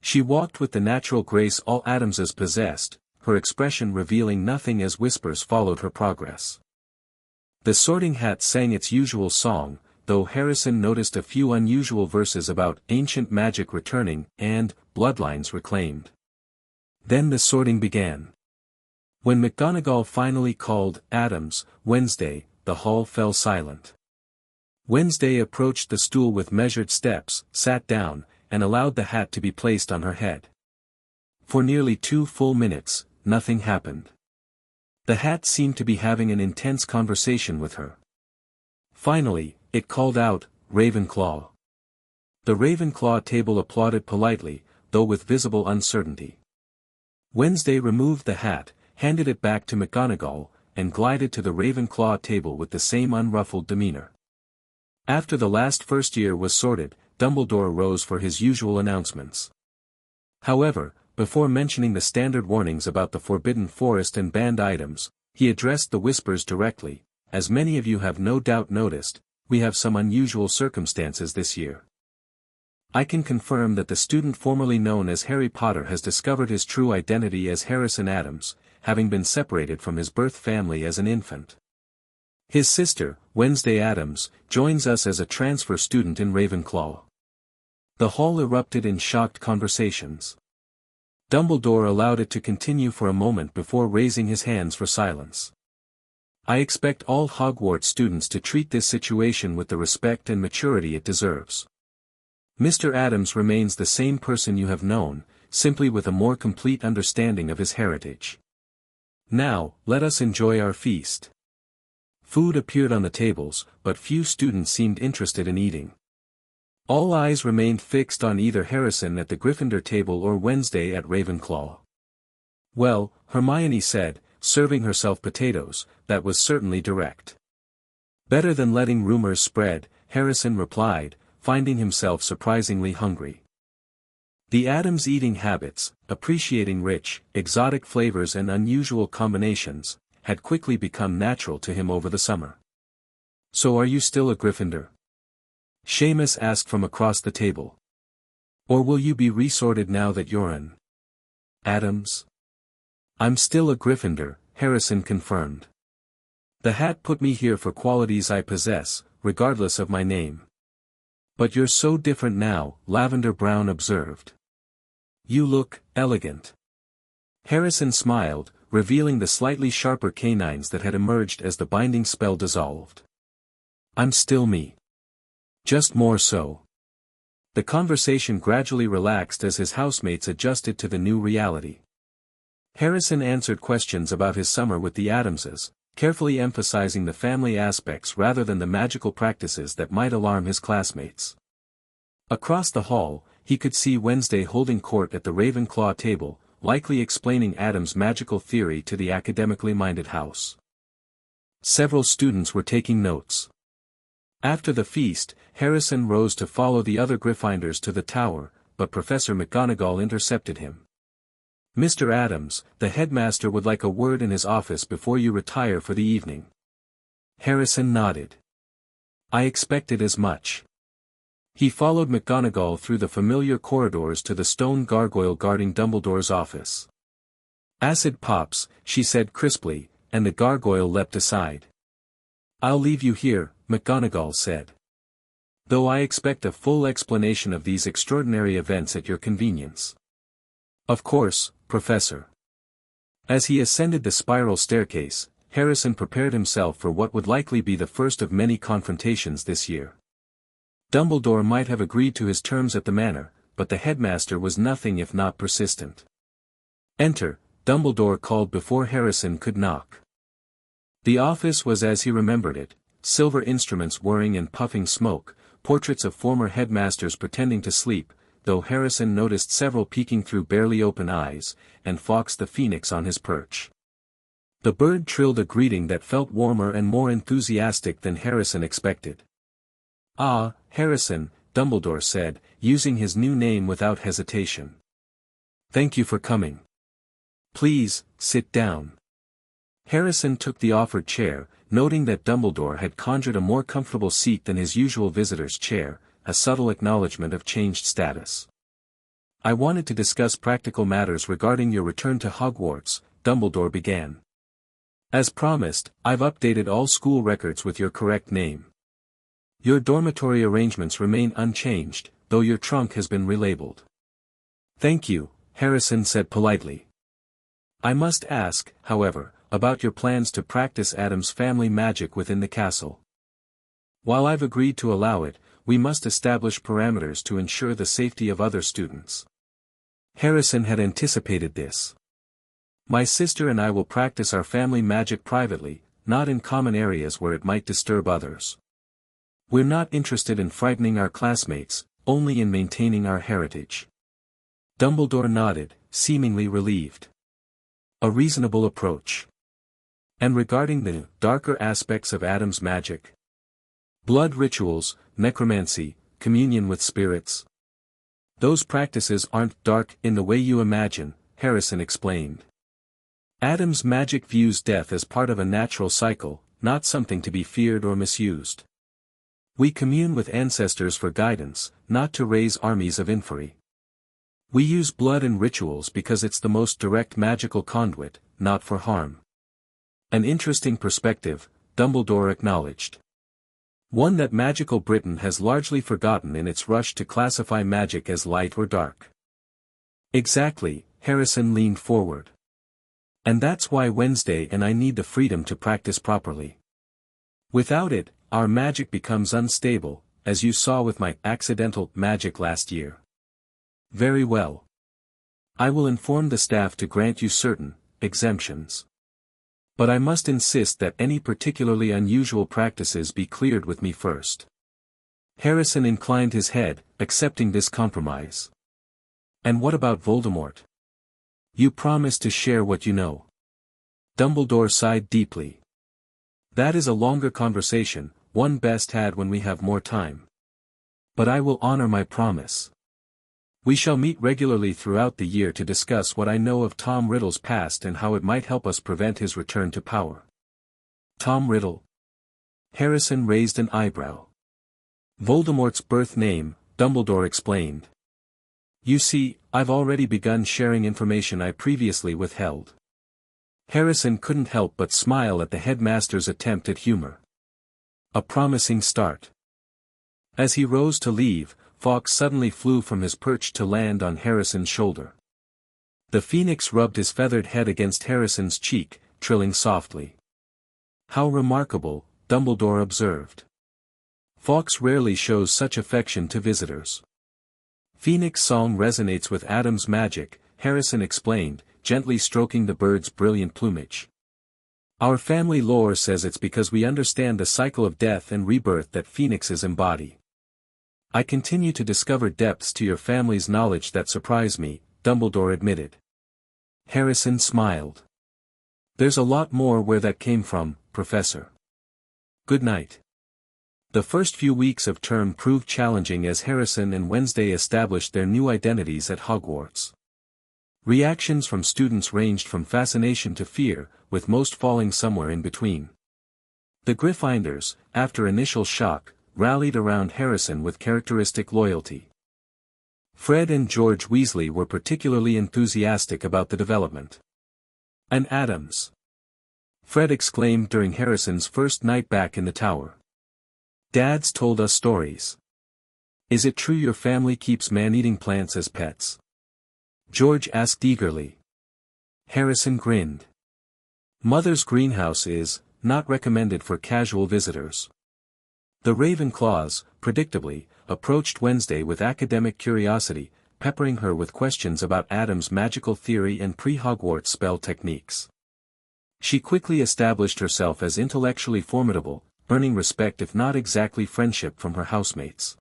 Speaker 1: She walked with the natural grace all Addamses possessed, her expression revealing nothing as whispers followed her progress. The Sorting Hat sang its usual song, though Harrison noticed a few unusual verses about ancient magic returning and bloodlines reclaimed. Then the sorting began. When McGonagall finally called Addams, Wednesday, the hall fell silent. Wednesday approached the stool with measured steps, sat down, and allowed the hat to be placed on her head. For nearly 2 full minutes, nothing happened. The hat seemed to be having an intense conversation with her. Finally, it called out, Ravenclaw. The Ravenclaw table applauded politely, though with visible uncertainty. Wednesday removed the hat, handed it back to McGonagall, and glided to the Ravenclaw table with the same unruffled demeanor. After the last first year was sorted, Dumbledore rose for his usual announcements. However, before mentioning the standard warnings about the Forbidden Forest and banned items, he addressed the Whispers directly. As many of you have no doubt noticed, we have some unusual circumstances this year. I can confirm that the student formerly known as Harry Potter has discovered his true identity as Harrison Addams, having been separated from his birth family as an infant. His sister, Wednesday Addams, joins us as a transfer student in Ravenclaw. The hall erupted in shocked conversations. Dumbledore allowed it to continue for a moment before raising his hands for silence. I expect all Hogwarts students to treat this situation with the respect and maturity it deserves. Mr. Addams remains the same person you have known, simply with a more complete understanding of his heritage. Now, let us enjoy our feast. Food appeared on the tables, but few students seemed interested in eating. All eyes remained fixed on either Harrison at the Gryffindor table or Wednesday at Ravenclaw. Well, Hermione said, serving herself potatoes, that was certainly direct. Better than letting rumors spread, Harrison replied, finding himself surprisingly hungry. The Addams' eating habits, appreciating rich, exotic flavors and unusual combinations, had quickly become natural to him over the summer. So are you still a Gryffindor? Seamus asked from across the table. Or will you be resorted now that you're an Addams? I'm still a Gryffindor, Harrison confirmed. The hat put me here for qualities I possess, regardless of my name. But you're so different now, Lavender Brown observed. You look elegant. Harrison smiled, revealing the slightly sharper canines that had emerged as the binding spell dissolved. I'm still me. Just more so. The conversation gradually relaxed as his housemates adjusted to the new reality. Harrison answered questions about his summer with the Addamses, carefully emphasizing the family aspects rather than the magical practices that might alarm his classmates. Across the hall, he could see Wednesday holding court at the Ravenclaw table, likely explaining Addams' magical theory to the academically minded house. Several students were taking notes. After the feast, Harrison rose to follow the other Gryffindors to the tower, but Professor McGonagall intercepted him. Mr. Addams, the headmaster would like a word in his office before you retire for the evening. Harrison nodded. I expected as much. He followed McGonagall through the familiar corridors to the stone gargoyle guarding Dumbledore's office. Acid pops, she said crisply, and the gargoyle leapt aside. I'll leave you here, McGonagall said. Though I expect a full explanation of these extraordinary events at your convenience. Of course, Professor. As he ascended the spiral staircase, Harrison prepared himself for what would likely be the first of many confrontations this year. Dumbledore might have agreed to his terms at the manor, but the headmaster was nothing if not persistent. Enter, Dumbledore called before Harrison could knock. The office was as he remembered it, silver instruments whirring and puffing smoke, portraits of former headmasters pretending to sleep, though Harrison noticed several peeking through barely open eyes, and Fawkes the Phoenix on his perch. The bird trilled a greeting that felt warmer and more enthusiastic than Harrison expected. Ah, Harrison, Dumbledore said, using his new name without hesitation. Thank you for coming. Please, sit down. Harrison took the offered chair, noting that Dumbledore had conjured a more comfortable seat than his usual visitor's chair, a subtle acknowledgement of changed status. I wanted to discuss practical matters regarding your return to Hogwarts, Dumbledore began. As promised, I've updated all school records with your correct name. Your dormitory arrangements remain unchanged, though your trunk has been relabeled. Thank you, Harrison said politely. I must ask, however, about your plans to practice Addams' family magic within the castle. While I've agreed to allow it, we must establish parameters to ensure the safety of other students. Harrison had anticipated this. My sister and I will practice our family magic privately, not in common areas where it might disturb others. We're not interested in frightening our classmates, only in maintaining our heritage. Dumbledore nodded, seemingly relieved. A reasonable approach. And regarding the darker aspects of Addams' magic, blood rituals, necromancy, communion with spirits, those practices aren't dark in the way you imagine, Harrison explained. Addams' magic views death as part of a natural cycle, not something to be feared or misused. We commune with ancestors for guidance, not to raise armies of inferi. We use blood and rituals because it's the most direct magical conduit, not for harm. An interesting perspective, Dumbledore acknowledged. One that magical Britain has largely forgotten in its rush to classify magic as light or dark. Exactly, Harrison leaned forward. And that's why Wednesday and I need the freedom to practice properly. Without it, our magic becomes unstable, as you saw with my accidental magic last year. Very well. I will inform the staff to grant you certain exemptions. But I must insist that any particularly unusual practices be cleared with me first. Harrison inclined his head, accepting this compromise. And what about Voldemort? You promised to share what you know. Dumbledore sighed deeply. That is a longer conversation, one best had when we have more time. But I will honor my promise. We shall meet regularly throughout the year to discuss what I know of Tom Riddle's past and how it might help us prevent his return to power. Tom Riddle? Harrison raised an eyebrow. Voldemort's birth name, Dumbledore explained. You see, I've already begun sharing information I previously withheld. Harrison couldn't help but smile at the headmaster's attempt at humor. A promising start. As he rose to leave, Fawkes suddenly flew from his perch to land on Harrison's shoulder. The phoenix rubbed his feathered head against Harrison's cheek, trilling softly. How remarkable, Dumbledore observed. Fawkes rarely shows such affection to visitors. Phoenix song resonates with Addams' magic, Harrison explained, gently stroking the bird's brilliant plumage. Our family lore says it's because we understand the cycle of death and rebirth that phoenixes embody. I continue to discover depths to your family's knowledge that surprise me, Dumbledore admitted. Harrison smiled. There's a lot more where that came from, Professor. Good night. The first few weeks of term proved challenging as Harrison and Wednesday established their new identities at Hogwarts. Reactions from students ranged from fascination to fear, with most falling somewhere in between. The Gryffindors, after initial shock, rallied around Harrison with characteristic loyalty. Fred and George Weasley were particularly enthusiastic about the development. And Addams! Fred exclaimed during Harrison's first night back in the tower. Dad's told us stories. Is it true your family keeps man-eating plants as pets? George asked eagerly. Harrison grinned. Mother's greenhouse is not recommended for casual visitors. The Ravenclaws, predictably, approached Wednesday with academic curiosity, peppering her with questions about Addams' magical theory and pre-Hogwarts spell techniques. She quickly established herself as intellectually formidable, earning respect if not exactly friendship from her housemates.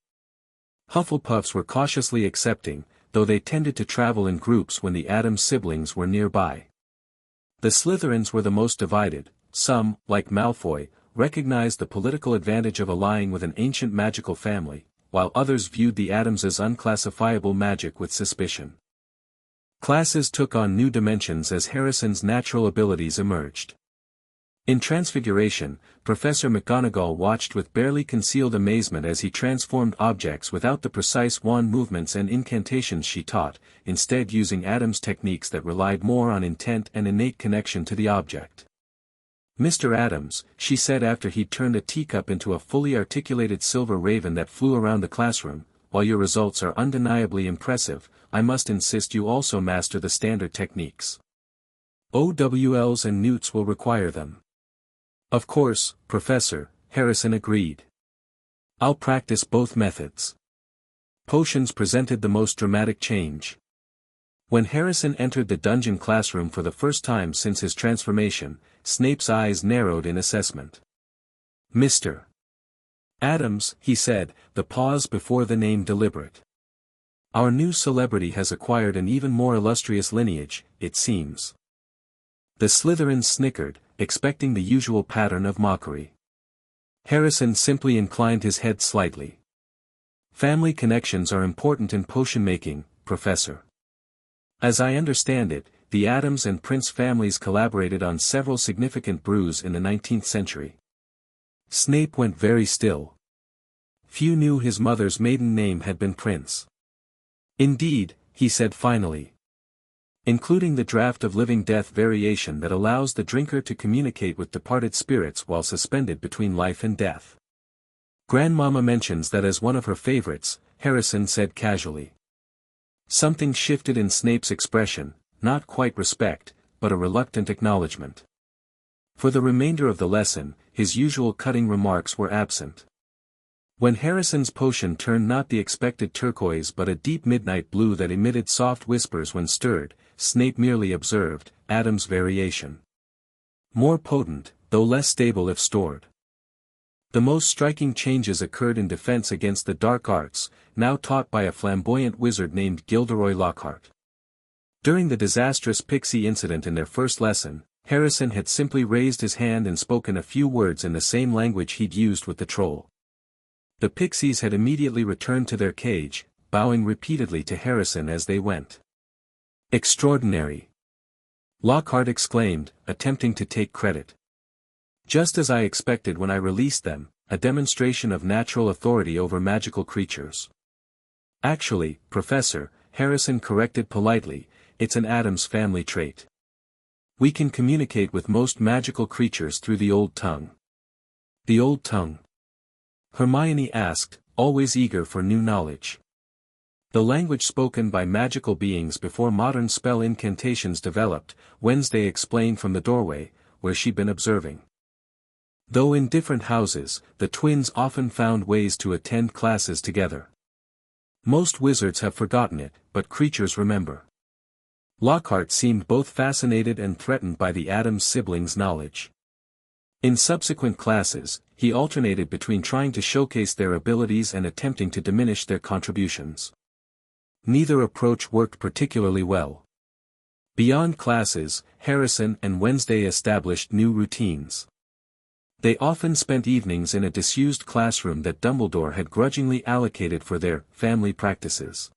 Speaker 1: Hufflepuffs were cautiously accepting, though they tended to travel in groups when the Addams siblings were nearby. The Slytherins were the most divided. Some, like Malfoy, recognized the political advantage of allying with an ancient magical family, while others viewed the Addams as unclassifiable magic with suspicion. Classes took on new dimensions as Harrison's natural abilities emerged. In Transfiguration, Professor McGonagall watched with barely concealed amazement as he transformed objects without the precise wand movements and incantations she taught, instead using Addams' techniques that relied more on intent and innate connection to the object. Mr. Addams, she said after he'd turned a teacup into a fully articulated silver raven that flew around the classroom, while your results are undeniably impressive, I must insist you also master the standard techniques. OWLs and newts will require them. Of course, Professor, Harrison agreed. I'll practice both methods. Potions presented the most dramatic change. When Harrison entered the dungeon classroom for the first time since his transformation, Snape's eyes narrowed in assessment. Mr. Addams, he said, the pause before the name deliberate. Our new celebrity has acquired an even more illustrious lineage, it seems. The Slytherins snickered, expecting the usual pattern of mockery. Harrison simply inclined his head slightly. Family connections are important in potion making, Professor. As I understand it, the Addams and Prince families collaborated on several significant brews in the 19th century. Snape went very still. Few knew his mother's maiden name had been Prince. Indeed, he said finally. Including the draft of living death variation that allows the drinker to communicate with departed spirits while suspended between life and death. Grandmama mentions that as one of her favorites, Harrison said casually. Something shifted in Snape's expression, not quite respect, but a reluctant acknowledgement. For the remainder of the lesson, his usual cutting remarks were absent. When Harrison's potion turned not the expected turquoise but a deep midnight blue that emitted soft whispers when stirred, Snape merely observed, Addams' variation. More potent, though less stable if stored. The most striking changes occurred in defense against the dark arts, now taught by a flamboyant wizard named Gilderoy Lockhart. During the disastrous pixie incident in their first lesson, Harrison had simply raised his hand and spoken a few words in the same language he'd used with the troll. The pixies had immediately returned to their cage, bowing repeatedly to Harrison as they went. Extraordinary! Lockhart exclaimed, attempting to take credit. Just as I expected when I released them, a demonstration of natural authority over magical creatures. Actually, Professor, Harrison corrected politely, it's an Addams family trait. We can communicate with most magical creatures through the old tongue. The old tongue? Hermione asked, always eager for new knowledge. The language spoken by magical beings before modern spell incantations developed, Wednesday explained from the doorway, where she'd been observing. Though in different houses, the twins often found ways to attend classes together. Most wizards have forgotten it, but creatures remember. Lockhart seemed both fascinated and threatened by the Addams siblings' knowledge. In subsequent classes, he alternated between trying to showcase their abilities and attempting to diminish their contributions. Neither approach worked particularly well. Beyond classes, Harrison and Wednesday established new routines. They often spent evenings in a disused classroom that Dumbledore had grudgingly allocated for their family practices.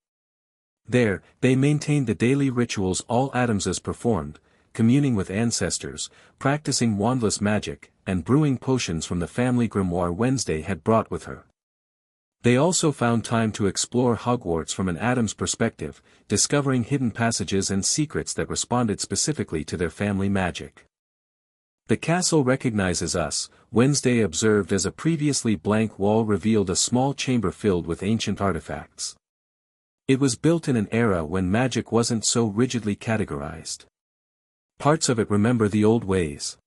Speaker 1: There, they maintained the daily rituals all Addamses performed, communing with ancestors, practicing wandless magic, and brewing potions from the family grimoire Wednesday had brought with her. They also found time to explore Hogwarts from an Addams perspective, discovering hidden passages and secrets that responded specifically to their family magic. The castle recognizes us, Wednesday observed as a previously blank wall revealed a small chamber filled with ancient artifacts. It was built in an era when magic wasn't so rigidly categorized. Parts of it remember the old ways.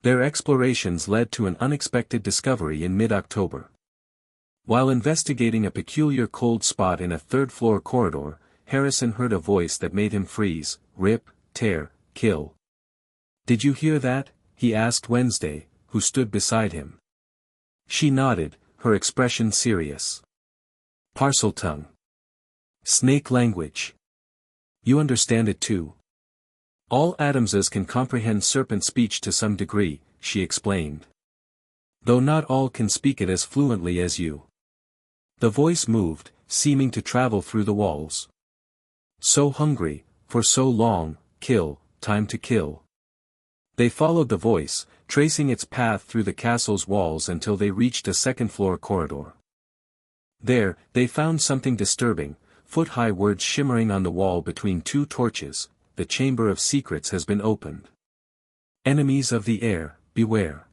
Speaker 1: Their explorations led to an unexpected discovery in mid-October. While investigating a peculiar cold spot in a third-floor corridor, Harrison heard a voice that made him freeze, rip, tear, kill. "Did you hear that?" he asked Wednesday, who stood beside him. She nodded, her expression serious. "Parseltongue. Snake language. You understand it too." "All Addamses can comprehend serpent speech to some degree," she explained. "Though not all can speak it as fluently as you." The voice moved, seeming to travel through the walls. "So hungry, for so long, kill, time to kill." They followed the voice, tracing its path through the castle's walls until they reached a second-floor corridor. There, they found something disturbing, foot-high words shimmering on the wall between two torches. "The Chamber of Secrets has been opened. Enemies of the air, beware."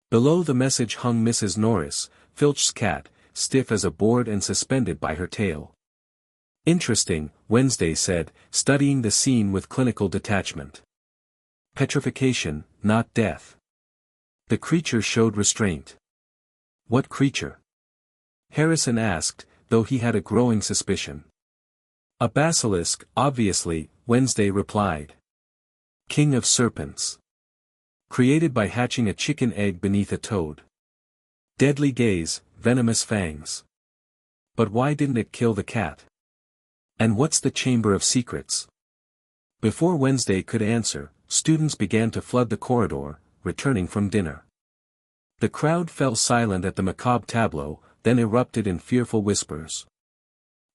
Speaker 1: Below the message hung Mrs. Norris, Filch's cat, stiff as a board and suspended by her tail. "Interesting," Wednesday said, studying the scene with clinical detachment. "Petrification, not death." The creature showed restraint. "What creature?" Harrison asked, though he had a growing suspicion. "A basilisk, obviously," Wednesday replied. "King of serpents. Created by hatching a chicken egg beneath a toad. Deadly gaze, venomous fangs. But why didn't it kill the cat? And what's the Chamber of Secrets?" Before Wednesday could answer, students began to flood the corridor, returning from dinner. The crowd fell silent at the macabre tableau, then erupted in fearful whispers.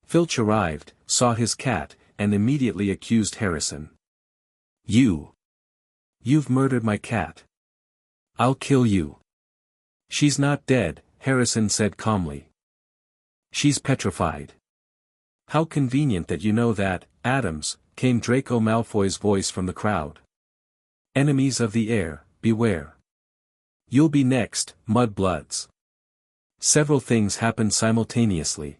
Speaker 1: Filch arrived, saw his cat, and immediately accused Harrison. You've murdered my cat. I'll kill you. She's not dead, Harrison said calmly. She's petrified. How convenient that you know that, Addams, came Draco Malfoy's voice from the crowd. Enemies of the heir, beware. You'll be next, mudbloods. Several things happened simultaneously.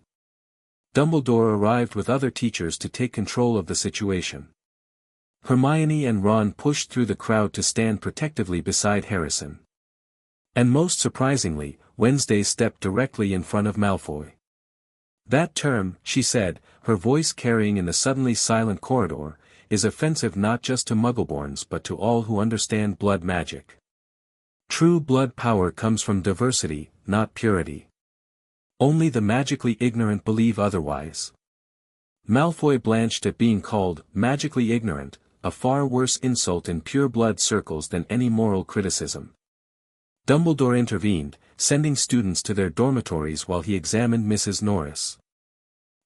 Speaker 1: Dumbledore arrived with other teachers to take control of the situation. Hermione and Ron pushed through the crowd to stand protectively beside Harrison. And most surprisingly, Wednesday stepped directly in front of Malfoy. That term, she said, her voice carrying in the suddenly silent corridor, is offensive not just to Muggleborns but to all who understand blood magic. True blood power comes from diversity, not purity. Only the magically ignorant believe otherwise. Malfoy blanched at being called magically ignorant, a far worse insult in pure blood circles than any moral criticism. Dumbledore intervened, sending students to their dormitories while he examined Mrs. Norris.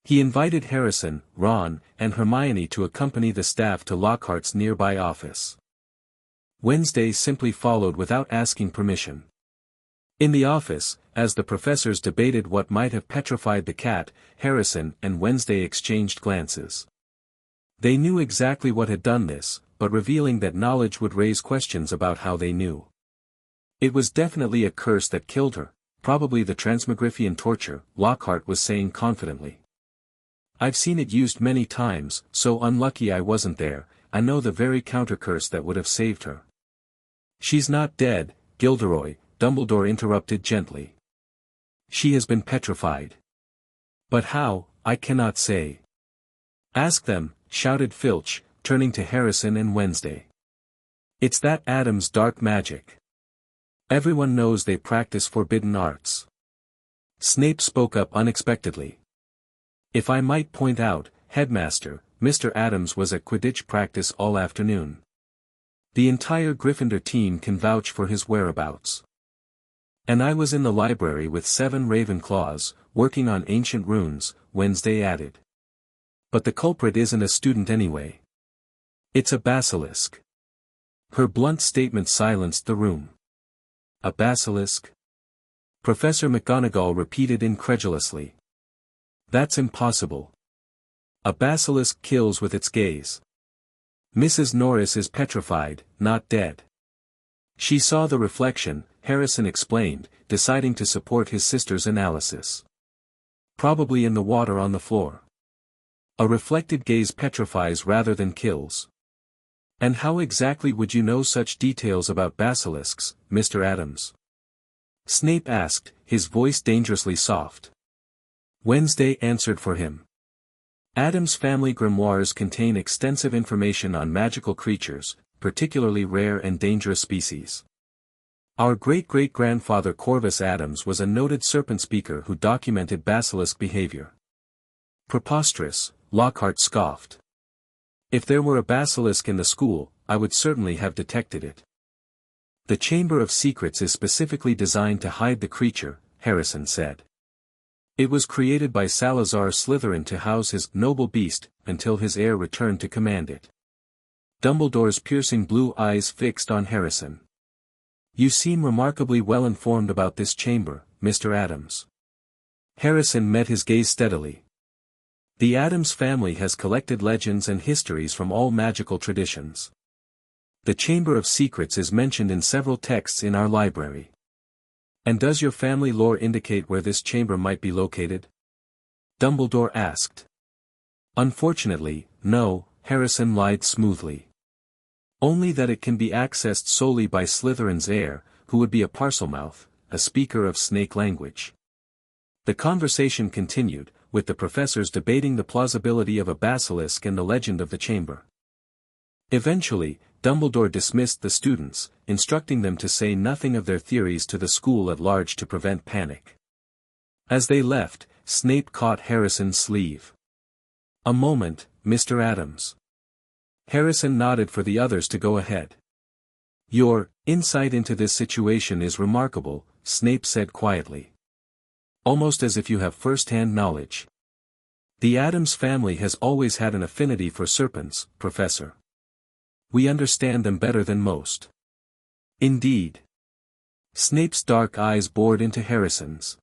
Speaker 1: He invited Harrison, Ron, and Hermione to accompany the staff to Lockhart's nearby office. Wednesday simply followed without asking permission. In the office, as the professors debated what might have petrified the cat, Harrison and Wednesday exchanged glances. They knew exactly what had done this, but revealing that knowledge would raise questions about how they knew. It was definitely a curse that killed her, probably the transmogrifian torture, Lockhart was saying confidently. I've seen it used many times, so unlucky I wasn't there, I know the very counter-curse that would have saved her. She's not dead, Gilderoy, Dumbledore interrupted gently. She has been petrified. But how, I cannot say. Ask them, shouted Filch, turning to Harrison and Wednesday. It's that Addams' dark magic. Everyone knows they practice forbidden arts. Snape spoke up unexpectedly. If I might point out, Headmaster, Mr. Addams was at Quidditch practice all afternoon. The entire Gryffindor team can vouch for his whereabouts. And I was in the library with 7 Ravenclaws, working on ancient runes, Wednesday added. But the culprit isn't a student anyway. It's a basilisk. Her blunt statement silenced the room. A basilisk? Professor McGonagall repeated incredulously. That's impossible. A basilisk kills with its gaze. Mrs. Norris is petrified, not dead. She saw the reflection, Harrison explained, deciding to support his sister's analysis. Probably in the water on the floor. A reflected gaze petrifies rather than kills. And how exactly would you know such details about basilisks, Mr. Addams? Snape asked, his voice dangerously soft. Wednesday answered for him. Addams' family grimoires contain extensive information on magical creatures, particularly rare and dangerous species. Our great-great-grandfather Corvus Addams was a noted serpent speaker who documented basilisk behavior. Preposterous, Lockhart scoffed. If there were a basilisk in the school, I would certainly have detected it. The Chamber of Secrets is specifically designed to hide the creature, Harrison said. It was created by Salazar Slytherin to house his noble beast, until his heir returned to command it. Dumbledore's piercing blue eyes fixed on Harrison. You seem remarkably well informed about this chamber, Mr. Addams. Harrison met his gaze steadily. The Addams family has collected legends and histories from all magical traditions. The Chamber of Secrets is mentioned in several texts in our library. And does your family lore indicate where this chamber might be located? Dumbledore asked. Unfortunately, no, Harrison lied smoothly. Only that it can be accessed solely by Slytherin's heir, who would be a Parselmouth, a speaker of snake language. The conversation continued, with the professors debating the plausibility of a basilisk and the legend of the chamber. Eventually, Dumbledore dismissed the students, instructing them to say nothing of their theories to the school at large to prevent panic. As they left, Snape caught Harrison's sleeve. A moment, Mr. Addams. Harrison nodded for the others to go ahead. Your insight into this situation is remarkable, Snape said quietly. Almost as if you have first-hand knowledge. The Addams family has always had an affinity for serpents, Professor. We understand them better than most. Indeed. Snape's dark eyes bored into Harrison's.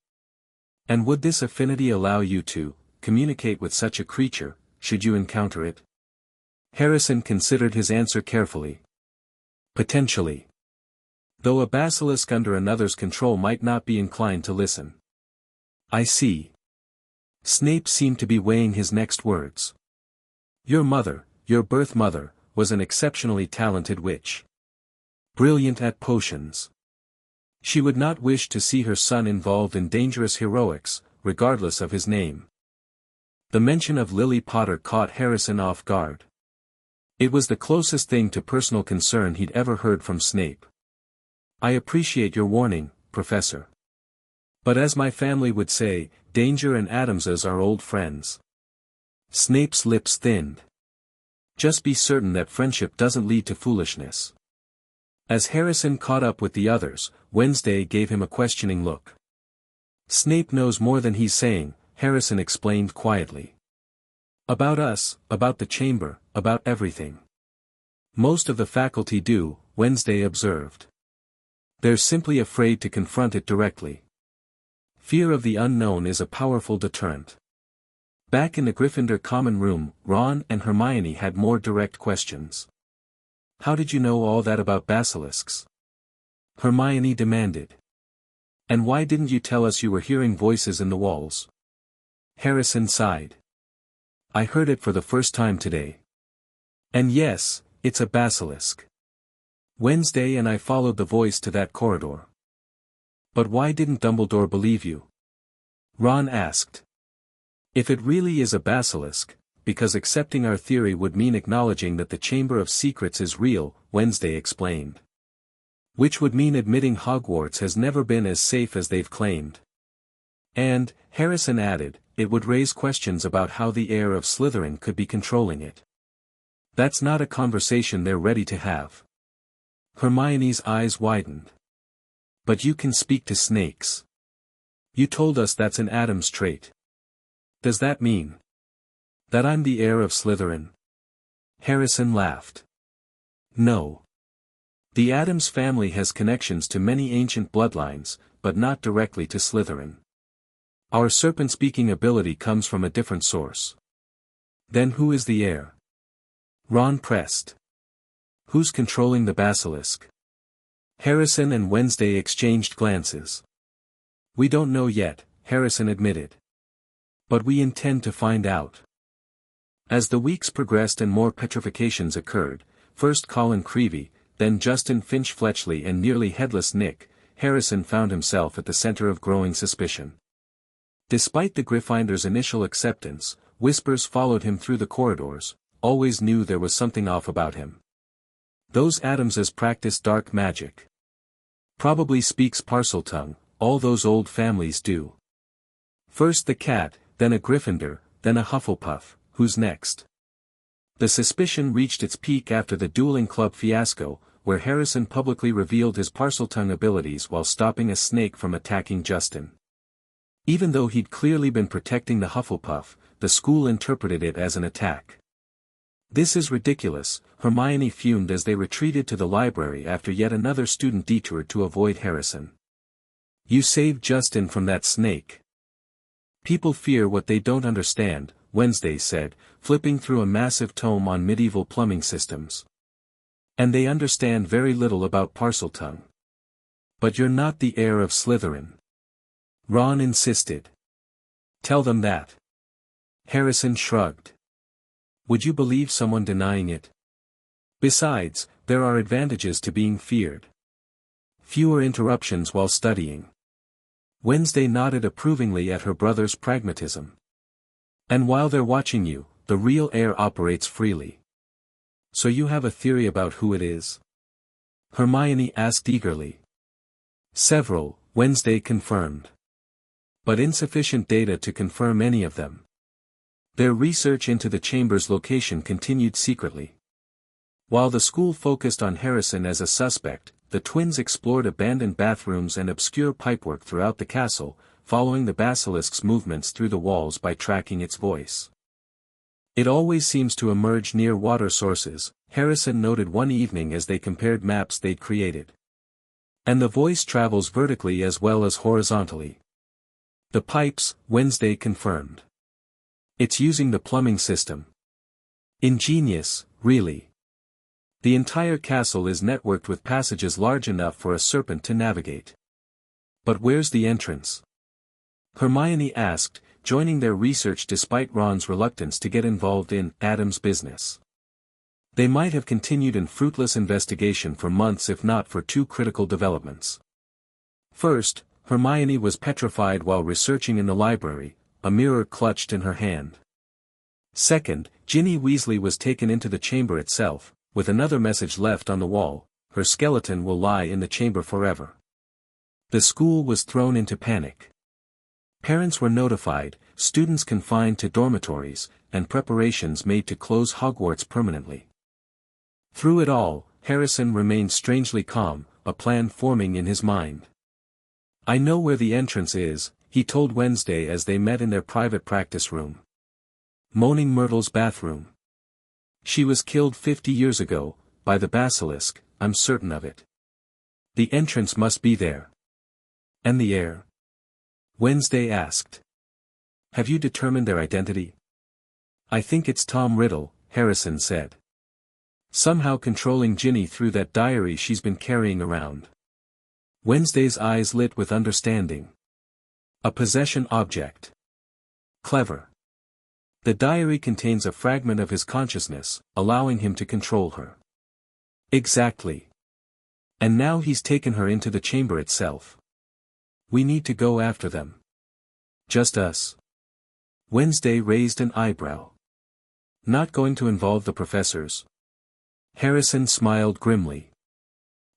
Speaker 1: And would this affinity allow you to communicate with such a creature, should you encounter it? Harrison considered his answer carefully. Potentially. Though a basilisk under another's control might not be inclined to listen. I see. Snape seemed to be weighing his next words. Your mother, your birth mother, was an exceptionally talented witch. Brilliant at potions. She would not wish to see her son involved in dangerous heroics, regardless of his name. The mention of Lily Potter caught Harrison off guard. It was the closest thing to personal concern he'd ever heard from Snape. I appreciate your warning, Professor. But as my family would say, Danger and Addamses are old friends. Snape's lips thinned. Just be certain that friendship doesn't lead to foolishness. As Harrison caught up with the others, Wednesday gave him a questioning look. Snape knows more than he's saying, Harrison explained quietly. About us, about the chamber, about everything. Most of the faculty do, Wednesday observed. They're simply afraid to confront it directly. Fear of the unknown is a powerful deterrent. Back in the Gryffindor common room, Ron and Hermione had more direct questions. How did you know all that about basilisks? Hermione demanded. And why didn't you tell us you were hearing voices in the walls? Harrison sighed. I heard it for the first time today. And yes, it's a basilisk. Wednesday and I followed the voice to that corridor. But why didn't Dumbledore believe you? Ron asked. If it really is a basilisk, because accepting our theory would mean acknowledging that the Chamber of Secrets is real, Wednesday explained. Which would mean admitting Hogwarts has never been as safe as they've claimed. And, Harrison added, it would raise questions about how the heir of Slytherin could be controlling it. That's not a conversation they're ready to have. Hermione's eyes widened. But you can speak to snakes. You told us that's an Addams trait. Does that mean that I'm the heir of Slytherin? Harrison laughed. No. The Addams family has connections to many ancient bloodlines, but not directly to Slytherin. Our serpent-speaking ability comes from a different source. Then who is the heir? Ron pressed. Who's controlling the basilisk? Harrison and Wednesday exchanged glances. We don't know yet, Harrison admitted. But we intend to find out. As the weeks progressed and more petrifications occurred, first Colin Creevey, then Justin Finch-Fletchley and nearly headless Nick, Harrison found himself at the center of growing suspicion. Despite the Gryffinder's initial acceptance, whispers followed him through the corridors, always knew there was something off about him. Those Addamses practice dark magic. Probably speaks Parseltongue, all those old families do. First the cat, then a Gryffindor, then a Hufflepuff, who's next? The suspicion reached its peak after the dueling club fiasco, where Harrison publicly revealed his Parseltongue abilities while stopping a snake from attacking Justin. Even though he'd clearly been protecting the Hufflepuff, the school interpreted it as an attack. This is ridiculous, Hermione fumed as they retreated to the library after yet another student detoured to avoid Harrison. You saved Justin from that snake. People fear what they don't understand, Wednesday said, flipping through a massive tome on medieval plumbing systems. And they understand very little about Parseltongue. But you're not the heir of Slytherin. Ron insisted. Tell them that. Harrison shrugged. Would you believe someone denying it? Besides, there are advantages to being feared. Fewer interruptions while studying. Wednesday nodded approvingly at her brother's pragmatism. And while they're watching you, the real heir operates freely. So you have a theory about who it is? Hermione asked eagerly. Several, Wednesday confirmed. But insufficient data to confirm any of them. Their research into the chamber's location continued secretly. While the school focused on Harrison as a suspect, the twins explored abandoned bathrooms and obscure pipework throughout the castle, following the basilisk's movements through the walls by tracking its voice. It always seems to emerge near water sources, Harrison noted one evening as they compared maps they'd created. And the voice travels vertically as well as horizontally. The pipes, Wednesday confirmed. It's using the plumbing system. Ingenious, really. The entire castle is networked with passages large enough for a serpent to navigate. But where's the entrance? Hermione asked, joining their research despite Ron's reluctance to get involved in Addams' business. They might have continued in fruitless investigation for months if not for two critical developments. First, Hermione was petrified while researching in the library, a mirror clutched in her hand. Second, Ginny Weasley was taken into the chamber itself, with another message left on the wall: her skeleton will lie in the chamber forever. The school was thrown into panic. Parents were notified, students confined to dormitories, and preparations made to close Hogwarts permanently. Through it all, Harrison remained strangely calm, a plan forming in his mind. "I know where the entrance is," he told Wednesday as they met in their private practice room. "Moaning Myrtle's bathroom. She was killed 50 years ago, by the basilisk, I'm certain of it. The entrance must be there." "And the heir?" Wednesday asked. "Have you determined their identity?" "I think it's Tom Riddle," Harrison said. "Somehow controlling Ginny through that diary she's been carrying around." Wednesday's eyes lit with understanding. "A possession object. Clever. The diary contains a fragment of his consciousness, allowing him to control her." "Exactly. And now he's taken her into the chamber itself. We need to go after them." "Just us?" Wednesday raised an eyebrow. "Not going to involve the professors?" Harrison smiled grimly.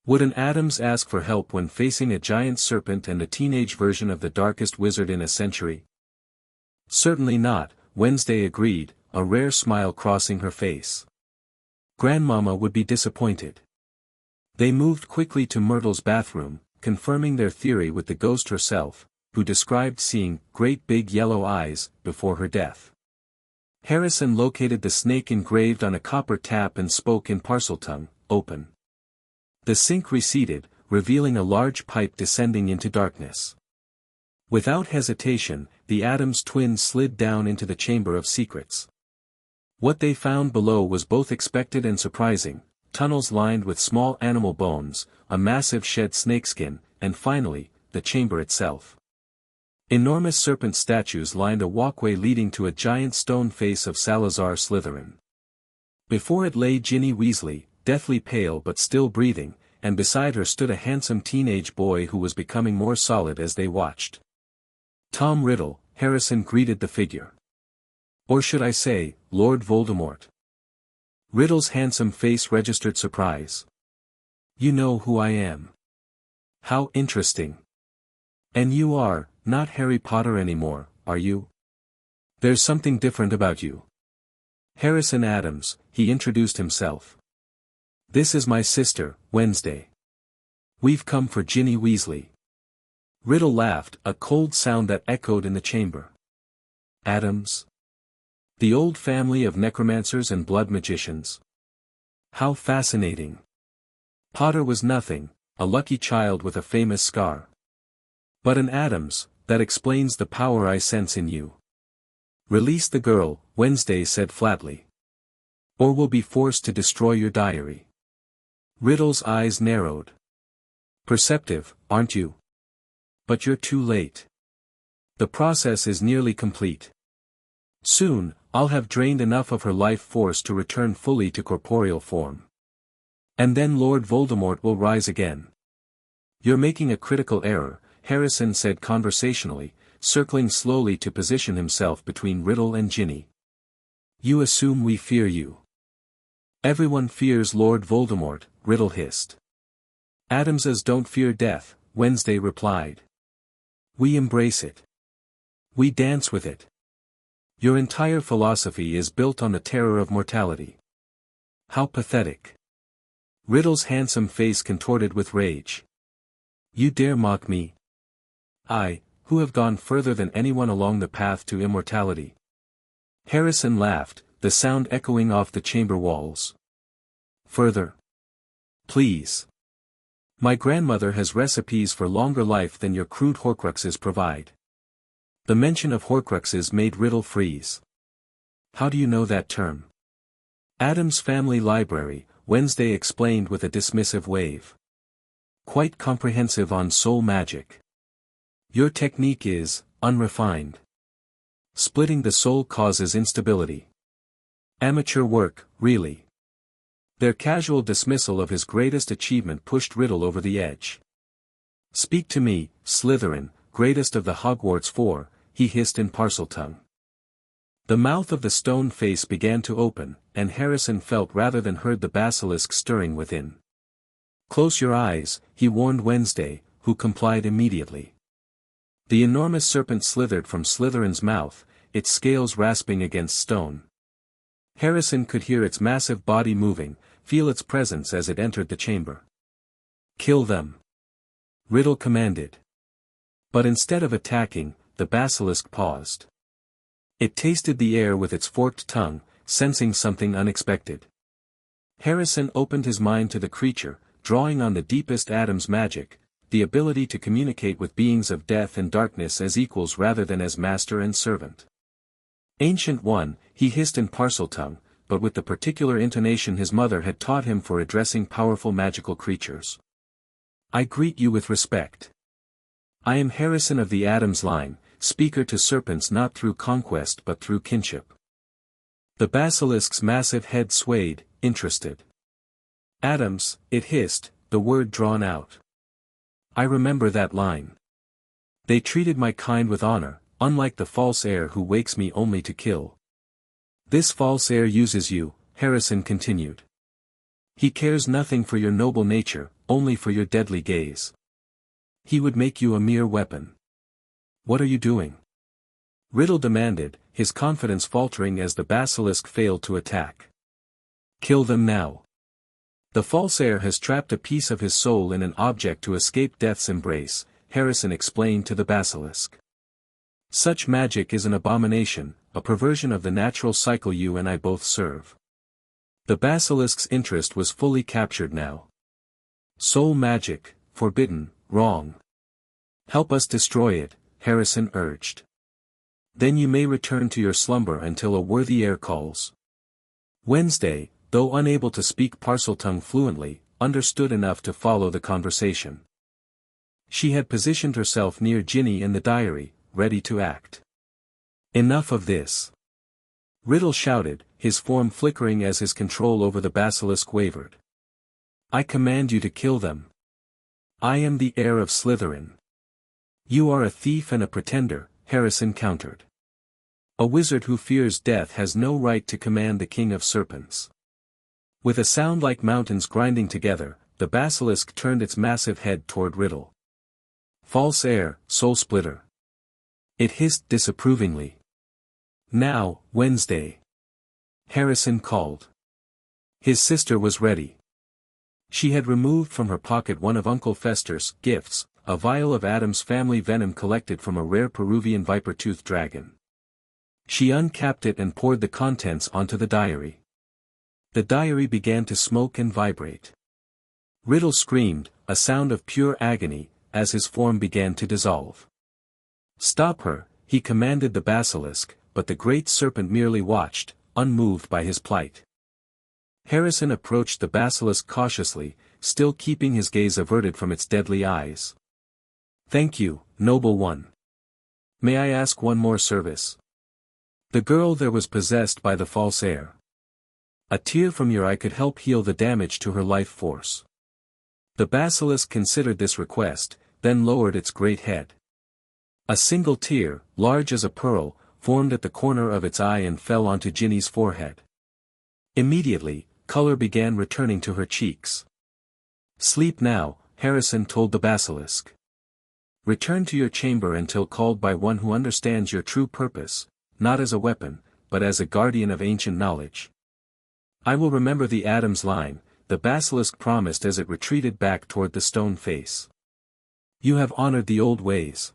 Speaker 1: Would an Addams ask for help when facing a giant serpent and a teenage version of the darkest wizard in a century? "Certainly not," Wednesday agreed, a rare smile crossing her face. "Grandmama would be disappointed." They moved quickly to Myrtle's bathroom, confirming their theory with the ghost herself, who described seeing great big yellow eyes before her death. Harrison located the snake engraved on a copper tap and spoke in Parseltongue, "Open." The sink receded, revealing a large pipe descending into darkness. Without hesitation, the Addams twins slid down into the Chamber of Secrets. What they found below was both expected and surprising: tunnels lined with small animal bones, a massive shed snakeskin, and finally, the chamber itself. Enormous serpent statues lined a walkway leading to a giant stone face of Salazar Slytherin. Before it lay Ginny Weasley, deathly pale but still breathing, and beside her stood a handsome teenage boy who was becoming more solid as they watched. "Tom Riddle," Harrison greeted the figure. "Or should I say, Lord Voldemort?" Riddle's handsome face registered surprise. "You know who I am. How interesting. And you are, not Harry Potter anymore, are you? There's something different about you." "Harrison Addams," he introduced himself. "This is my sister, Wednesday. We've come for Ginny Weasley." Riddle laughed, a cold sound that echoed in the chamber. "Addams? The old family of necromancers and blood magicians. How fascinating. Potter was nothing, a lucky child with a famous scar. But an Addams, that explains the power I sense in you." "Release the girl," Wednesday said flatly. "Or we'll be forced to destroy your diary." Riddle's eyes narrowed. "Perceptive, aren't you? But you're too late. The process is nearly complete. Soon, I'll have drained enough of her life force to return fully to corporeal form. And then Lord Voldemort will rise again." "You're making a critical error," Harrison said conversationally, circling slowly to position himself between Riddle and Ginny. "You assume we fear you." "Everyone fears Lord Voldemort," Riddle hissed. "Addamses don't fear death," Wednesday replied. "We embrace it. We dance with it. Your entire philosophy is built on the terror of mortality. How pathetic." Riddle's handsome face contorted with rage. You dare mock me? I, who have gone further than anyone along the path to immortality. Harrison laughed, the sound echoing off the chamber walls. Further. Please. My grandmother has recipes for longer life than your crude Horcruxes provide. The mention of Horcruxes made Riddle freeze. How do you know that term? Addams' family library, Wednesday explained with a dismissive wave. Quite comprehensive on soul magic. Your technique is unrefined. Splitting the soul causes instability. Amateur work, really. Their casual dismissal of his greatest achievement pushed Riddle over the edge. Speak to me, Slytherin, greatest of the Hogwarts Four, he hissed in Parseltongue. The mouth of the stone face began to open, and Harrison felt rather than heard the basilisk stirring within. Close your eyes, he warned Wednesday, who complied immediately. The enormous serpent slithered from Slytherin's mouth, its scales rasping against stone. Harrison could hear its massive body moving, feel its presence as it entered the chamber. Kill them. Riddle commanded. But instead of attacking, the basilisk paused. It tasted the air with its forked tongue, sensing something unexpected. Harrison opened his mind to the creature, drawing on the deepest Addams magic, the ability to communicate with beings of death and darkness as equals rather than as master and servant. Ancient One, he hissed in Parseltongue, but with the particular intonation his mother had taught him for addressing powerful magical creatures. I greet you with respect. I am Harrison of the Addams line, speaker to serpents not through conquest but through kinship. The basilisk's massive head swayed, interested. Addams, it hissed, the word drawn out. I remember that line. They treated my kind with honor, unlike the false heir who wakes me only to kill. This false heir uses you, Harrison continued. He cares nothing for your noble nature, only for your deadly gaze. He would make you a mere weapon. What are you doing? Riddle demanded, his confidence faltering as the basilisk failed to attack. Kill them now. The false heir has trapped a piece of his soul in an object to escape death's embrace, Harrison explained to the basilisk. Such magic is an abomination, a perversion of the natural cycle you and I both serve. The basilisk's interest was fully captured now. Soul magic, forbidden, wrong. Help us destroy it, Harrison urged. Then you may return to your slumber until a worthy heir calls. Wednesday, though unable to speak Parseltongue fluently, understood enough to follow the conversation. She had positioned herself near Ginny in the diary, ready to act. Enough of this. Riddle shouted, his form flickering as his control over the basilisk wavered. I command you to kill them. I am the heir of Slytherin. You are a thief and a pretender, Harrison countered. A wizard who fears death has no right to command the king of serpents. With a sound like mountains grinding together, the basilisk turned its massive head toward Riddle. False heir, soul splitter. It hissed disapprovingly. Now, Wednesday. Harrison called. His sister was ready. She had removed from her pocket one of Uncle Fester's gifts, a vial of Addams' family venom collected from a rare Peruvian viper-toothed dragon. She uncapped it and poured the contents onto the diary. The diary began to smoke and vibrate. Riddle screamed, a sound of pure agony, as his form began to dissolve. Stop her, he commanded the basilisk, but the great serpent merely watched, unmoved by his plight. Harrison approached the basilisk cautiously, still keeping his gaze averted from its deadly eyes. Thank you, noble one. May I ask one more service? The girl there was possessed by the false heir. A tear from your eye could help heal the damage to her life force. The basilisk considered this request, then lowered its great head. A single tear, large as a pearl, formed at the corner of its eye and fell onto Ginny's forehead. Immediately, color began returning to her cheeks. Sleep now, Harrison told the basilisk. Return to your chamber until called by one who understands your true purpose, not as a weapon, but as a guardian of ancient knowledge. I will remember the Addams line, the basilisk promised as it retreated back toward the stone face. You have honored the old ways.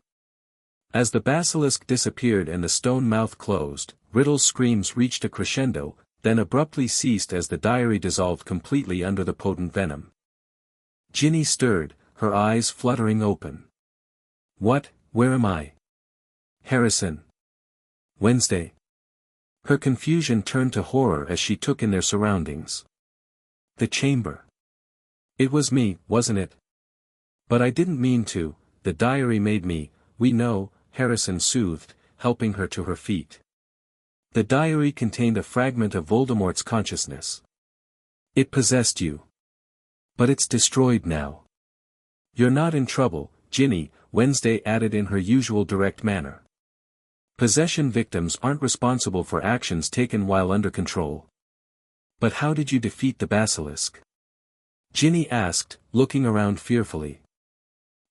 Speaker 1: As the basilisk disappeared and the stone mouth closed, Riddle's screams reached a crescendo, then abruptly ceased as the diary dissolved completely under the potent venom. Ginny stirred, her eyes fluttering open. What, where am I? Harrison. Wednesday. Her confusion turned to horror as she took in their surroundings. The chamber. It was me, wasn't it? But I didn't mean to, the diary made me, we know, Harrison soothed, helping her to her feet. The diary contained a fragment of Voldemort's consciousness. It possessed you. But it's destroyed now. You're not in trouble, Ginny, Wednesday added in her usual direct manner. Possession victims aren't responsible for actions taken while under control. But how did you defeat the basilisk? Ginny asked, looking around fearfully.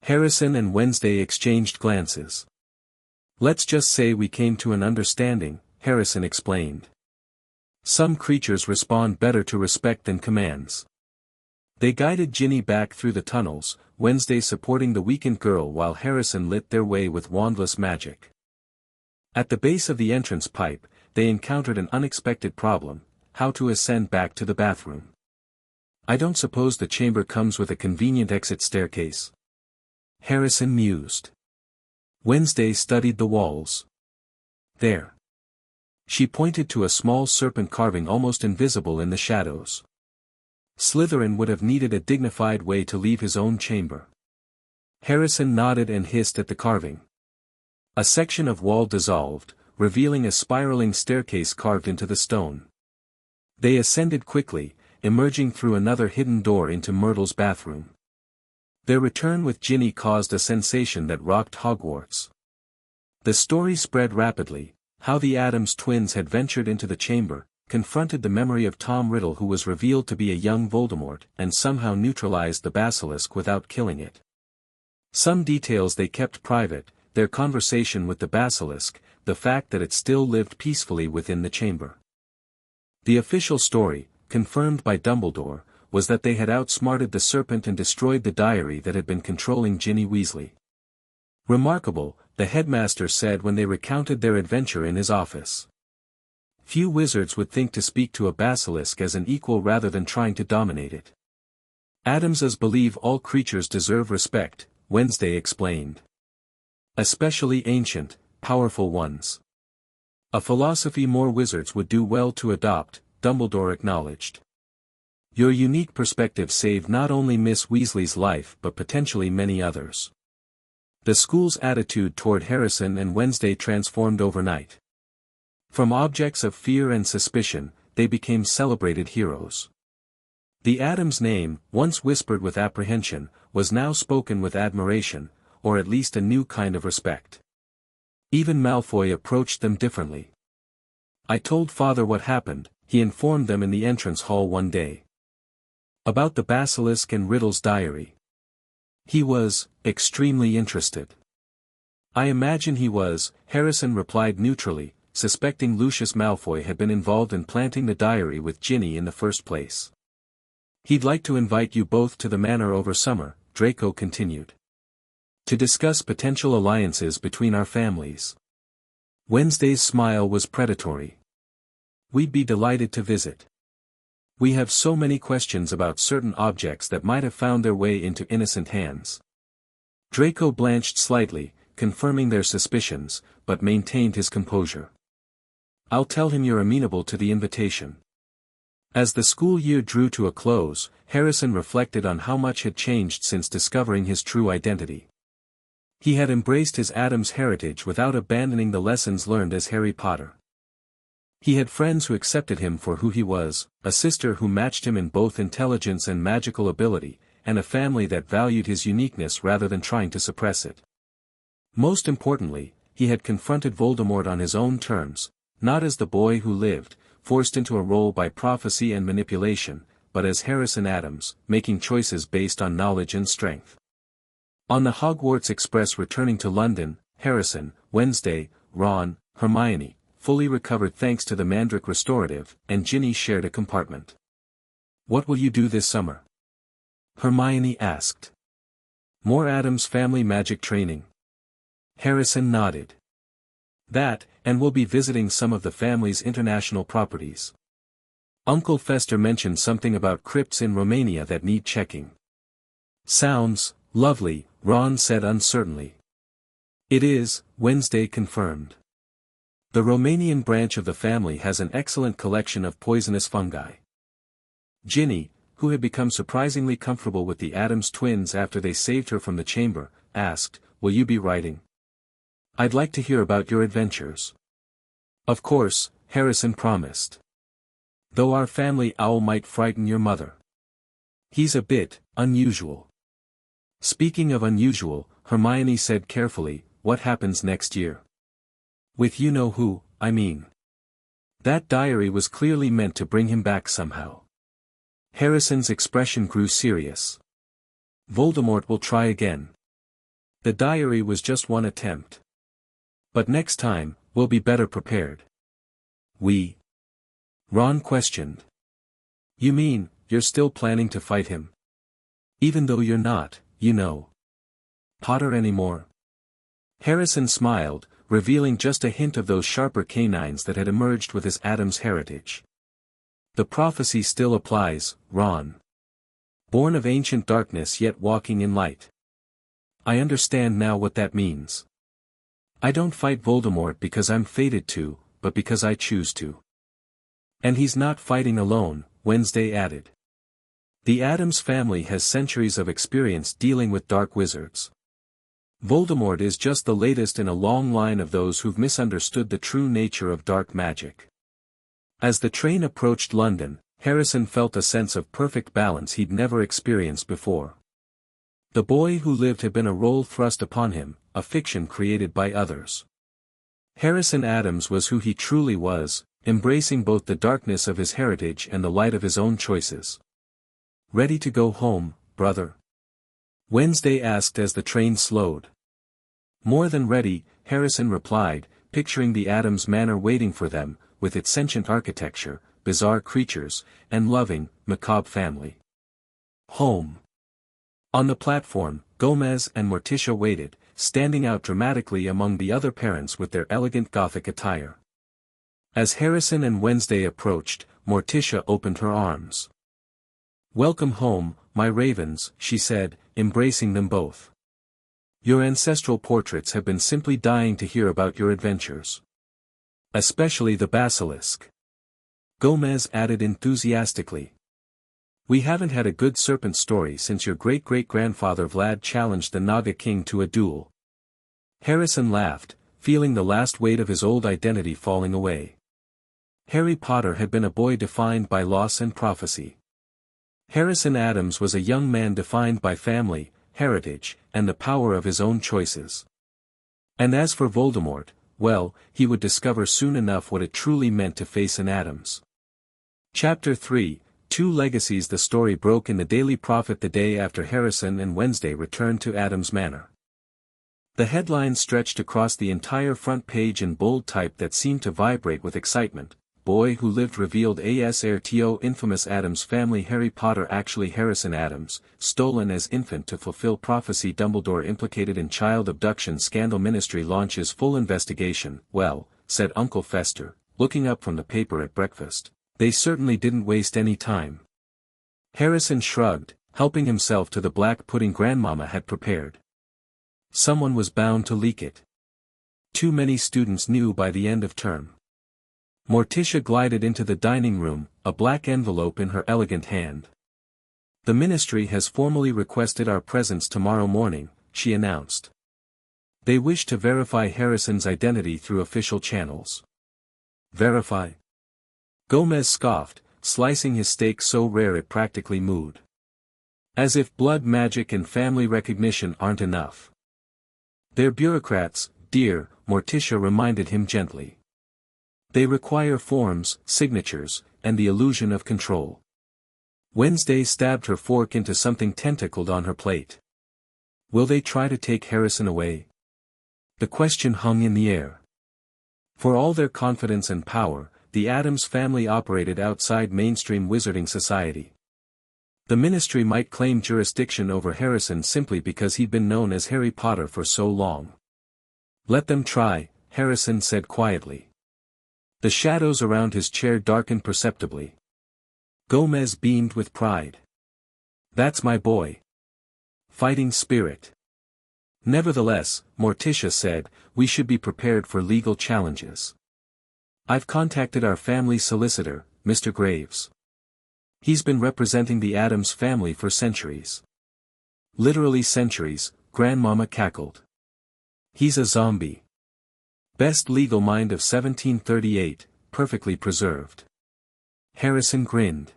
Speaker 1: Harrison and Wednesday exchanged glances. Let's just say we came to an understanding, Harrison explained. Some creatures respond better to respect than commands. They guided Ginny back through the tunnels, Wednesday supporting the weakened girl while Harrison lit their way with wandless magic. At the base of the entrance pipe, they encountered an unexpected problem: how to ascend back to the bathroom. I don't suppose the chamber comes with a convenient exit staircase. Harrison mused. Wednesday studied the walls. There. She pointed to a small serpent carving almost invisible in the shadows. Slytherin would have needed a dignified way to leave his own chamber. Harrison nodded and hissed at the carving. A section of wall dissolved, revealing a spiraling staircase carved into the stone. They ascended quickly, emerging through another hidden door into Myrtle's bathroom. Their return with Ginny caused a sensation that rocked Hogwarts. The story spread rapidly: how the Addams twins had ventured into the chamber, confronted the memory of Tom Riddle who was revealed to be a young Voldemort, and somehow neutralized the basilisk without killing it. Some details they kept private: their conversation with the basilisk, the fact that it still lived peacefully within the chamber. The official story, confirmed by Dumbledore, was that they had outsmarted the serpent and destroyed the diary that had been controlling Ginny Weasley. Remarkable, the headmaster said when they recounted their adventure in his office. Few wizards would think to speak to a basilisk as an equal rather than trying to dominate it. Addamses believe all creatures deserve respect, Wednesday explained. Especially ancient, powerful ones. A philosophy more wizards would do well to adopt, Dumbledore acknowledged. Your unique perspective saved not only Miss Weasley's life but potentially many others. The school's attitude toward Harrison and Wednesday transformed overnight. From objects of fear and suspicion, they became celebrated heroes. The Addams name, once whispered with apprehension, was now spoken with admiration, or at least a new kind of respect. Even Malfoy approached them differently. I told Father what happened, he informed them in the entrance hall one day. About the basilisk and Riddle's diary. He was extremely interested. I imagine he was, Harrison replied neutrally, suspecting Lucius Malfoy had been involved in planting the diary with Ginny in the first place. He'd like to invite you both to the manor over summer, Draco continued. To discuss potential alliances between our families. Wednesday's smile was predatory. We'd be delighted to visit. We have so many questions about certain objects that might have found their way into innocent hands. Draco blanched slightly, confirming their suspicions, but maintained his composure. I'll tell him you're amenable to the invitation. As the school year drew to a close, Harrison reflected on how much had changed since discovering his true identity. He had embraced his Addams heritage without abandoning the lessons learned as Harry Potter. He had friends who accepted him for who he was, a sister who matched him in both intelligence and magical ability, and a family that valued his uniqueness rather than trying to suppress it. Most importantly, he had confronted Voldemort on his own terms, not as the boy who lived, forced into a role by prophecy and manipulation, but as Harrison Addams, making choices based on knowledge and strength. On the Hogwarts Express returning to London, Harrison, Wednesday, Ron, Hermione, fully recovered thanks to the Mandrake restorative, and Ginny shared a compartment. What will you do this summer? Hermione asked. More Addams family magic training. Harrison nodded. That, and we'll be visiting some of the family's international properties. Uncle Fester mentioned something about crypts in Romania that need checking. Sounds lovely, Ron said uncertainly. It is, Wednesday confirmed. The Romanian branch of the family has an excellent collection of poisonous fungi. Ginny, who had become surprisingly comfortable with the Addams twins after they saved her from the chamber, asked, "Will you be writing?" "I'd like to hear about your adventures." "Of course," Harrison promised. "Though our family owl might frighten your mother. He's a bit unusual." Speaking of unusual, Hermione said carefully, "What happens next year?" "With you-know-who, I mean." That diary was clearly meant to bring him back somehow. Harrison's expression grew serious. "Voldemort will try again. The diary was just one attempt. But next time, we'll be better prepared." "We?" Ron questioned. "You mean, you're still planning to fight him? Even though you're not, you know, Potter anymore?" Harrison smiled, revealing just a hint of those sharper canines that had emerged with his Addams heritage. "The prophecy still applies, Ron. Born of ancient darkness yet walking in light. I understand now what that means. I don't fight Voldemort because I'm fated to, but because I choose to." "And he's not fighting alone," Wednesday added. "The Addams family has centuries of experience dealing with dark wizards. Voldemort is just the latest in a long line of those who've misunderstood the true nature of dark magic." As the train approached London, Harrison felt a sense of perfect balance he'd never experienced before. The boy who lived had been a role thrust upon him, a fiction created by others. Harrison Addams was who he truly was, embracing both the darkness of his heritage and the light of his own choices. "Ready to go home, brother?" Wednesday asked as the train slowed. "More than ready," Harrison replied, picturing the Addams manor waiting for them, with its sentient architecture, bizarre creatures, and loving, macabre family. Home. On the platform, Gomez and Morticia waited, standing out dramatically among the other parents with their elegant Gothic attire. As Harrison and Wednesday approached, Morticia opened her arms. "Welcome home, my ravens," she said, embracing them both. "Your ancestral portraits have been simply dying to hear about your adventures. Especially the basilisk." Gomez added enthusiastically. "We haven't had a good serpent story since your great-great-grandfather Vlad challenged the Naga King to a duel." Harrison laughed, feeling the last weight of his old identity falling away. Harry Potter had been a boy defined by loss and prophecy. Harrison Addams was a young man defined by family, heritage, and the power of his own choices. And as for Voldemort, well, he would discover soon enough what it truly meant to face an Addams. Chapter 3, Two Legacies. The story broke in the Daily Prophet the day after Harrison and Wednesday returned to Addams Manor. The headline stretched across the entire front page in bold type that seemed to vibrate with excitement. "Boy who lived revealed as heir to infamous Addams family. Harry Potter actually Harrison Addams, stolen as infant to fulfill prophecy. Dumbledore implicated in child abduction scandal. Ministry launches full investigation." "Well," said Uncle Fester, looking up from the paper at breakfast, "they certainly didn't waste any time." Harrison shrugged, helping himself to the black pudding Grandmama had prepared. Someone was bound to leak it. Too many students knew by the end of term. Morticia glided into the dining room, a black envelope in her elegant hand. "The ministry has formally requested our presence tomorrow morning," she announced. "They wish to verify Harrison's identity through official channels." "Verify?" Gomez scoffed, slicing his steak so rare it practically mooed. "As if blood magic and family recognition aren't enough." "They're bureaucrats, dear," Morticia reminded him gently. "They require forms, signatures, and the illusion of control." Wednesday stabbed her fork into something tentacled on her plate. "Will they try to take Harrison away?" The question hung in the air. For all their confidence and power, the Addams family operated outside mainstream wizarding society. The ministry might claim jurisdiction over Harrison simply because he'd been known as Harry Potter for so long. Let them try, Harrison said quietly. The shadows around his chair darkened perceptibly. Gomez beamed with pride. That's my boy. Fighting spirit. Nevertheless, Morticia said, we should be prepared for legal challenges. I've contacted our family solicitor, Mr. Graves. He's been representing the Addams family for centuries. Literally centuries, Grandmama cackled. He's a zombie. Best legal mind of 1738, perfectly preserved. Harrison grinned.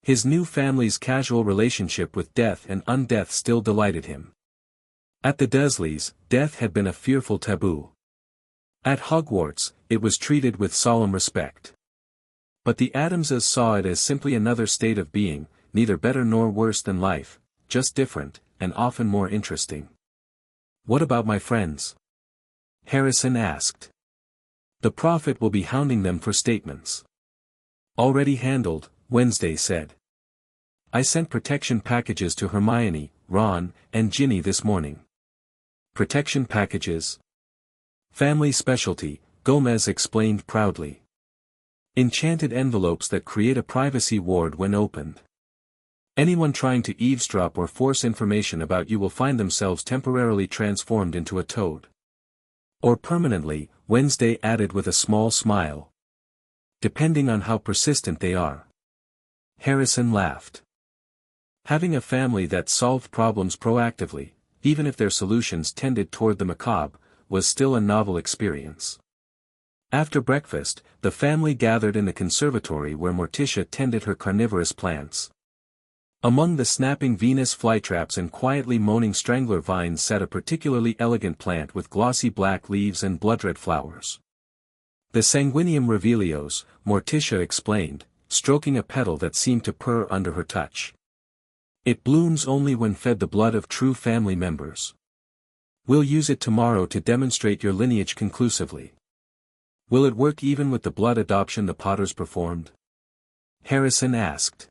Speaker 1: His new family's casual relationship with death and undeath still delighted him. At the Dursleys, death had been a fearful taboo. At Hogwarts, it was treated with solemn respect. But the Addamses saw it as simply another state of being, neither better nor worse than life, just different, and often more interesting. What about my friends? Harrison asked. The Prophet will be hounding them for statements. Already handled, Wednesday said. I sent protection packages to Hermione, Ron, and Ginny this morning. Protection packages? Family specialty, Gomez explained proudly. Enchanted envelopes that create a privacy ward when opened. Anyone trying to eavesdrop or force information about you will find themselves temporarily transformed into a toad. Or permanently, Wednesday added with a small smile. Depending on how persistent they are. Harrison laughed. Having a family that solved problems proactively, even if their solutions tended toward the macabre, was still a novel experience. After breakfast, the family gathered in the conservatory where Morticia tended her carnivorous plants. Among the snapping Venus flytraps and quietly moaning strangler vines sat a particularly elegant plant with glossy black leaves and bloodred flowers. The Sanguinium Revelios, Morticia explained, stroking a petal that seemed to purr under her touch. It blooms only when fed the blood of true family members. We'll use it tomorrow to demonstrate your lineage conclusively. Will it work even with the blood adoption the Potters performed? Harrison asked.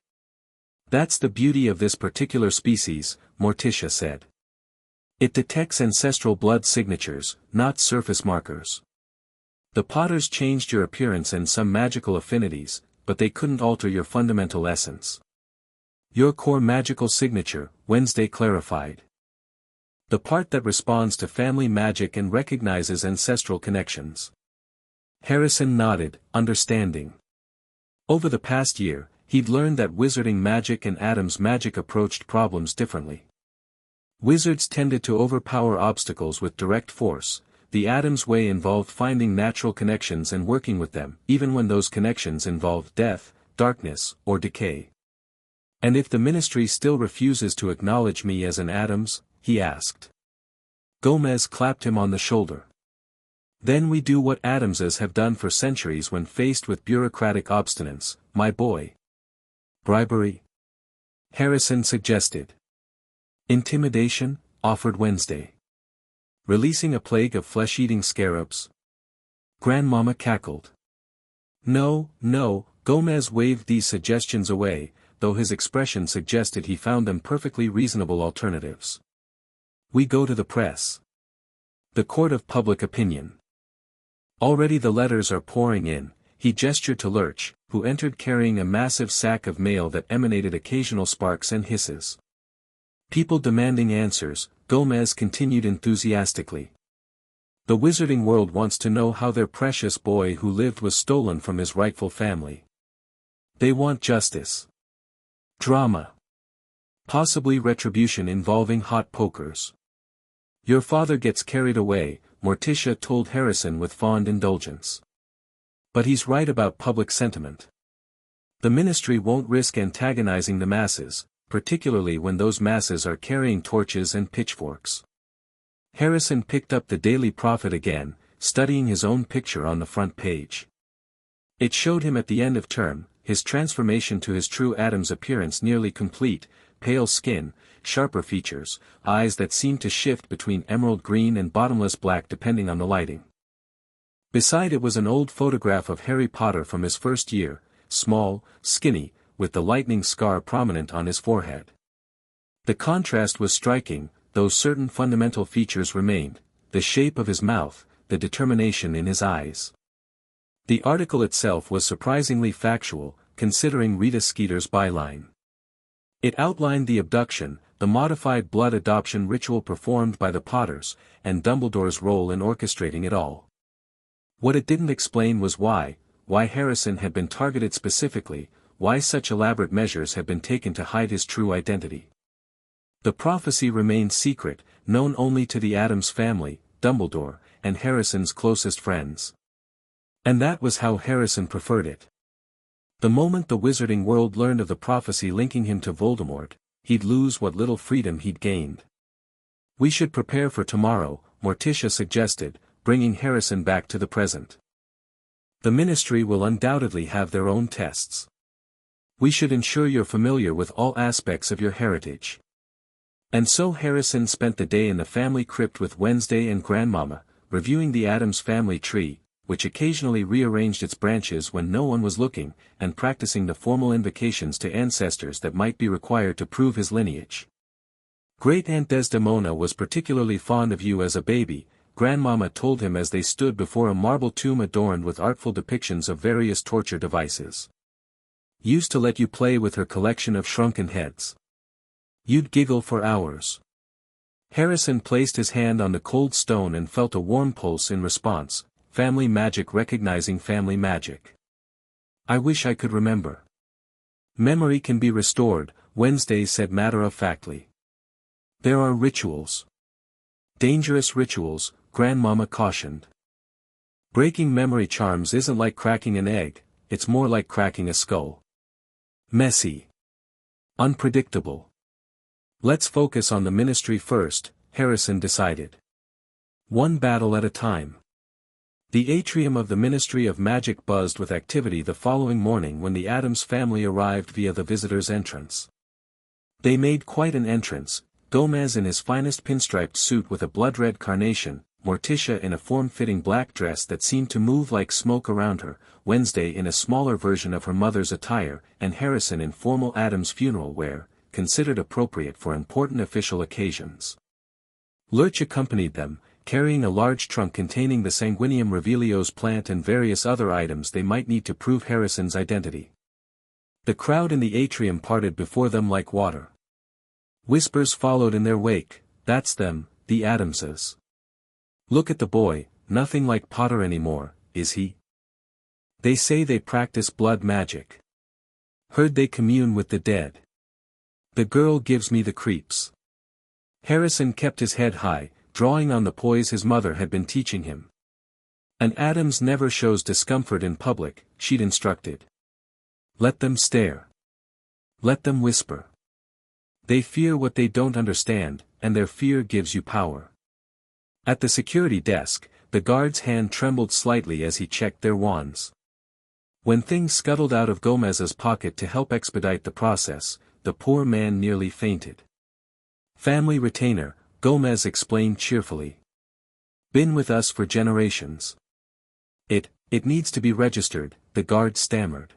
Speaker 1: That's the beauty of this particular species, Morticia said. It detects ancestral blood signatures, not surface markers. The Potters changed your appearance and some magical affinities, but they couldn't alter your fundamental essence. Your core magical signature, Wednesday clarified. The part that responds to family magic and recognizes ancestral connections. Harrison nodded, understanding. Over the past year, he'd learned that wizarding magic and Addams magic approached problems differently. Wizards tended to overpower obstacles with direct force. The Addams way involved finding natural connections and working with them, even when those connections involved death, darkness, or decay. And if the ministry still refuses to acknowledge me as an Addams, he asked. Gomez clapped him on the shoulder. Then we do what Addamses have done for centuries when faced with bureaucratic obstinance, my boy. Bribery? Harrison suggested. Intimidation, offered Wednesday. Releasing a plague of flesh-eating scarabs? Grandmama cackled. No, Gomez waved these suggestions away, though his expression suggested he found them perfectly reasonable alternatives. We go to the press. The court of public opinion. Already the letters are pouring in, he gestured to Lurch, who entered carrying a massive sack of mail that emanated occasional sparks and hisses. People demanding answers, Gomez continued enthusiastically. The wizarding world wants to know how their precious boy who lived was stolen from his rightful family. They want justice. Drama. Possibly retribution involving hot pokers. Your father gets carried away, Morticia told Harrison with fond indulgence. But he's right about public sentiment. The ministry won't risk antagonizing the masses, particularly when those masses are carrying torches and pitchforks. Harrison picked up the Daily Prophet again, studying his own picture on the front page. It showed him at the end of term, his transformation to his true Addams appearance nearly complete, pale skin, sharper features, eyes that seemed to shift between emerald green and bottomless black depending on the lighting. Beside it was an old photograph of Harry Potter from his first year, small, skinny, with the lightning scar prominent on his forehead. The contrast was striking, though certain fundamental features remained: the shape of his mouth, the determination in his eyes. The article itself was surprisingly factual, considering Rita Skeeter's byline. It outlined the abduction, the modified blood adoption ritual performed by the Potters, and Dumbledore's role in orchestrating it all. What it didn't explain was why Harrison had been targeted specifically, why such elaborate measures had been taken to hide his true identity. The prophecy remained secret, known only to the Addams family, Dumbledore, and Harrison's closest friends. And that was how Harrison preferred it. The moment the wizarding world learned of the prophecy linking him to Voldemort, he'd lose what little freedom he'd gained. "We should prepare for tomorrow," Morticia suggested, bringing Harrison back to the present. "The Ministry will undoubtedly have their own tests. We should ensure you're familiar with all aspects of your heritage." And so Harrison spent the day in the family crypt with Wednesday and Grandmama, reviewing the Addams family tree, which occasionally rearranged its branches when no one was looking, and practicing the formal invocations to ancestors that might be required to prove his lineage. "Great-Aunt Desdemona was particularly fond of you as a baby," Grandmama told him as they stood before a marble tomb adorned with artful depictions of various torture devices. "Used to let you play with her collection of shrunken heads. You'd giggle for hours." Harrison placed his hand on the cold stone and felt a warm pulse in response. Family magic recognizing family magic. "I wish I could remember." "Memory can be restored," Wednesday said matter-of-factly. "There are rituals. Dangerous rituals," Grandmama cautioned. "Breaking memory charms isn't like cracking an egg, it's more like cracking a skull. Messy. Unpredictable. Let's focus on the Ministry first," Harrison decided. "One battle at a time." The atrium of the Ministry of Magic buzzed with activity the following morning when the Addams family arrived via the visitors' entrance. They made quite an entrance, Gomez in his finest pinstriped suit with a blood-red carnation, Morticia in a form-fitting black dress that seemed to move like smoke around her, Wednesday in a smaller version of her mother's attire, and Harrison in formal Addams funeral wear, considered appropriate for important official occasions. Lurch accompanied them, carrying a large trunk containing the Sanguinium Revelio's plant and various other items they might need to prove Harrison's identity. The crowd in the atrium parted before them like water. Whispers followed in their wake, "That's them, the Addamses. Look at the boy, nothing like Potter anymore, is he? They say they practice blood magic. Heard they commune with the dead. The girl gives me the creeps." Harrison kept his head high, drawing on the poise his mother had been teaching him. "An Addams never shows discomfort in public," she'd instructed. "Let them stare. Let them whisper. They fear what they don't understand, and their fear gives you power." At the security desk, the guard's hand trembled slightly as he checked their wands. When things scuttled out of Gomez's pocket to help expedite the process, the poor man nearly fainted. "Family retainer," Gomez explained cheerfully. "Been with us for generations." It needs to be registered," the guard stammered.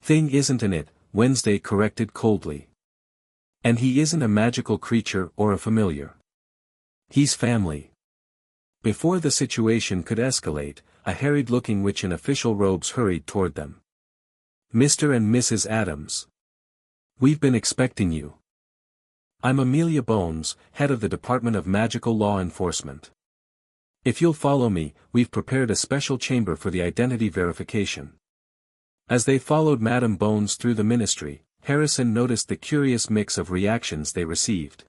Speaker 1: "Thing isn't in it," Wednesday corrected coldly. "And he isn't a magical creature or a familiar. He's family." Before the situation could escalate, a harried-looking witch in official robes hurried toward them. "Mr. and Mrs. Addams. We've been expecting you. I'm Amelia Bones, head of the Department of Magical Law Enforcement. If you'll follow me, we've prepared a special chamber for the identity verification." As they followed Madame Bones through the Ministry, Harrison noticed the curious mix of reactions they received.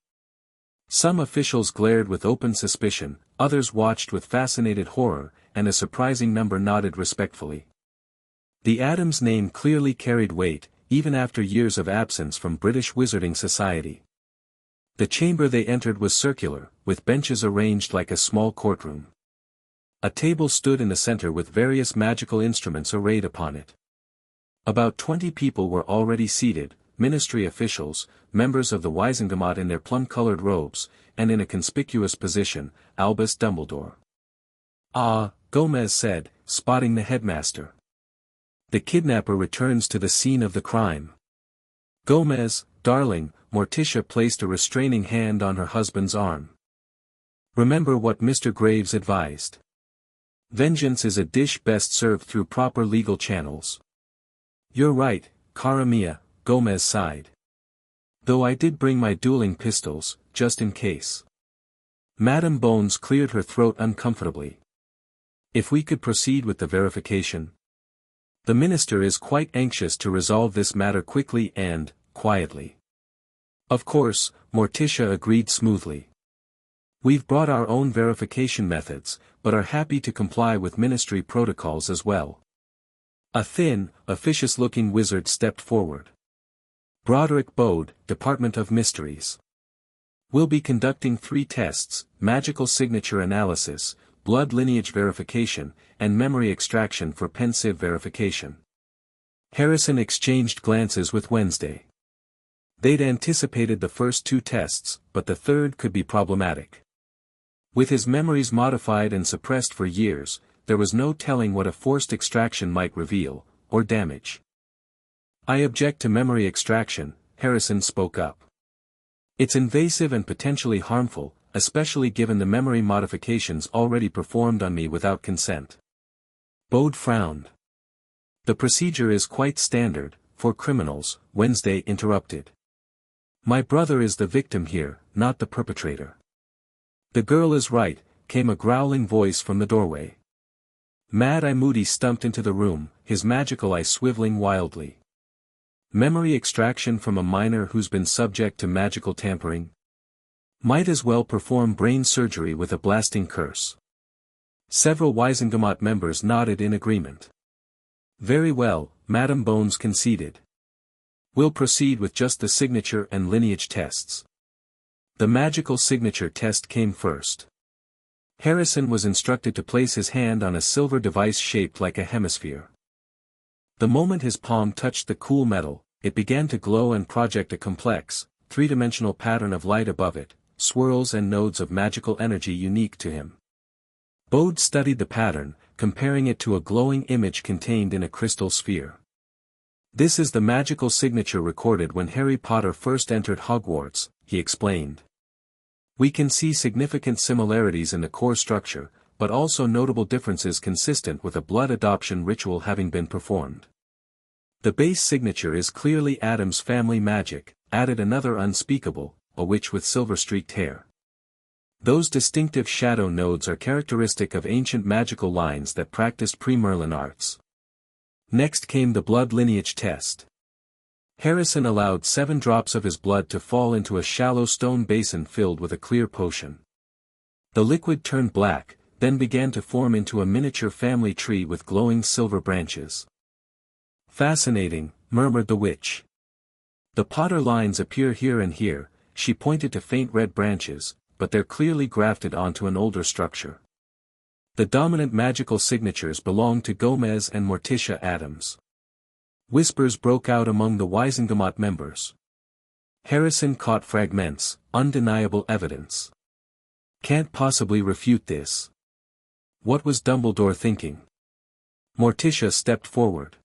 Speaker 1: Some officials glared with open suspicion, others watched with fascinated horror, and a surprising number nodded respectfully. The Addams name clearly carried weight, even after years of absence from British wizarding society. The chamber they entered was circular, with benches arranged like a small courtroom. A table stood in the center with various magical instruments arrayed upon it. About 20 people were already seated, Ministry officials, members of the Wisengamot in their plum-colored robes, and in a conspicuous position, Albus Dumbledore. "Ah," Gomez said, spotting the headmaster. The kidnapper returns to the scene of the crime. Gomez, darling, Morticia placed a restraining hand on her husband's arm. Remember what Mr. Graves advised. Vengeance is a dish best served through proper legal channels. You're right, cara mia, Gomez sighed. Though I did bring my dueling pistols, just in case. Madame Bones cleared her throat uncomfortably. If we could proceed with the verification. The minister is quite anxious to resolve this matter quickly and, quietly. Of course, Morticia agreed smoothly. We've brought our own verification methods, but are happy to comply with ministry protocols as well. A thin, officious-looking wizard stepped forward. Broderick Bode, Department of Mysteries. We'll be conducting 3 tests: magical signature analysis, blood lineage verification, and memory extraction for pensive verification. Harrison exchanged glances with Wednesday. They'd anticipated the first 2 tests, but the third could be problematic. With his memories modified and suppressed for years, there was no telling what a forced extraction might reveal, or damage. I object to memory extraction, Harrison spoke up. It's invasive and potentially harmful, especially given the memory modifications already performed on me without consent. Bode frowned. The procedure is quite standard, for criminals, Wednesday interrupted. My brother is the victim here, not the perpetrator. The girl is right, came a growling voice from the doorway. Mad-Eye Moody stumped into the room, his magical eye swiveling wildly. Memory extraction from a minor who's been subject to magical tampering? Might as well perform brain surgery with a blasting curse. Several Wisengamot members nodded in agreement. Very well, Madame Bones conceded. We'll proceed with just the signature and lineage tests. The magical signature test came first. Harrison was instructed to place his hand on a silver device shaped like a hemisphere. The moment his palm touched the cool metal, it began to glow and project a complex, 3-dimensional pattern of light above it, swirls and nodes of magical energy unique to him. Bode studied the pattern, comparing it to a glowing image contained in a crystal sphere. This is the magical signature recorded when Harry Potter first entered Hogwarts, he explained. We can see significant similarities in the core structure, but also notable differences consistent with a blood adoption ritual having been performed. The base signature is clearly Addams' family magic, added another unspeakable, a witch with silver-streaked hair. Those distinctive shadow nodes are characteristic of ancient magical lines that practiced pre-Merlin arts. Next came the blood lineage test. Harrison allowed 7 drops of his blood to fall into a shallow stone basin filled with a clear potion. The liquid turned black, then began to form into a miniature family tree with glowing silver branches. Fascinating, murmured the witch. The Potter lines appear here and here, she pointed to faint red branches, but they're clearly grafted onto an older structure. The dominant magical signatures belong to Gomez and Morticia Addams. Whispers broke out among the Wisengamot members. Harrison caught fragments, undeniable evidence. Can't possibly refute this. What was Dumbledore thinking? Morticia stepped forward.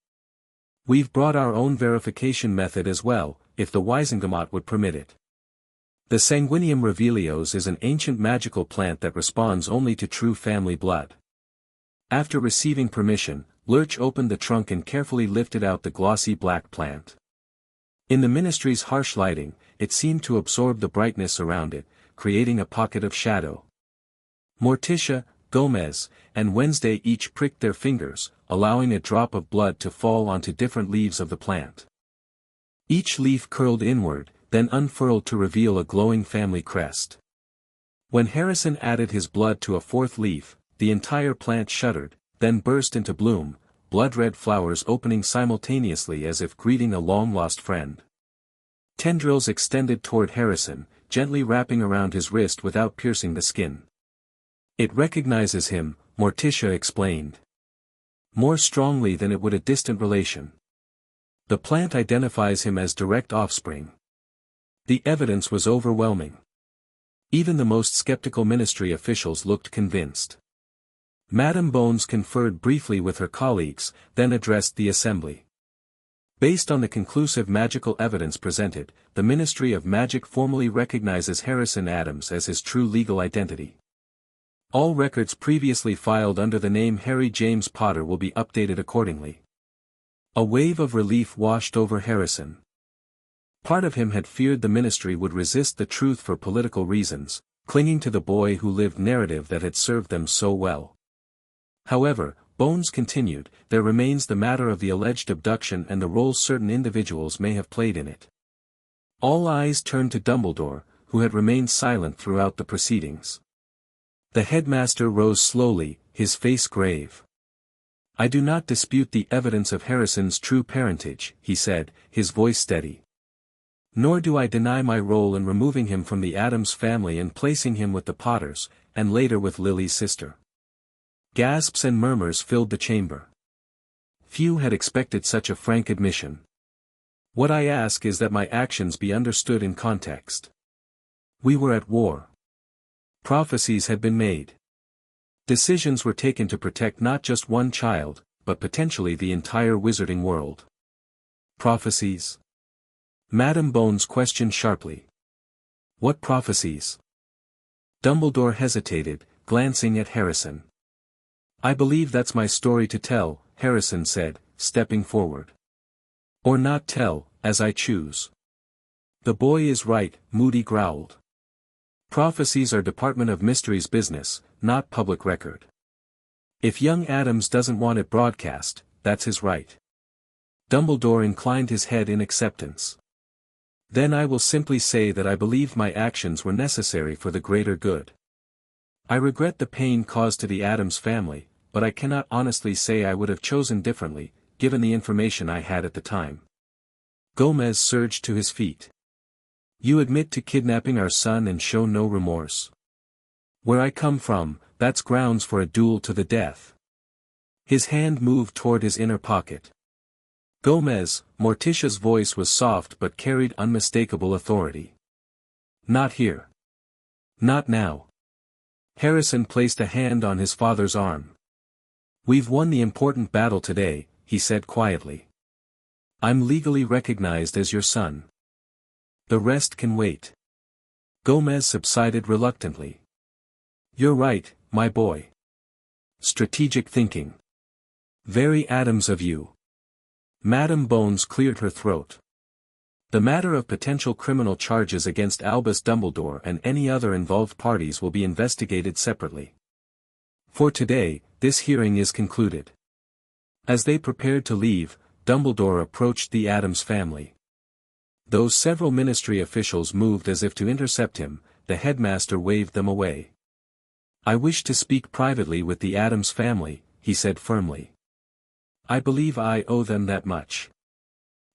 Speaker 1: We've brought our own verification method as well, if the Wisengamot would permit it. The Sanguinium Revelios is an ancient magical plant that responds only to true family blood. After receiving permission, Lurch opened the trunk and carefully lifted out the glossy black plant. In the ministry's harsh lighting, it seemed to absorb the brightness around it, creating a pocket of shadow. Morticia, Gomez, and Wednesday each pricked their fingers, allowing a drop of blood to fall onto different leaves of the plant. Each leaf curled inward, then unfurled to reveal a glowing family crest. When Harrison added his blood to a 4th leaf, the entire plant shuddered, then burst into bloom, blood-red flowers opening simultaneously as if greeting a long-lost friend. Tendrils extended toward Harrison, gently wrapping around his wrist without piercing the skin. It recognizes him, Morticia explained. More strongly than it would a distant relation. The plant identifies him as direct offspring. The evidence was overwhelming. Even the most skeptical ministry officials looked convinced. Madame Bones conferred briefly with her colleagues, then addressed the assembly. Based on the conclusive magical evidence presented, the Ministry of Magic formally recognizes Harrison Addams as his true legal identity. All records previously filed under the name Harry James Potter will be updated accordingly. A wave of relief washed over Harrison. Part of him had feared the ministry would resist the truth for political reasons, clinging to the boy-who-lived narrative that had served them so well. However, Bones continued, there remains the matter of the alleged abduction and the role certain individuals may have played in it. All eyes turned to Dumbledore, who had remained silent throughout the proceedings. The headmaster rose slowly, his face grave. I do not dispute the evidence of Harrison's true parentage, he said, his voice steady. Nor do I deny my role in removing him from the Addams family and placing him with the Potters, and later with Lily's sister. Gasps and murmurs filled the chamber. Few had expected such a frank admission. What I ask is that my actions be understood in context. We were at war. Prophecies had been made. Decisions were taken to protect not just one child, but potentially the entire wizarding world. Prophecies? Madame Bones questioned sharply. What prophecies? Dumbledore hesitated, glancing at Harrison. I believe that's my story to tell, Harrison said, stepping forward. Or not tell, as I choose. The boy is right, Moody growled. Prophecies are Department of Mysteries business, not public record. If young Addams doesn't want it broadcast, that's his right. Dumbledore inclined his head in acceptance. Then I will simply say that I believe my actions were necessary for the greater good. I regret the pain caused to the Addams family, but I cannot honestly say I would have chosen differently, given the information I had at the time. Gomez surged to his feet. You admit to kidnapping our son and show no remorse. Where I come from, that's grounds for a duel to the death. His hand moved toward his inner pocket. Gomez, Morticia's voice was soft but carried unmistakable authority. Not here. Not now. Harrison placed a hand on his father's arm. We've won the important battle today, he said quietly. I'm legally recognized as your son. The rest can wait. Gomez subsided reluctantly. You're right, my boy. Strategic thinking. Very Addams of you. Madame Bones cleared her throat. The matter of potential criminal charges against Albus Dumbledore and any other involved parties will be investigated separately. For today, this hearing is concluded. As they prepared to leave, Dumbledore approached the Addams family. Though several ministry officials moved as if to intercept him, the headmaster waved them away. I wish to speak privately with the Addams family, he said firmly. I believe I owe them that much.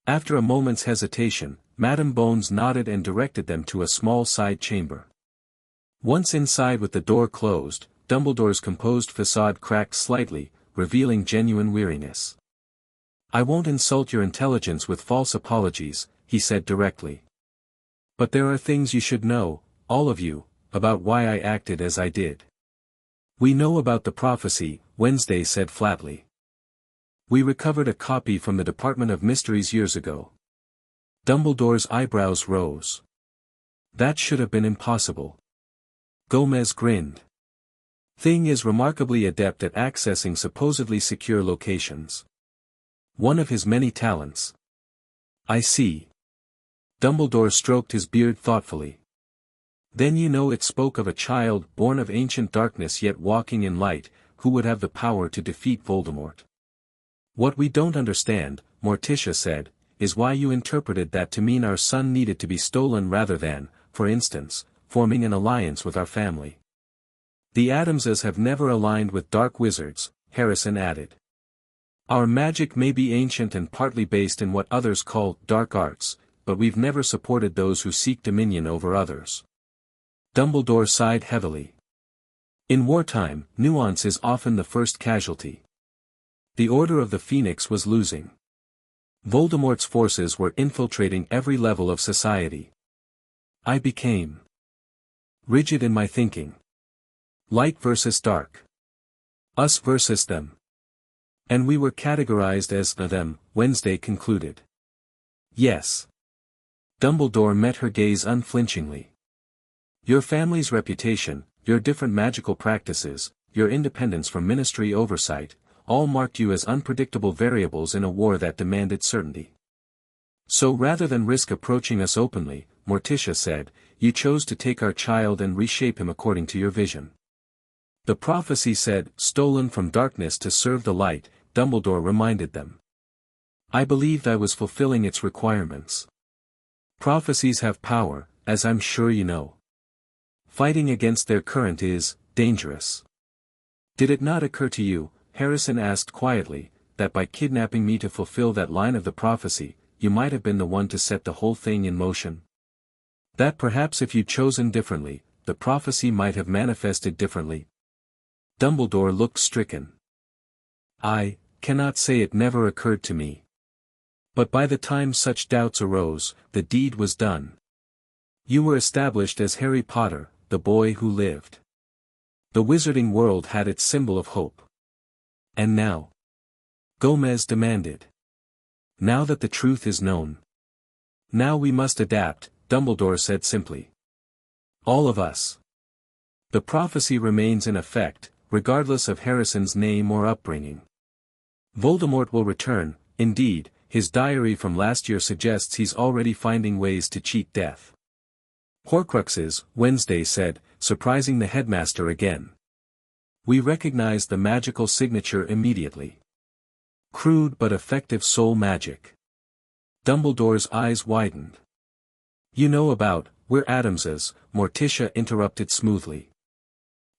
Speaker 1: After a moment's hesitation, Madame Bones nodded and directed them to a small side chamber. Once inside with the door closed, Dumbledore's composed facade cracked slightly, revealing genuine weariness. I won't insult your intelligence with false apologies, he said directly. But there are things you should know, all of you, about why I acted as I did. We know about the prophecy, Wednesday said flatly. We recovered a copy from the Department of Mysteries years ago. Dumbledore's eyebrows rose. That should have been impossible. Gomez grinned. Thing is remarkably adept at accessing supposedly secure locations. One of his many talents. I see. Dumbledore stroked his beard thoughtfully. Then you know it spoke of a child born of ancient darkness yet walking in light, who would have the power to defeat Voldemort. What we don't understand, Morticia said, is why you interpreted that to mean our son needed to be stolen rather than, for instance, forming an alliance with our family. The Addamses have never aligned with dark wizards, Harrison added. Our magic may be ancient and partly based in what others call dark arts, but we've never supported those who seek dominion over others. Dumbledore sighed heavily. In wartime, nuance is often the first casualty. The Order of the Phoenix was losing. Voldemort's forces were infiltrating every level of society. I became rigid in my thinking. Light versus dark. Us versus them. And we were categorized as them, Wednesday concluded. Yes. Dumbledore met her gaze unflinchingly. Your family's reputation, your different magical practices, your independence from ministry oversight, all marked you as unpredictable variables in a war that demanded certainty. So rather than risk approaching us openly, Morticia said, you chose to take our child and reshape him according to your vision. The prophecy said, stolen from darkness to serve the light, Dumbledore reminded them. I believed I was fulfilling its requirements. Prophecies have power, as I'm sure you know. Fighting against their current is dangerous. Did it not occur to you, Harrison asked quietly, that by kidnapping me to fulfill that line of the prophecy, you might have been the one to set the whole thing in motion? That perhaps if you'd chosen differently, the prophecy might have manifested differently? Dumbledore looked stricken. I cannot say it never occurred to me. But by the time such doubts arose, the deed was done. You were established as Harry Potter, the boy who lived. The wizarding world had its symbol of hope. And now? Gomez demanded. Now that the truth is known. Now we must adapt, Dumbledore said simply. All of us. The prophecy remains in effect, regardless of Harrison's name or upbringing. Voldemort will return, indeed, his diary from last year suggests he's already finding ways to cheat death. Horcruxes, Wednesday said, surprising the headmaster again. We recognized the magical signature immediately. Crude but effective soul magic. Dumbledore's eyes widened. You know about, we're Addamses, Morticia interrupted smoothly.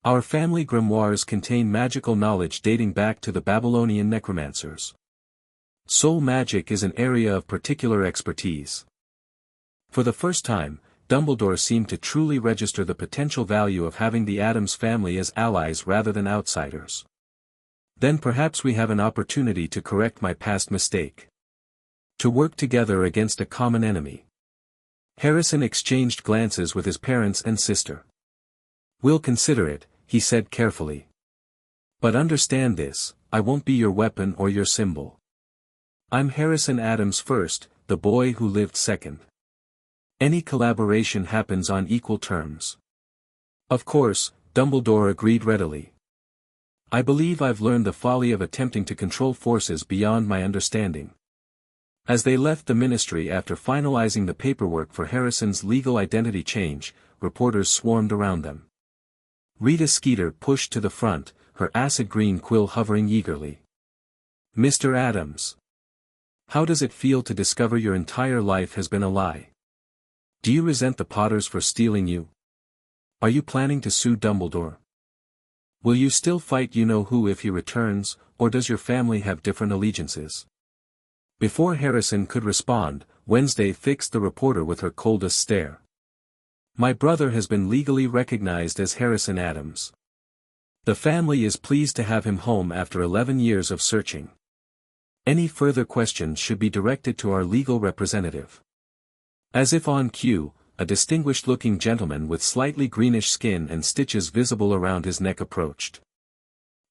Speaker 1: Our family grimoires contain magical knowledge dating back to the Babylonian necromancers. Soul magic is an area of particular expertise. For the first time, Dumbledore seemed to truly register the potential value of having the Addams family as allies rather than outsiders. Then perhaps we have an opportunity to correct my past mistake. To work together against a common enemy. Harrison exchanged glances with his parents and sister. We'll consider it, he said carefully. But understand this, I won't be your weapon or your symbol. I'm Harrison Addams first, the boy who lived second. Any collaboration happens on equal terms. Of course, Dumbledore agreed readily. I believe I've learned the folly of attempting to control forces beyond my understanding. As they left the ministry after finalizing the paperwork for Harrison's legal identity change, reporters swarmed around them. Rita Skeeter pushed to the front, her acid green quill hovering eagerly. Mr. Addams. How does it feel to discover your entire life has been a lie? Do you resent the Potters for stealing you? Are you planning to sue Dumbledore? Will you still fight you-know-who if he returns, or does your family have different allegiances? Before Harrison could respond, Wednesday fixed the reporter with her coldest stare. My brother has been legally recognized as Harrison Addams. The family is pleased to have him home after 11 years of searching. Any further questions should be directed to our legal representative. As if on cue, a distinguished-looking gentleman with slightly greenish skin and stitches visible around his neck approached.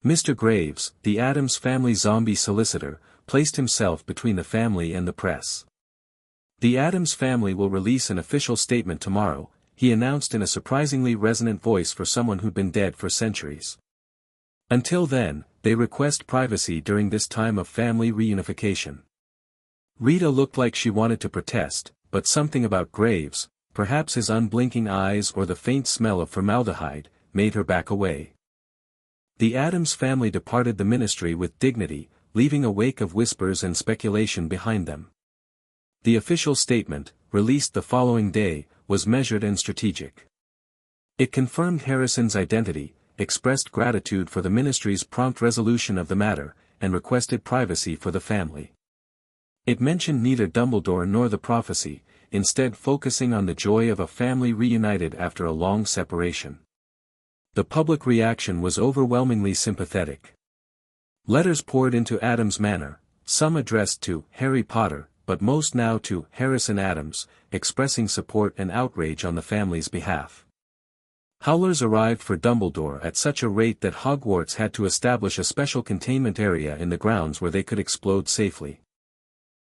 Speaker 1: Mr. Graves, the Addams family zombie solicitor, placed himself between the family and the press. The Addams family will release an official statement tomorrow, he announced in a surprisingly resonant voice for someone who'd been dead for centuries. Until then, they request privacy during this time of family reunification. Rita looked like she wanted to protest, but something about Graves, perhaps his unblinking eyes or the faint smell of formaldehyde, made her back away. The Addams family departed the ministry with dignity, leaving a wake of whispers and speculation behind them. The official statement, released the following day, was measured and strategic. It confirmed Harrison's identity, expressed gratitude for the ministry's prompt resolution of the matter, and requested privacy for the family. It mentioned neither Dumbledore nor the prophecy, instead focusing on the joy of a family reunited after a long separation. The public reaction was overwhelmingly sympathetic. Letters poured into Addams Manor, some addressed to Harry Potter, but most now to Harrison Addams, expressing support and outrage on the family's behalf. Howlers arrived for Dumbledore at such a rate that Hogwarts had to establish a special containment area in the grounds where they could explode safely.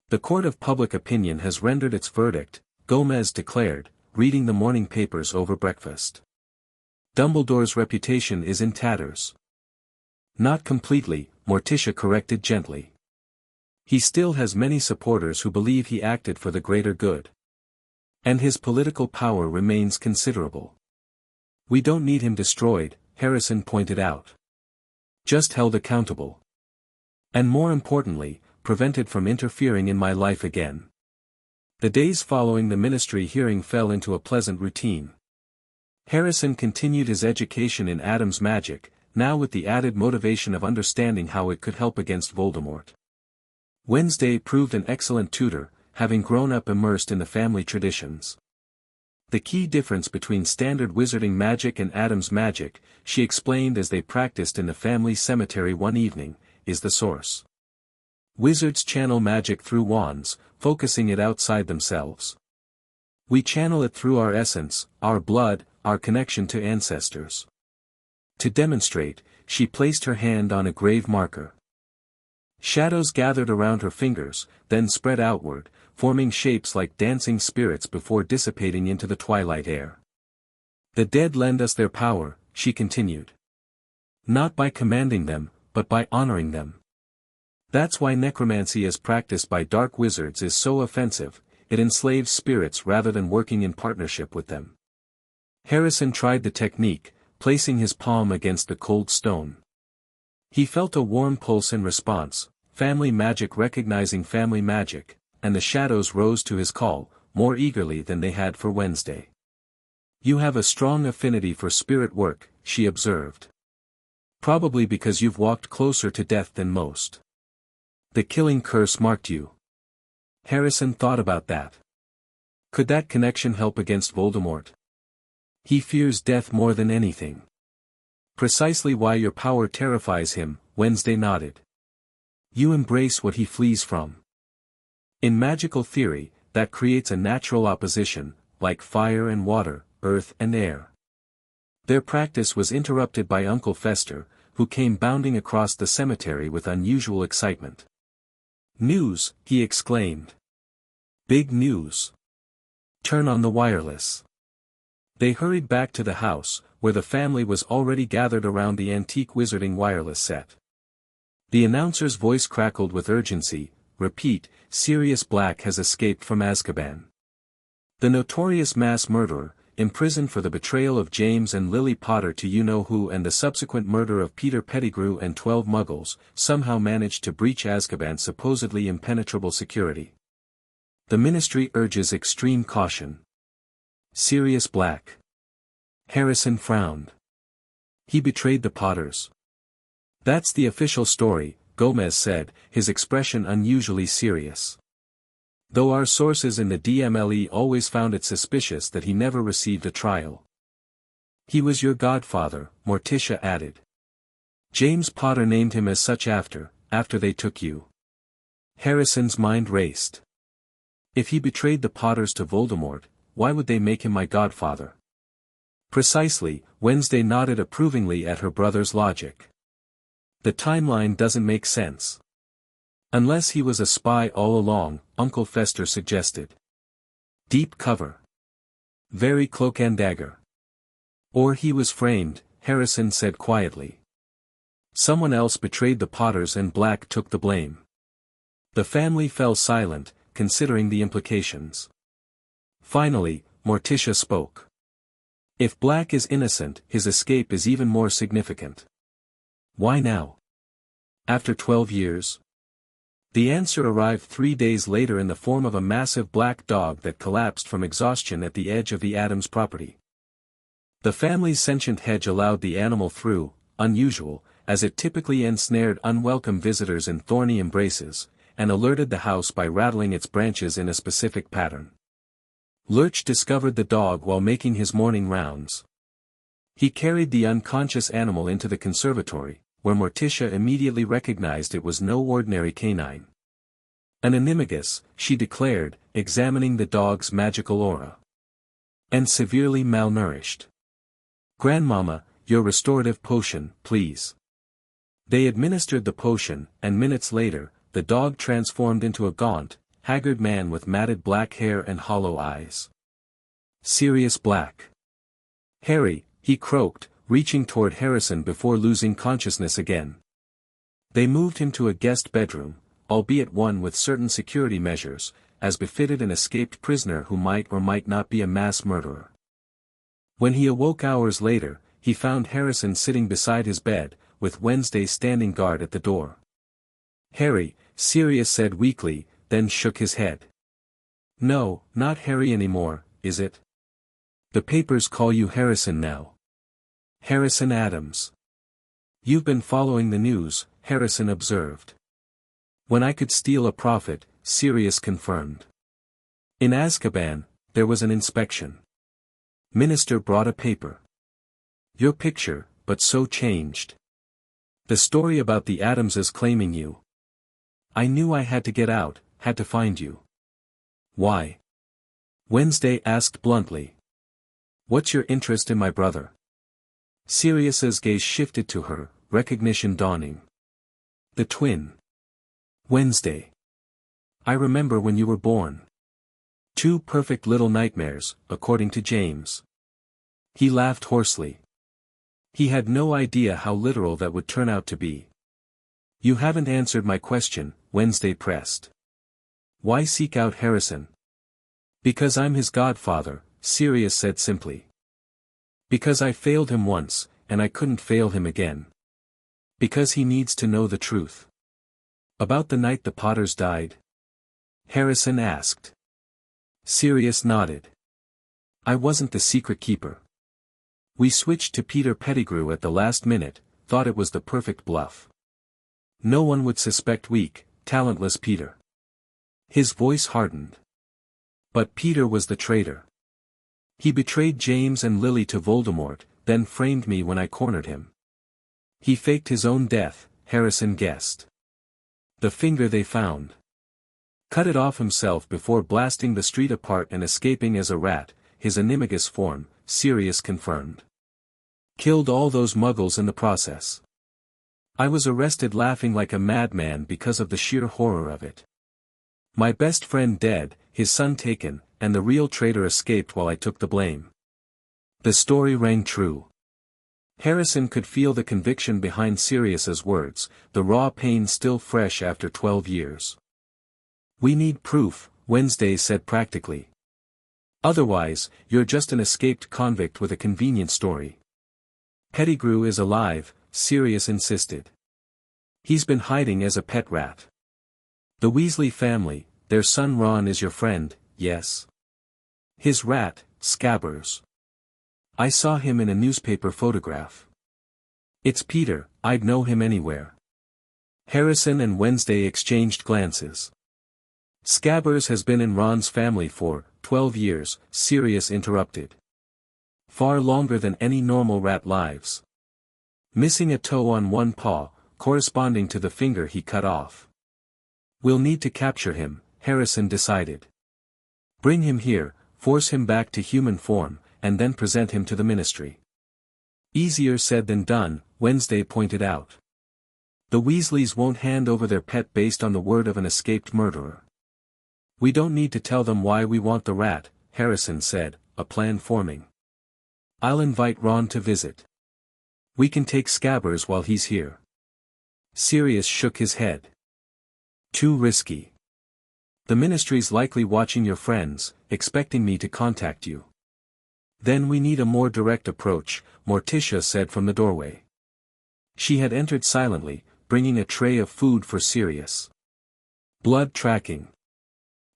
Speaker 1: The court of public opinion has rendered its verdict, Gomez declared, reading the morning papers over breakfast. Dumbledore's reputation is in tatters. Not completely, Morticia corrected gently. He still has many supporters who believe he acted for the greater good. And his political power remains considerable. We don't need him destroyed, Harrison pointed out. Just held accountable. And more importantly, prevented from interfering in my life again. The days following the ministry hearing fell into a pleasant routine. Harrison continued his education in Addams magic, now with the added motivation of understanding how it could help against Voldemort. Wednesday proved an excellent tutor, having grown up immersed in the family traditions. The key difference between standard wizarding magic and Addams magic, she explained as they practiced in the family cemetery one evening, is the source. Wizards channel magic through wands, focusing it outside themselves. We channel it through our essence, our blood, our connection to ancestors. To demonstrate, she placed her hand on a grave marker. Shadows gathered around her fingers, then spread outward, forming shapes like dancing spirits before dissipating into the twilight air. The dead lend us their power, she continued. Not by commanding them, but by honoring them. That's why necromancy as practiced by dark wizards is so offensive, it enslaves spirits rather than working in partnership with them. Harrison tried the technique, placing his palm against the cold stone. He felt a warm pulse in response, family magic recognizing family magic, and the shadows rose to his call, more eagerly than they had for Wednesday. You have a strong affinity for spirit work, she observed. Probably because you've walked closer to death than most. The killing curse marked you. Harrison thought about that. Could that connection help against Voldemort? He fears death more than anything. Precisely why your power terrifies him, Wednesday nodded. You embrace what he flees from. In magical theory, that creates a natural opposition, like fire and water, earth and air. Their practice was interrupted by Uncle Fester, who came bounding across the cemetery with unusual excitement. News, he exclaimed. Big news. Turn on the wireless. They hurried back to the house, where the family was already gathered around the antique wizarding wireless set. The announcer's voice crackled with urgency. Repeat, Sirius Black has escaped from Azkaban. The notorious mass murderer, imprisoned for the betrayal of James and Lily Potter to you-know-who and the subsequent murder of Peter Pettigrew and 12 Muggles, somehow managed to breach Azkaban's supposedly impenetrable security. The Ministry urges extreme caution. Sirius Black. Harrison frowned. He betrayed the Potters. That's the official story, Gomez said, his expression unusually serious. Though our sources in the DMLE always found it suspicious that he never received a trial. He was your godfather, Morticia added. James Potter named him as such after they took you. Harrison's mind raced. If he betrayed the Potters to Voldemort, why would they make him my godfather? Precisely, Wednesday nodded approvingly at her brother's logic. The timeline doesn't make sense. Unless he was a spy all along, Uncle Fester suggested. Deep cover. Very cloak and dagger. Or he was framed, Harrison said quietly. Someone else betrayed the Potters and Black took the blame. The family fell silent, considering the implications. Finally, Morticia spoke. If Black is innocent, his escape is even more significant. Why now? After 12 years? The answer arrived 3 days later in the form of a massive black dog that collapsed from exhaustion at the edge of the Addams property. The family's sentient hedge allowed the animal through, unusual, as it typically ensnared unwelcome visitors in thorny embraces, and alerted the house by rattling its branches in a specific pattern. Lurch discovered the dog while making his morning rounds. He carried the unconscious animal into the conservatory, where Morticia immediately recognized it was no ordinary canine. An animagus, she declared, examining the dog's magical aura. And severely malnourished. "Grandmama, your restorative potion, please." They administered the potion, and minutes later, the dog transformed into a gaunt, haggard man with matted black hair and hollow eyes. Sirius Black. "Harry," he croaked, reaching toward Harrison before losing consciousness again. They moved him to a guest bedroom, albeit one with certain security measures, as befitted an escaped prisoner who might or might not be a mass murderer. When he awoke hours later, he found Harrison sitting beside his bed, with Wednesday standing guard at the door. "Harry," Sirius said weakly, then shook his head. "No, not Harry anymore, is it? The papers call you Harrison now. Harrison Addams." "You've been following the news," Harrison observed. "When I could steal a profit," Sirius confirmed. "In Azkaban, there was an inspection. Minister brought a paper. Your picture, but so changed. The story about the Addamses claiming you. I knew I had to get out, had to find you." "Why?" Wednesday asked bluntly. "What's your interest in my brother?" Sirius's gaze shifted to her, recognition dawning. "The twin. Wednesday. I remember when you were born. 2 perfect little nightmares, according to James." He laughed hoarsely. He had no idea how literal that would turn out to be. "You haven't answered my question," Wednesday pressed. "Why seek out Harrison?" "Because I'm his godfather," Sirius said simply. "Because I failed him once, and I couldn't fail him again. Because he needs to know the truth." "About the night the Potters died?" Harrison asked. Sirius nodded. "I wasn't the secret keeper. We switched to Peter Pettigrew at the last minute, thought it was the perfect bluff. No one would suspect weak, talentless Peter." His voice hardened. "But Peter was the traitor. He betrayed James and Lily to Voldemort, then framed me when I cornered him. He faked his own death," Harrison guessed. "The finger they found. Cut it off himself before blasting the street apart and escaping as a rat, his animagus form," Sirius confirmed. "Killed all those muggles in the process. I was arrested laughing like a madman because of the sheer horror of it. My best friend dead, his son taken, and the real traitor escaped while I took the blame." The story rang true. Harrison could feel the conviction behind Sirius's words, the raw pain still fresh after 12 years. "We need proof," Wednesday said practically. "Otherwise, you're just an escaped convict with a convenient story." "Pettigrew is alive," Sirius insisted. "He's been hiding as a pet rat. The Weasley family, their son Ron is your friend, yes? His rat, Scabbers. I saw him in a newspaper photograph. It's Peter, I'd know him anywhere." Harrison and Wednesday exchanged glances. "Scabbers has been in Ron's family for 12 years, Sirius interrupted. "Far longer than any normal rat lives. Missing a toe on one paw, corresponding to the finger he cut off. We'll need to capture him," Harrison decided. "Bring him here, force him back to human form, and then present him to the Ministry." "Easier said than done," Wednesday pointed out. "The Weasleys won't hand over their pet based on the word of an escaped murderer." "We don't need to tell them why we want the rat," Harrison said, a plan forming. "I'll invite Ron to visit. We can take Scabbers while he's here." Sirius shook his head. "Too risky. The Ministry's likely watching your friends, expecting me to contact you." "Then we need a more direct approach," Morticia said from the doorway. She had entered silently, bringing a tray of food for Sirius. "Blood tracking.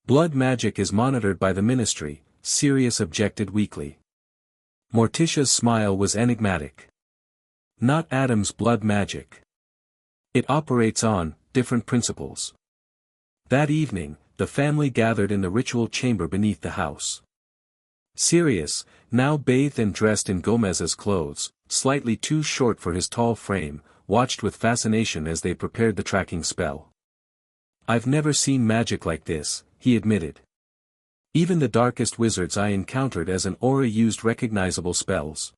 Speaker 1: Blood magic is monitored by the Ministry," Sirius objected weakly. Morticia's smile was enigmatic. "Not Addams' blood magic. It operates on different principles." That evening, the family gathered in the ritual chamber beneath the house. Sirius, now bathed and dressed in Gomez's clothes, slightly too short for his tall frame, watched with fascination as they prepared the tracking spell. "I've never seen magic like this," he admitted. "Even the darkest wizards I encountered as an aura used recognizable spells.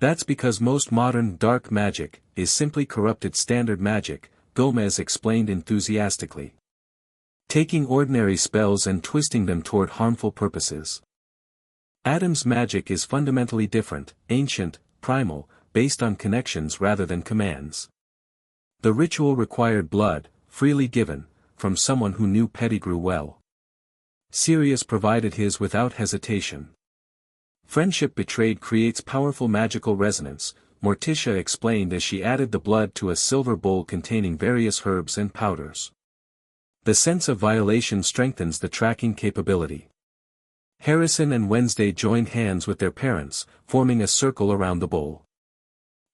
Speaker 1: That's because most modern dark magic is simply corrupted standard magic, Gomez explained enthusiastically. Taking ordinary spells and twisting them toward harmful purposes. Addams' magic is fundamentally different, ancient, primal, based on connections rather than commands. The ritual required blood, freely given, from someone who knew Pettigrew well. Sirius provided his without hesitation. Friendship betrayed creates powerful magical resonance, Morticia explained as she added the blood to a silver bowl containing various herbs and powders. The sense of violation strengthens the tracking capability. Harrison and Wednesday joined hands with their parents, forming a circle around the bowl.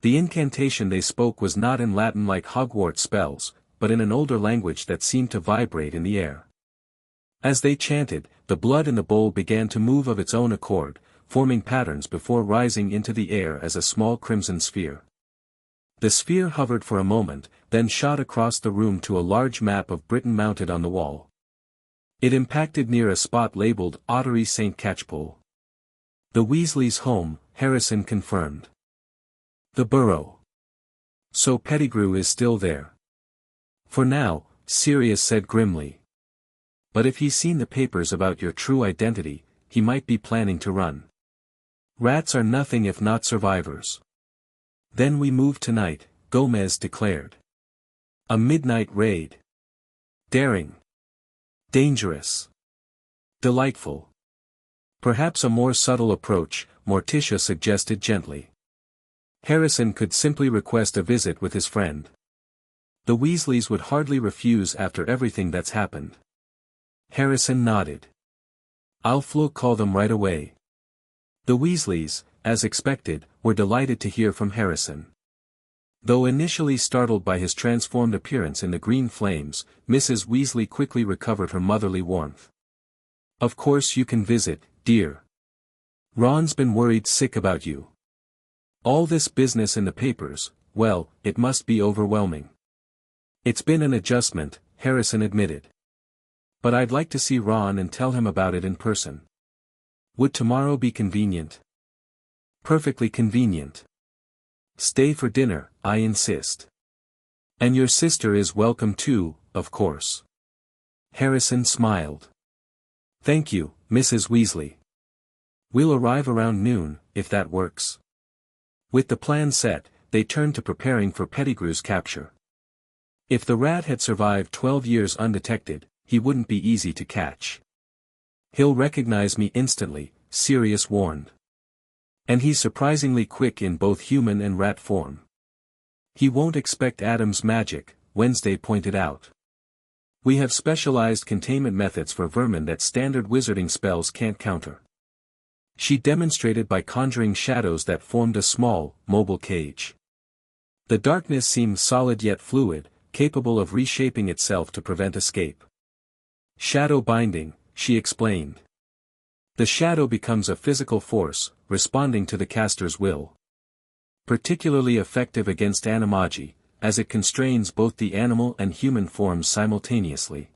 Speaker 1: The incantation they spoke was not in Latin like Hogwarts spells, but in an older language that seemed to vibrate in the air. As they chanted, the blood in the bowl began to move of its own accord, forming patterns before rising into the air as a small crimson sphere. The sphere hovered for a moment, then shot across the room to a large map of Britain mounted on the wall. It impacted near a spot labeled Ottery St. Catchpole. The Weasleys' home, Harrison confirmed. The burrow. So Pettigrew is still there. For now, Sirius said grimly. But if he's seen the papers about your true identity, he might be planning to run. Rats are nothing if not survivors. Then we move tonight, Gomez declared. A midnight raid. Daring. Dangerous. Delightful. Perhaps a more subtle approach, Morticia suggested gently. Harrison could simply request a visit with his friend. The Weasleys would hardly refuse after everything that's happened. Harrison nodded. I'll call them right away. The Weasleys, as expected, were delighted to hear from Harrison. Though initially startled by his transformed appearance in the green flames, Mrs. Weasley quickly recovered her motherly warmth. Of course you can visit, dear. Ron's been worried sick about you. All this business in the papers, well, it must be overwhelming. It's been an adjustment, Harrison admitted. But I'd like to see Ron and tell him about it in person. Would tomorrow be convenient? Perfectly convenient. Stay for dinner, I insist. And your sister is welcome too, of course. Harrison smiled. Thank you, Mrs. Weasley. We'll arrive around noon, if that works. With the plan set, they turned to preparing for Pettigrew's capture. If the rat had survived 12 years undetected, he wouldn't be easy to catch. He'll recognize me instantly, Sirius warned. And he's surprisingly quick in both human and rat form. He won't expect Addams' magic, Wednesday pointed out. We have specialized containment methods for vermin that standard wizarding spells can't counter. She demonstrated by conjuring shadows that formed a small, mobile cage. The darkness seemed solid yet fluid, capable of reshaping itself to prevent escape. Shadow binding, she explained. The shadow becomes a physical force, responding to the caster's will. Particularly effective against animagi, as it constrains both the animal and human forms simultaneously.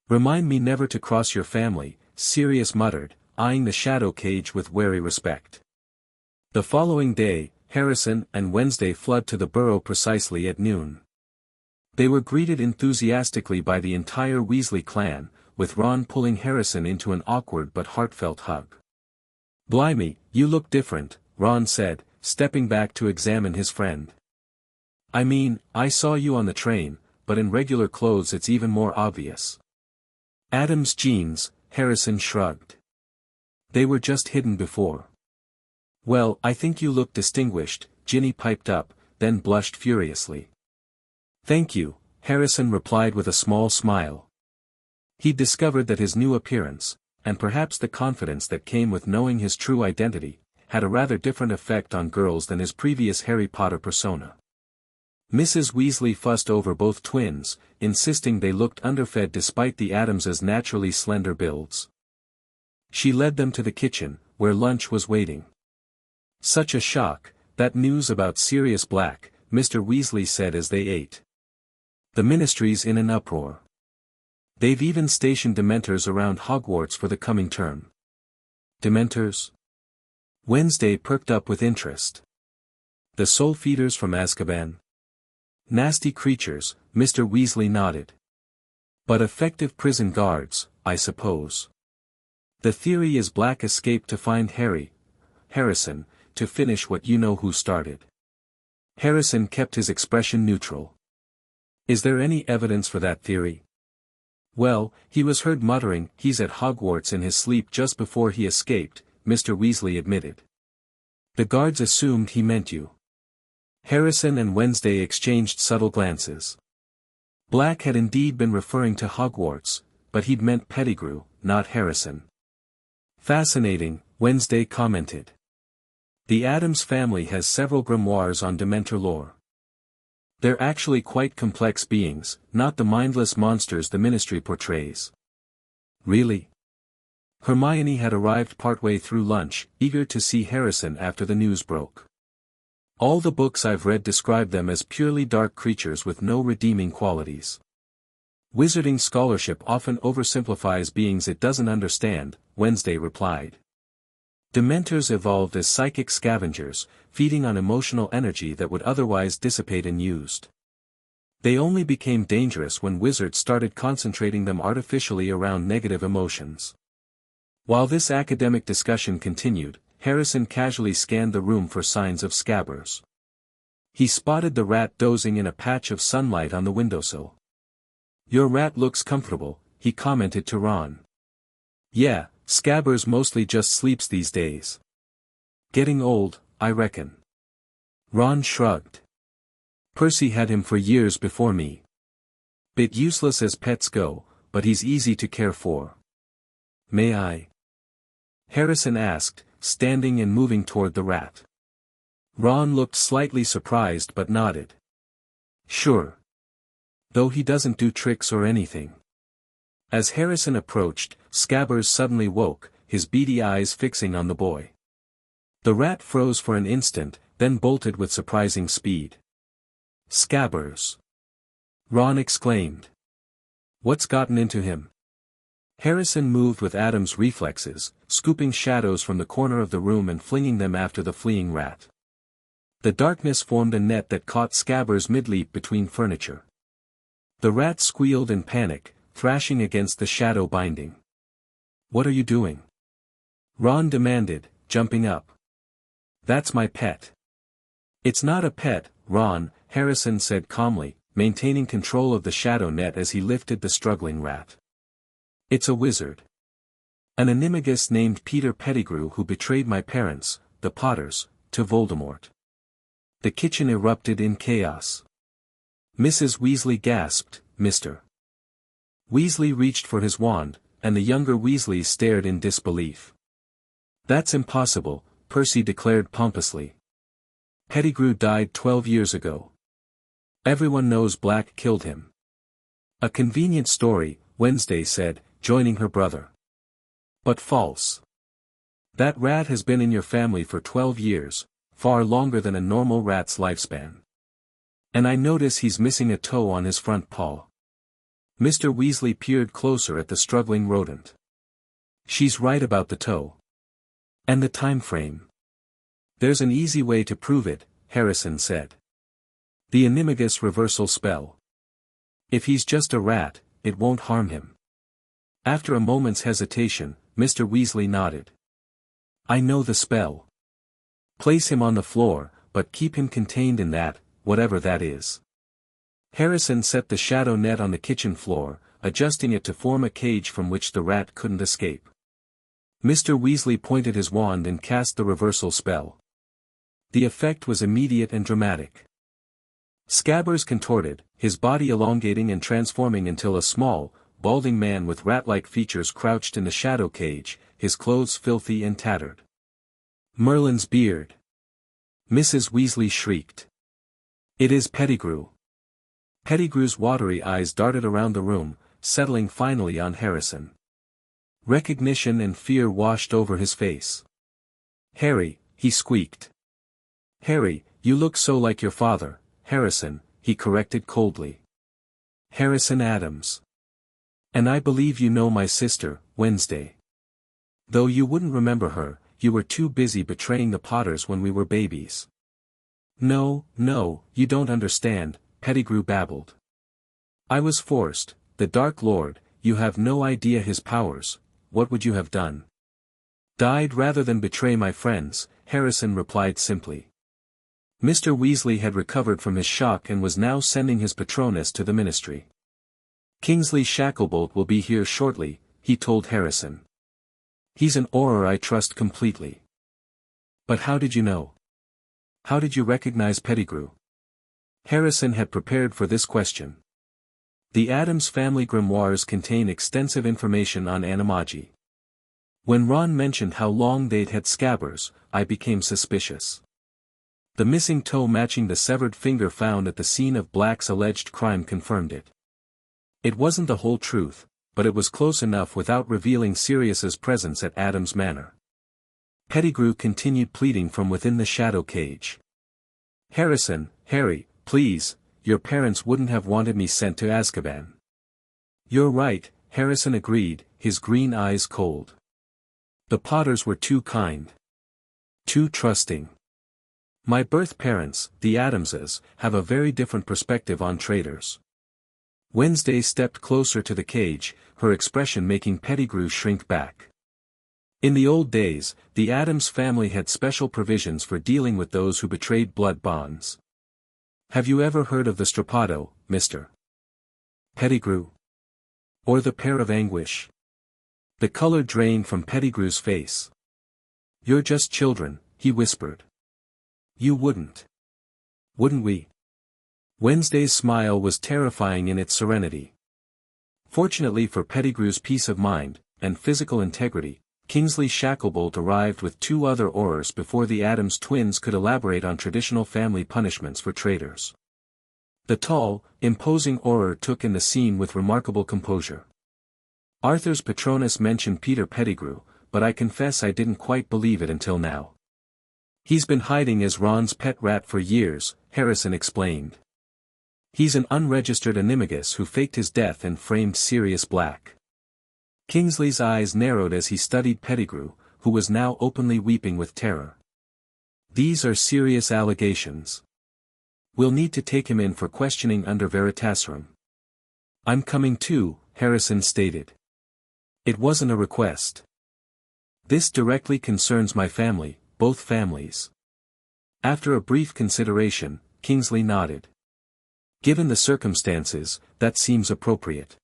Speaker 1: Remind me never to cross your family, Sirius muttered, eyeing the shadow cage with wary respect. The following day, Harrison and Wednesday fled to the burrow precisely at noon. They were greeted enthusiastically by the entire Weasley clan, with Ron pulling Harrison into an awkward but heartfelt hug. Blimey, you look different, Ron said, stepping back to examine his friend. I mean, I saw you on the train, but in regular clothes it's even more obvious. Addams' jeans, Harrison shrugged. They were just hidden before. Well, I think you look distinguished, Ginny piped up, then blushed furiously. Thank you, Harrison replied with a small smile. He discovered that his new appearance, and perhaps the confidence that came with knowing his true identity, had a rather different effect on girls than his previous Harry Potter persona. Mrs. Weasley fussed over both twins, insisting they looked underfed despite the Addamses' naturally slender builds. She led them to the kitchen, where lunch was waiting. Such a shock, that news about Sirius Black, Mr. Weasley said as they ate. The Ministry's in an uproar. They've even stationed Dementors around Hogwarts for the coming term. Dementors? Wednesday perked up with interest. The soul feeders from Azkaban? Nasty creatures, Mr. Weasley nodded. But effective prison guards, I suppose. The theory is Black escaped to find Harrison, to finish what you-know-who started. Harrison kept his expression neutral. Is there any evidence for that theory? Well, he was heard muttering, "He's at Hogwarts" in his sleep just before he escaped, Mr. Weasley admitted. The guards assumed he meant you. Harrison and Wednesday exchanged subtle glances. Black had indeed been referring to Hogwarts, but he'd meant Pettigrew, not Harrison. Fascinating, Wednesday commented. The Addams family has several grimoires on Dementor lore. They're actually quite complex beings, not the mindless monsters the Ministry portrays. Really? Hermione had arrived partway through lunch, eager to see Harrison after the news broke. All the books I've read describe them as purely dark creatures with no redeeming qualities. Wizarding scholarship often oversimplifies beings it doesn't understand, Wednesday replied. Dementors evolved as psychic scavengers, feeding on emotional energy that would otherwise dissipate unused. They only became dangerous when wizards started concentrating them artificially around negative emotions. While this academic discussion continued, Harrison casually scanned the room for signs of scabbers. He spotted the rat dozing in a patch of sunlight on the windowsill. "Your rat looks comfortable," he commented to Ron. "Yeah, Scabbers mostly just sleeps these days. Getting old, I reckon." Ron shrugged. "Percy had him for years before me. Bit useless as pets go, but he's easy to care for." "May I?" Harrison asked, standing and moving toward the rat. Ron looked slightly surprised but nodded. "Sure. Though he doesn't do tricks or anything." As Harrison approached, Scabbers suddenly woke, his beady eyes fixing on the boy. The rat froze for an instant, then bolted with surprising speed. "Scabbers!" Ron exclaimed. "What's gotten into him?" Harrison moved with Addams' reflexes, scooping shadows from the corner of the room and flinging them after the fleeing rat. The darkness formed a net that caught Scabbers mid-leap between furniture. The rat squealed in panic, thrashing against the shadow binding. "What are you doing?" Ron demanded, jumping up. "That's my pet." "It's not a pet, Ron," Harrison said calmly, maintaining control of the shadow net as he lifted the struggling rat. "It's a wizard. An animagus named Peter Pettigrew who betrayed my parents, the Potters, to Voldemort." The kitchen erupted in chaos. Mrs. Weasley gasped, "Mr. Weasley reached for his wand, and the younger Weasleys stared in disbelief. "That's impossible," Percy declared pompously. "Pettigrew died 12 years ago. Everyone knows Black killed him." "A convenient story," Wednesday said, joining her brother. "But false. That rat has been in your family for 12 years, far longer than a normal rat's lifespan. And I notice he's missing a toe on his front paw." Mr. Weasley peered closer at the struggling rodent. "She's right about the toe. And the time frame. There's an easy way to prove it," Harrison said. "The animagus reversal spell. If he's just a rat, it won't harm him." After a moment's hesitation, Mr. Weasley nodded. "I know the spell. Place him on the floor, but keep him contained in that, whatever that is." Harrison set the shadow net on the kitchen floor, adjusting it to form a cage from which the rat couldn't escape. Mr. Weasley pointed his wand and cast the reversal spell. The effect was immediate and dramatic. Scabbers contorted, his body elongating and transforming until a small, balding man with rat-like features crouched in the shadow cage, his clothes filthy and tattered. "Merlin's beard!" Mrs. Weasley shrieked. "It is Pettigrew." Pettigrew's watery eyes darted around the room, settling finally on Harrison. Recognition and fear washed over his face. "Harry," he squeaked. "Harry, you look so like your father, Harrison," he corrected coldly. "Harrison Addams. And I believe you know my sister, Wednesday. Though you wouldn't remember her, you were too busy betraying the Potters when we were babies." No, no, you don't understand, Pettigrew babbled. I was forced, the Dark Lord, you have no idea his powers, what would you have done? Died rather than betray my friends, Harrison replied simply. Mr. Weasley had recovered from his shock and was now sending his Patronus to the ministry. Kingsley Shacklebolt will be here shortly, he told Harrison. He's an Auror I trust completely. But how did you know? How did you recognize Pettigrew? Harrison had prepared for this question. The Addams family grimoires contain extensive information on animagi. When Ron mentioned how long they'd had scabbers, I became suspicious. The missing toe matching the severed finger found at the scene of Black's alleged crime confirmed it. It wasn't the whole truth, but it was close enough without revealing Sirius's presence at Addams Manor. Pettigrew continued pleading from within the shadow cage. Harry, please, your parents wouldn't have wanted me sent to Azkaban. You're right, Harrison agreed, his green eyes cold. The Potters were too kind. Too trusting. My birth parents, the Addamses, have a very different perspective on traitors. Wednesday stepped closer to the cage, her expression making Pettigrew shrink back. In the old days, the Addams family had special provisions for dealing with those who betrayed blood bonds. Have you ever heard of the Strappado, Mr. Pettigrew? Or the Pair of Anguish? The color drained from Pettigrew's face. You're just children, he whispered. You wouldn't. Wouldn't we? Wednesday's smile was terrifying in its serenity. Fortunately for Pettigrew's peace of mind, and physical integrity, Kingsley Shacklebolt arrived with 2 other Aurors before the Addams twins could elaborate on traditional family punishments for traitors. The tall, imposing Auror took in the scene with remarkable composure. Arthur's Patronus mentioned Peter Pettigrew, but I confess I didn't quite believe it until now. He's been hiding as Ron's pet rat for years, Harrison explained. He's an unregistered animagus who faked his death and framed Sirius Black. Kingsley's eyes narrowed as he studied Pettigrew, who was now openly weeping with terror. These are serious allegations. We'll need to take him in for questioning under Veritaserum. I'm coming too, Harrison stated. It wasn't a request. This directly concerns my family, both families. After a brief consideration, Kingsley nodded. Given the circumstances, that seems appropriate.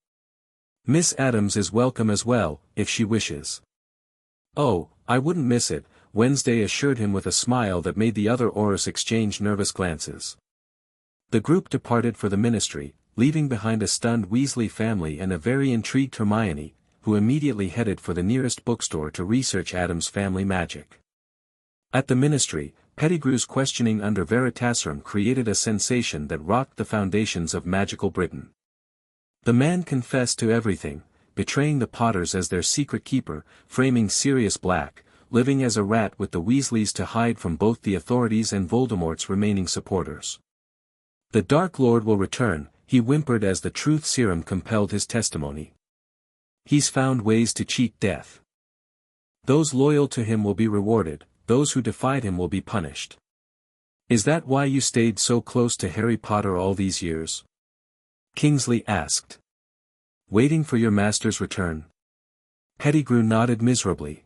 Speaker 1: Miss Addams is welcome as well, if she wishes. Oh, I wouldn't miss it, Wednesday assured him with a smile that made the other Aurors exchange nervous glances. The group departed for the ministry, leaving behind a stunned Weasley family and a very intrigued Hermione, who immediately headed for the nearest bookstore to research Addams family magic. At the ministry, Pettigrew's questioning under Veritaserum created a sensation that rocked the foundations of magical Britain. The man confessed to everything, betraying the Potters as their secret keeper, framing Sirius Black, living as a rat with the Weasleys to hide from both the authorities and Voldemort's remaining supporters. The Dark Lord will return, he whimpered as the truth serum compelled his testimony. He's found ways to cheat death. Those loyal to him will be rewarded, those who defied him will be punished. Is that why you stayed so close to Harry Potter all these years? Kingsley asked. Waiting for your master's return. Pettigrew nodded miserably.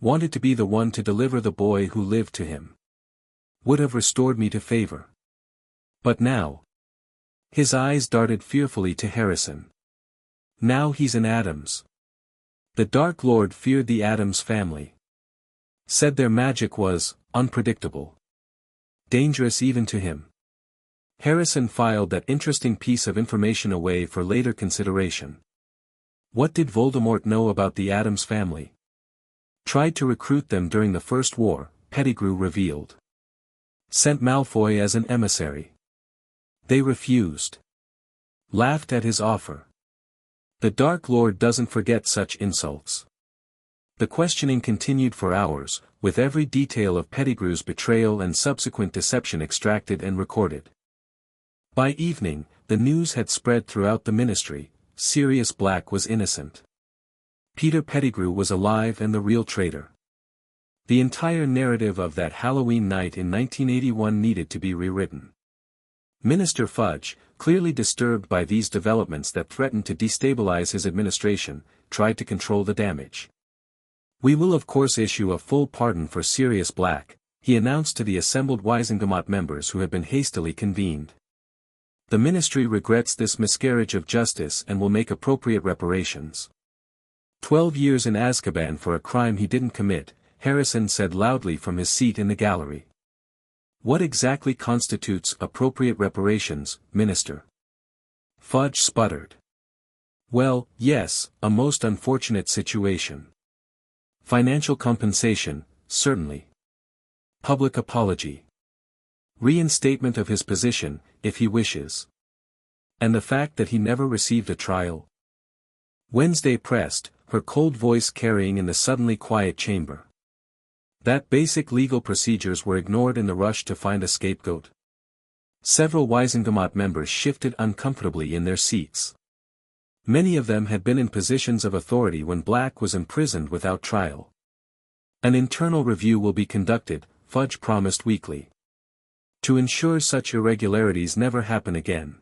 Speaker 1: Wanted to be the one to deliver the boy who lived to him. Would have restored me to favor. But now. His eyes darted fearfully to Harrison. Now he's an Addams. The Dark Lord feared the Addams family. Said their magic was unpredictable. Dangerous even to him. Harrison filed that interesting piece of information away for later consideration. What did Voldemort know about the Addams family? Tried to recruit them during the First War, Pettigrew revealed. Sent Malfoy as an emissary. They refused. Laughed at his offer. The Dark Lord doesn't forget such insults. The questioning continued for hours, with every detail of Pettigrew's betrayal and subsequent deception extracted and recorded. By evening, the news had spread throughout the ministry, Sirius Black was innocent. Peter Pettigrew was alive and the real traitor. The entire narrative of that Halloween night in 1981 needed to be rewritten. Minister Fudge, clearly disturbed by these developments that threatened to destabilize his administration, tried to control the damage. "We will of course issue a full pardon for Sirius Black," he announced to the assembled Wisengamot members who had been hastily convened. "The ministry regrets this miscarriage of justice and will make appropriate reparations." 12 years in Azkaban for a crime he didn't commit, Harrison said loudly from his seat in the gallery. "What exactly constitutes appropriate reparations, Minister?" Fudge sputtered. "Well, yes, a most unfortunate situation. Financial compensation, certainly. Public apology. Reinstatement of his position, if he wishes. And the fact that he never received a trial?" Wednesday pressed, her cold voice carrying in the suddenly quiet chamber. That basic legal procedures were ignored in the rush to find a scapegoat. Several Wisengamot members shifted uncomfortably in their seats. Many of them had been in positions of authority when Black was imprisoned without trial. "An internal review will be conducted," Fudge promised weakly, "to ensure such irregularities never happen again."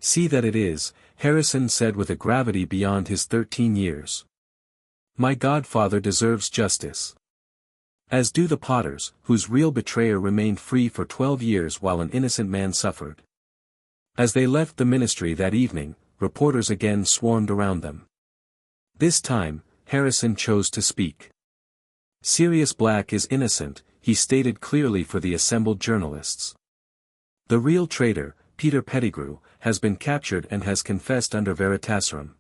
Speaker 1: "See that it is," Harrison said with a gravity beyond his 13 years. "My godfather deserves justice. As do the Potters, whose real betrayer remained free for 12 years while an innocent man suffered." As they left the ministry that evening, reporters again swarmed around them. This time, Harrison chose to speak. "Sirius Black is innocent," he stated clearly for the assembled journalists. "The real traitor, Peter Pettigrew, has been captured and has confessed under veritaserum.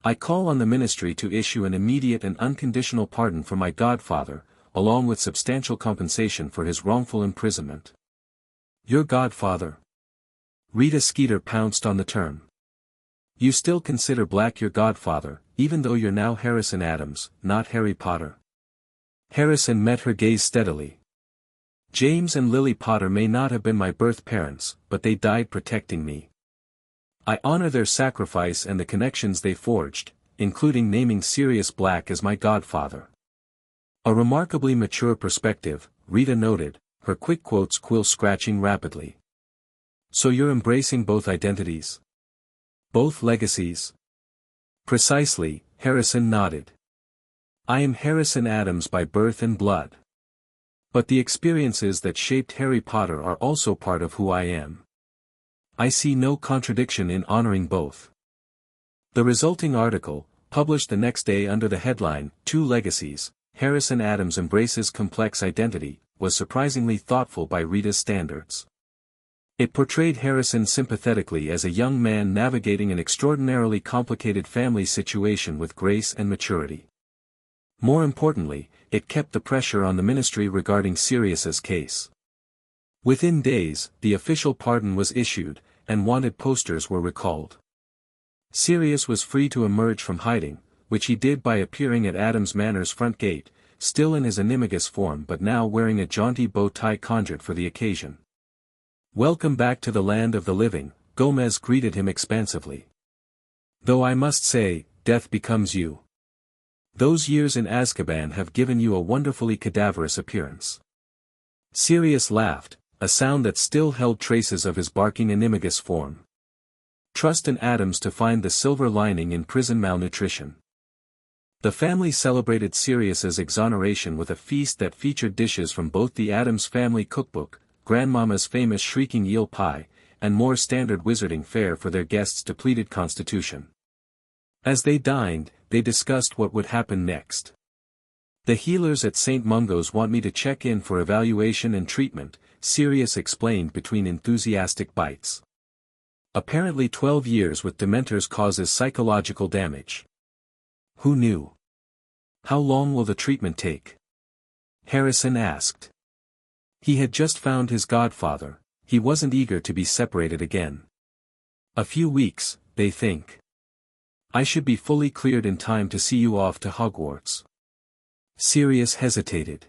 Speaker 1: I call on the ministry to issue an immediate and unconditional pardon for my godfather, along with substantial compensation for his wrongful imprisonment." "Your godfather?" Rita Skeeter pounced on the term. "You still consider Black your godfather, even though you're now Harrison Addams, not Harry Potter?" Harrison met her gaze steadily. "James and Lily Potter may not have been my birth parents, but they died protecting me. I honor their sacrifice and the connections they forged, including naming Sirius Black as my godfather." A remarkably mature perspective, Rita noted, her quick quotes quill scratching rapidly. "So you're embracing both identities? Both legacies?" "Precisely," Harrison nodded. "I am Harrison Addams by birth and blood. But the experiences that shaped Harry Potter are also part of who I am. I see no contradiction in honoring both." The resulting article, published the next day under the headline, "Two Legacies, Harrison Addams Embraces Complex Identity," was surprisingly thoughtful by Rita's standards. It portrayed Harrison sympathetically as a young man navigating an extraordinarily complicated family situation with grace and maturity. More importantly, it kept the pressure on the ministry regarding Sirius's case. Within days, the official pardon was issued, and wanted posters were recalled. Sirius was free to emerge from hiding, which he did by appearing at Addams Manor's front gate, still in his animagus form but now wearing a jaunty bow tie conjured for the occasion. "Welcome back to the land of the living," Gomez greeted him expansively. "Though I must say, death becomes you. Those years in Azkaban have given you a wonderfully cadaverous appearance." Sirius laughed, a sound that still held traces of his barking animagus form. "Trust in Addams to find the silver lining in prison malnutrition." The family celebrated Sirius's exoneration with a feast that featured dishes from both the Addams family cookbook, Grandmama's famous shrieking eel pie, and more standard wizarding fare for their guests' depleted constitution. As they dined, they discussed what would happen next. "The healers at St. Mungo's want me to check in for evaluation and treatment," Sirius explained between enthusiastic bites. "Apparently 12 years with Dementors causes psychological damage." "Who knew?" "How long will the treatment take?" Harrison asked. He had just found his godfather, he wasn't eager to be separated again. "A few weeks, they think. I should be fully cleared in time to see you off to Hogwarts." Sirius hesitated.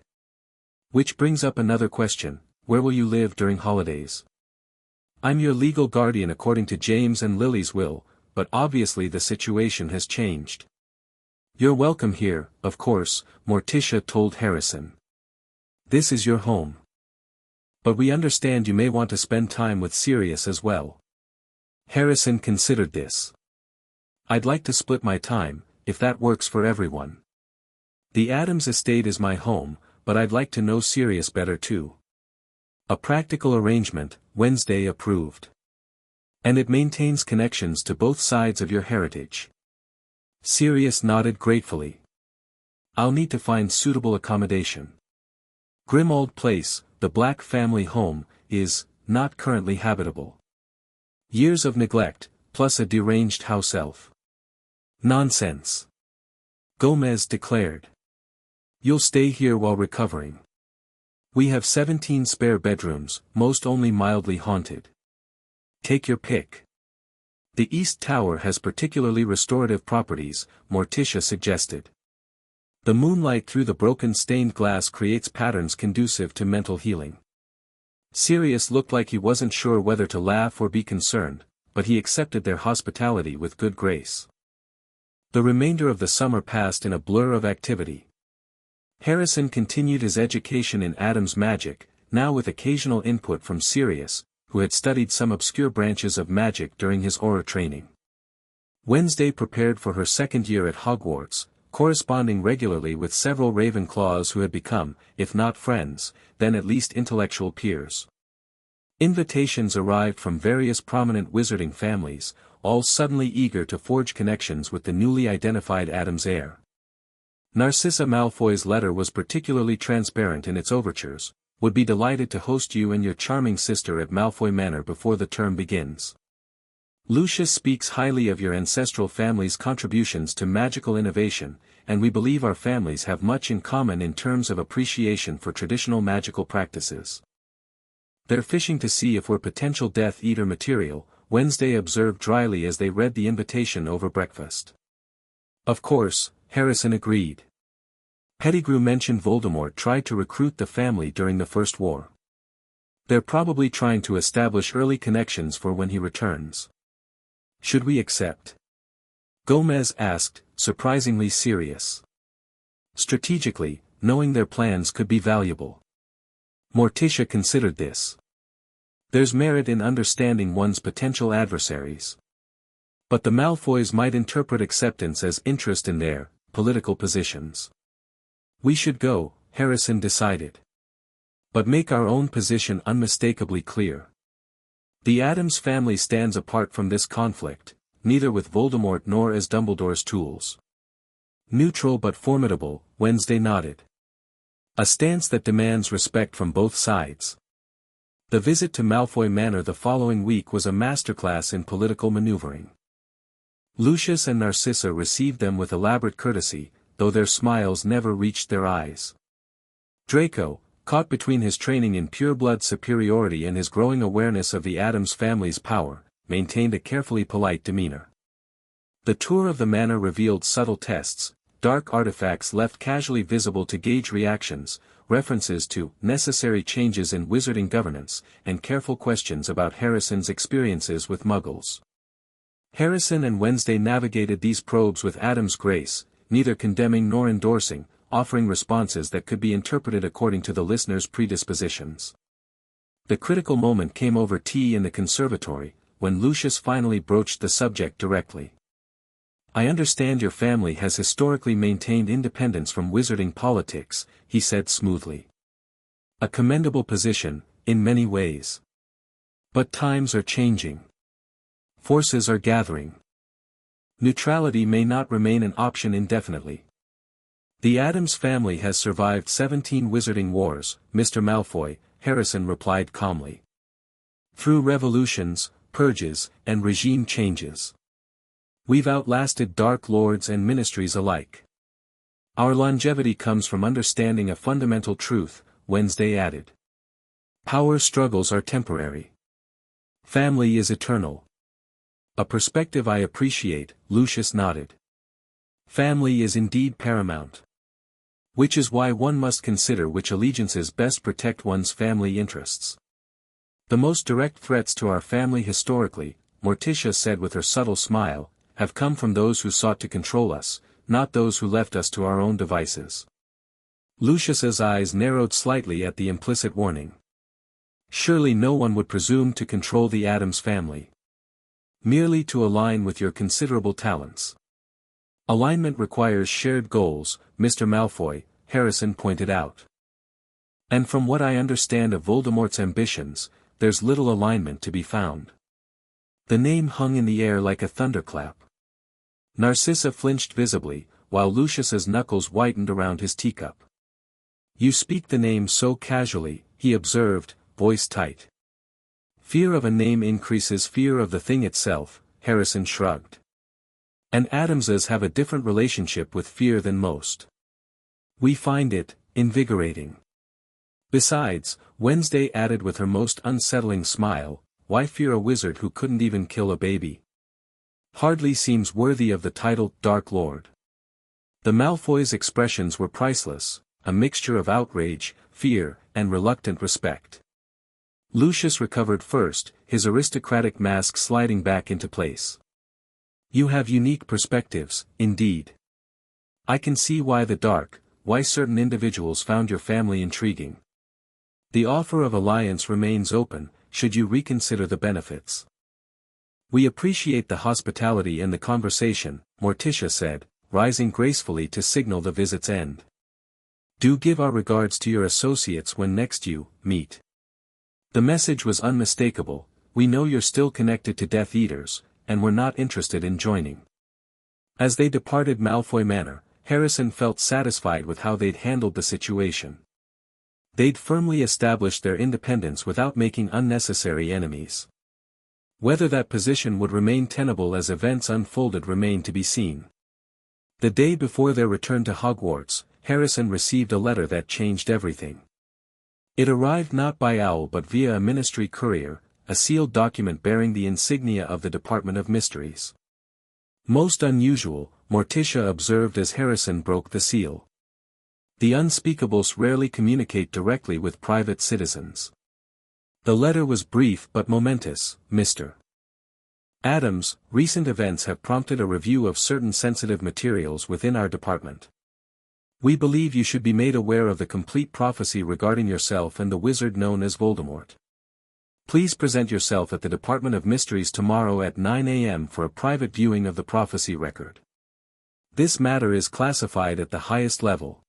Speaker 1: "Which brings up another question, where will you live during holidays?" "I'm your legal guardian according to James and Lily's will, but obviously the situation has changed." You're welcome here, of course, Morticia told Harrison. This is your home. But we understand you may want to spend time with Sirius as well. Harrison considered this. I'd like to split my time, if that works for everyone. The Addams estate is my home, but I'd like to know Sirius better too. A practical arrangement, Wednesday approved. And it maintains connections to both sides of your heritage. Sirius nodded gratefully. I'll need to find suitable accommodation. Grimmauld Place, the Black family home, is not currently habitable. Years of neglect, plus a deranged house elf. Nonsense. Gomez declared. You'll stay here while recovering. We have 17 spare bedrooms, most only mildly haunted. Take your pick. The East Tower has particularly restorative properties, Morticia suggested. The moonlight through the broken stained glass creates patterns conducive to mental healing. Sirius looked like he wasn't sure whether to laugh or be concerned, but he accepted their hospitality with good grace. The remainder of the summer passed in a blur of activity. Harrison continued his education in Addams magic, now with occasional input from Sirius, who had studied some obscure branches of magic during his aura training. Wednesday prepared for her second year at Hogwarts, corresponding regularly with several Ravenclaws who had become, if not friends, then at least intellectual peers. Invitations arrived from various prominent wizarding families, all suddenly eager to forge connections with the newly identified Addams heir. Narcissa Malfoy's letter was particularly transparent in its overtures, would be delighted to host you and your charming sister at Malfoy Manor before the term begins. Lucius speaks highly of your ancestral family's contributions to magical innovation, and we believe our families have much in common in terms of appreciation for traditional magical practices. They're fishing to see if we're potential Death Eater material, Wednesday observed dryly as they read the invitation over breakfast. Of course, Harrison agreed. Pettigrew mentioned Voldemort tried to recruit the family during the First War. They're probably trying to establish early connections for when he returns. Should we accept? Gomez asked, surprisingly serious. Strategically, knowing their plans could be valuable. Morticia considered this. There's merit in understanding one's potential adversaries. But the Malfoys might interpret acceptance as interest in their political positions. We should go, Harrison decided. But make our own position unmistakably clear. The Addams family stands apart from this conflict, neither with Voldemort nor as Dumbledore's tools. Neutral but formidable, Wednesday nodded. A stance that demands respect from both sides. The visit to Malfoy Manor the following week was a masterclass in political maneuvering. Lucius and Narcissa received them with elaborate courtesy, though their smiles never reached their eyes. Draco, caught between his training in pureblood superiority and his growing awareness of the Addams family's power, maintained a carefully polite demeanor. The tour of the manor revealed subtle tests, dark artifacts left casually visible to gauge reactions, references to necessary changes in wizarding governance, and careful questions about Harrison's experiences with Muggles. Harrison and Wednesday navigated these probes with Addams' grace, neither condemning nor endorsing, offering responses that could be interpreted according to the listener's predispositions. The critical moment came over tea in the conservatory, when Lucius finally broached the subject directly. I understand your family has historically maintained independence from wizarding politics, he said smoothly. A commendable position, in many ways. But times are changing. Forces are gathering. Neutrality may not remain an option indefinitely. The Addams family has survived 17 wizarding wars, Mr. Malfoy, Harrison replied calmly. Through revolutions, purges, and regime changes. We've outlasted Dark Lords and ministries alike. Our longevity comes from understanding a fundamental truth, Wednesday added. Power struggles are temporary. Family is eternal. A perspective I appreciate, Lucius nodded. Family is indeed paramount. Which is why one must consider which allegiances best protect one's family interests. The most direct threats to our family historically, Morticia said with her subtle smile, have come from those who sought to control us, not those who left us to our own devices. Lucius's eyes narrowed slightly at the implicit warning. Surely no one would presume to control the Addams family. Merely to align with your considerable talents. Alignment requires shared goals, Mr. Malfoy, Harrison pointed out. And from what I understand of Voldemort's ambitions, there's little alignment to be found. The name hung in the air like a thunderclap. Narcissa flinched visibly, while Lucius's knuckles whitened around his teacup. You speak the name so casually, he observed, voice tight. Fear of a name increases fear of the thing itself, Harrison shrugged. And Addamses have a different relationship with fear than most. We find it invigorating. Besides, Wednesday added with her most unsettling smile, why fear a wizard who couldn't even kill a baby? Hardly seems worthy of the title Dark Lord. The Malfoys' expressions were priceless, a mixture of outrage, fear, and reluctant respect. Lucius recovered first, his aristocratic mask sliding back into place. You have unique perspectives, indeed. I can see why certain individuals found your family intriguing. The offer of alliance remains open, should you reconsider the benefits. We appreciate the hospitality and the conversation, Morticia said, rising gracefully to signal the visit's end. Do give our regards to your associates when next you meet. The message was unmistakable, we know you're still connected to Death Eaters, and we're not interested in joining. As they departed Malfoy Manor, Harrison felt satisfied with how they'd handled the situation. They'd firmly established their independence without making unnecessary enemies. Whether that position would remain tenable as events unfolded remained to be seen. The day before their return to Hogwarts, Harrison received a letter that changed everything. It arrived not by owl but via a ministry courier, a sealed document bearing the insignia of the Department of Mysteries. Most unusual, Morticia observed as Harrison broke the seal. The unspeakables rarely communicate directly with private citizens. The letter was brief but momentous, Mr. Addams, recent events have prompted a review of certain sensitive materials within our department. We believe you should be made aware of the complete prophecy regarding yourself and the wizard known as Voldemort. Please present yourself at the Department of Mysteries tomorrow at 9 a.m. for a private viewing of the prophecy record. This matter is classified at the highest level.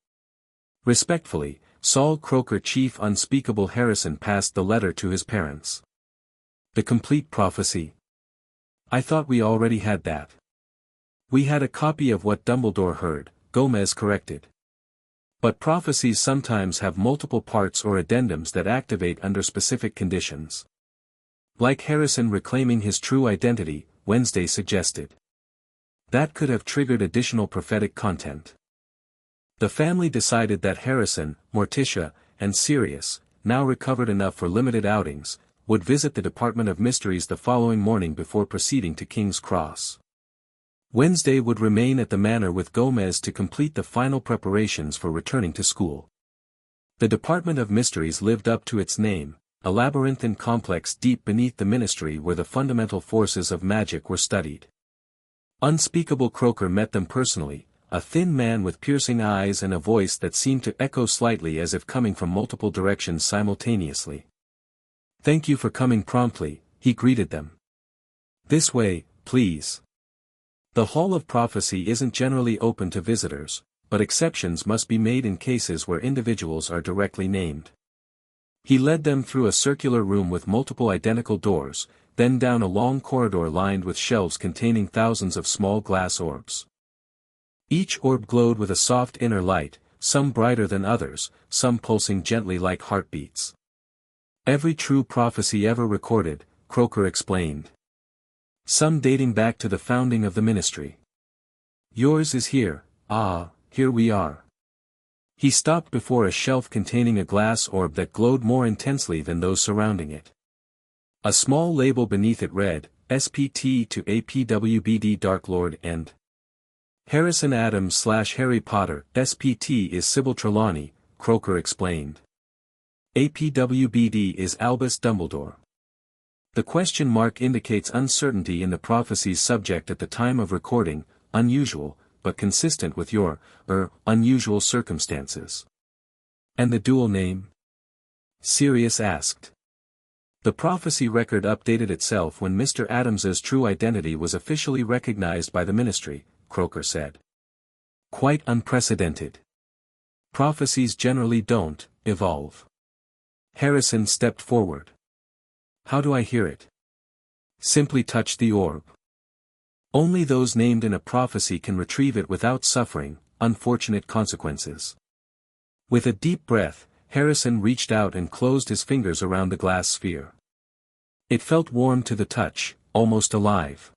Speaker 1: Respectfully, Saul Croker. Chief Unspeakable. Harrison passed the letter to his parents. The complete prophecy? I thought we already had that. We had a copy of what Dumbledore heard, Gomez corrected. But prophecies sometimes have multiple parts or addendums that activate under specific conditions. Like Harrison reclaiming his true identity, Wednesday suggested. That could have triggered additional prophetic content. The family decided that Harrison, Morticia, and Sirius, now recovered enough for limited outings, would visit the Department of Mysteries the following morning before proceeding to King's Cross. Wednesday would remain at the manor with Gomez to complete the final preparations for returning to school. The Department of Mysteries lived up to its name, a labyrinthine complex deep beneath the Ministry where the fundamental forces of magic were studied. Unspeakable Croker met them personally, a thin man with piercing eyes and a voice that seemed to echo slightly as if coming from multiple directions simultaneously. Thank you for coming promptly, he greeted them. This way, please. The Hall of Prophecy isn't generally open to visitors, but exceptions must be made in cases where individuals are directly named. He led them through a circular room with multiple identical doors, then down a long corridor lined with shelves containing thousands of small glass orbs. Each orb glowed with a soft inner light, some brighter than others, some pulsing gently like heartbeats. Every true prophecy ever recorded, Croker explained. Some dating back to the founding of the Ministry. Yours is here, here we are. He stopped before a shelf containing a glass orb that glowed more intensely than those surrounding it. A small label beneath it read, SPT to APWBD Dark Lord and Harrison Addams / Harry Potter. SPT is Sybil Trelawney, Croker explained. APWBD is Albus Dumbledore. The question mark indicates uncertainty in the prophecy's subject at the time of recording, unusual, but consistent with your, unusual circumstances. And the dual name? Sirius asked. The prophecy record updated itself when Mr. Addams's true identity was officially recognized by the ministry, Croker said. Quite unprecedented. Prophecies generally don't evolve. Harrison stepped forward. How do I hear it? Simply touch the orb. Only those named in a prophecy can retrieve it without suffering unfortunate consequences. With a deep breath, Harrison reached out and closed his fingers around the glass sphere. It felt warm to the touch, almost alive.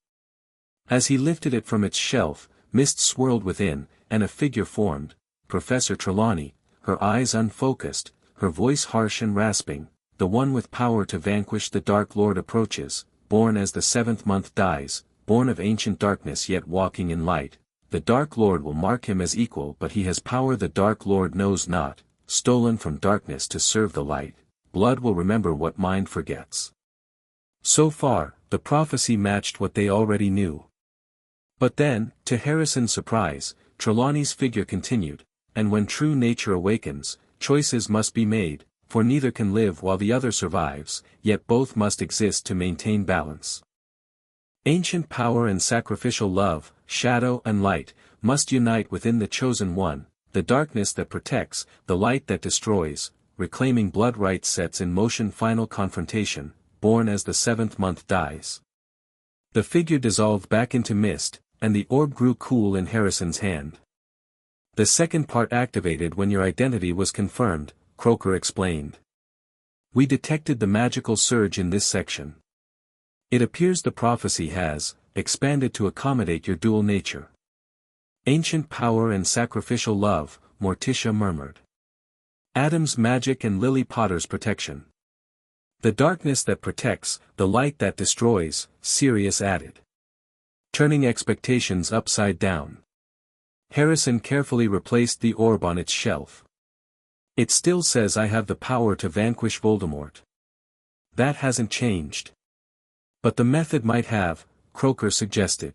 Speaker 1: As he lifted it from its shelf, mist swirled within, and a figure formed, Professor Trelawney, her eyes unfocused, her voice harsh and rasping, the one with power to vanquish the Dark Lord approaches, born as the 7th month dies, born of ancient darkness yet walking in light. The Dark Lord will mark him as equal, but he has power the Dark Lord knows not, stolen from darkness to serve the light. Blood will remember what mind forgets. So far, the prophecy matched what they already knew. But then, to Harrison's surprise, Trelawney's figure continued, and when true nature awakens, choices must be made, for neither can live while the other survives, yet both must exist to maintain balance. Ancient power and sacrificial love, shadow and light, must unite within the chosen one, the darkness that protects, the light that destroys. Reclaiming blood rights sets in motion final confrontation, born as the 7th month dies. The figure dissolved back into mist, and the orb grew cool in Harrison's hand. The second part activated when your identity was confirmed, Croker explained. We detected the magical surge in this section. It appears the prophecy has expanded to accommodate your dual nature. Ancient power and sacrificial love, Morticia murmured. Addams' magic and Lily Potter's protection. The darkness that protects, the light that destroys, Sirius added. Turning expectations upside down. Harrison carefully replaced the orb on its shelf. It still says I have the power to vanquish Voldemort. That hasn't changed. But the method might have, Croker suggested.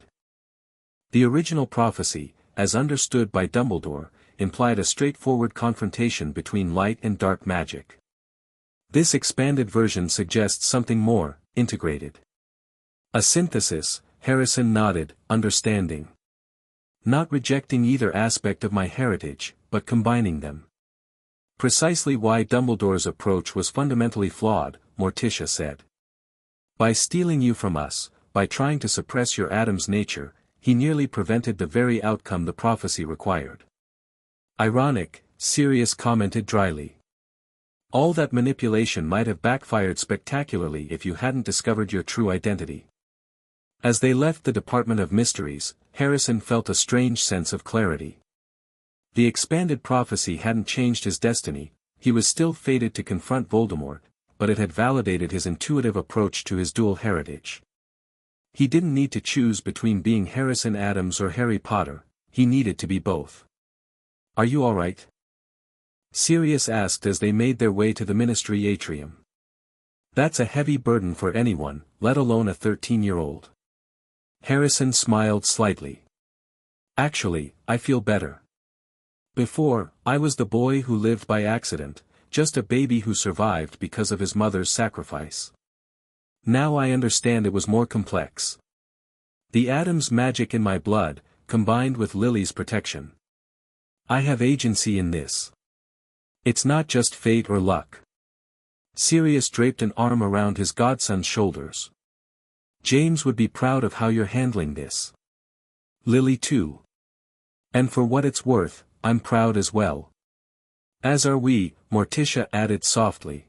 Speaker 1: The original prophecy, as understood by Dumbledore, implied a straightforward confrontation between light and dark magic. This expanded version suggests something more, integrated. A synthesis, Harrison nodded, understanding. Not rejecting either aspect of my heritage, but combining them. Precisely why Dumbledore's approach was fundamentally flawed, Morticia said. By stealing you from us, by trying to suppress your Addams nature, he nearly prevented the very outcome the prophecy required. Ironic, Sirius commented dryly. All that manipulation might have backfired spectacularly if you hadn't discovered your true identity. As they left the Department of Mysteries, Harrison felt a strange sense of clarity. The expanded prophecy hadn't changed his destiny, he was still fated to confront Voldemort, but it had validated his intuitive approach to his dual heritage. He didn't need to choose between being Harrison Addams or Harry Potter, he needed to be both. Are you all right? Sirius asked as they made their way to the ministry atrium. That's a heavy burden for anyone, let alone a 13-year-old. Harrison smiled slightly. Actually, I feel better. Before, I was the boy who lived by accident, just a baby who survived because of his mother's sacrifice. Now I understand it was more complex. The Addams magic in my blood, combined with Lily's protection. I have agency in this. It's not just fate or luck. Sirius draped an arm around his godson's shoulders. James would be proud of how you're handling this. Lily too. And for what it's worth, I'm proud as well. As are we, Morticia added softly.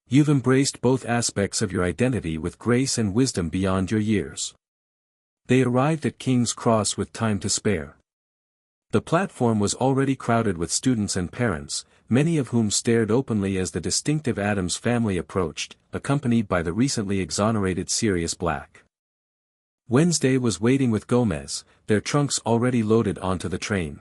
Speaker 1: You've embraced both aspects of your identity with grace and wisdom beyond your years. They arrived at King's Cross with time to spare. The platform was already crowded with students and parents, many of whom stared openly as the distinctive Addams family approached, accompanied by the recently exonerated Sirius Black. Wednesday was waiting with Gomez, their trunks already loaded onto the train.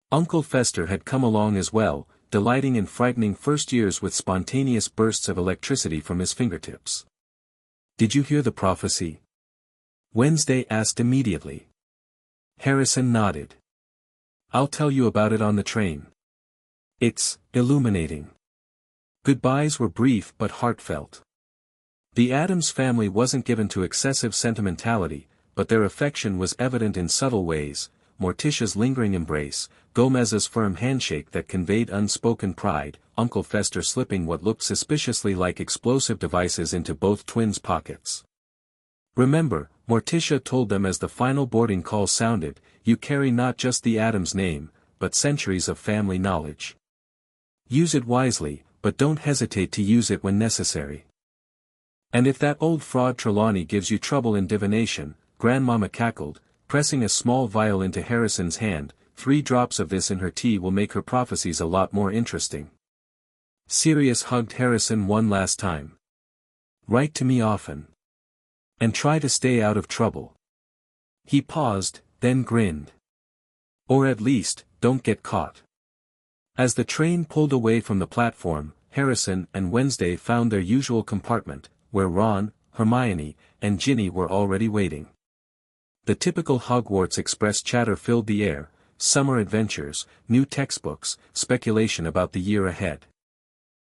Speaker 1: Uncle Fester had come along as well, delighting in frightening first years with spontaneous bursts of electricity from his fingertips. Did you hear the prophecy? Wednesday asked immediately. Harrison nodded. I'll tell you about it on the train. It's illuminating. Goodbyes were brief but heartfelt. The Addams family wasn't given to excessive sentimentality, but their affection was evident in subtle ways: Morticia's lingering embrace, Gomez's firm handshake that conveyed unspoken pride, Uncle Fester slipping what looked suspiciously like explosive devices into both twins' pockets. Remember, Morticia told them as the final boarding call sounded, you carry not just the Addams name, but centuries of family knowledge. Use it wisely, but don't hesitate to use it when necessary. And if that old fraud Trelawney gives you trouble in divination, Grandmama cackled, pressing a small vial into Harrison's hand, 3 drops of this in her tea will make her prophecies a lot more interesting. Sirius hugged Harrison one last time. Write to me often. And try to stay out of trouble. He paused, then grinned. Or at least, don't get caught. As the train pulled away from the platform, Harrison and Wednesday found their usual compartment, where Ron, Hermione, and Ginny were already waiting. The typical Hogwarts Express chatter filled the air: summer adventures, new textbooks, speculation about the year ahead.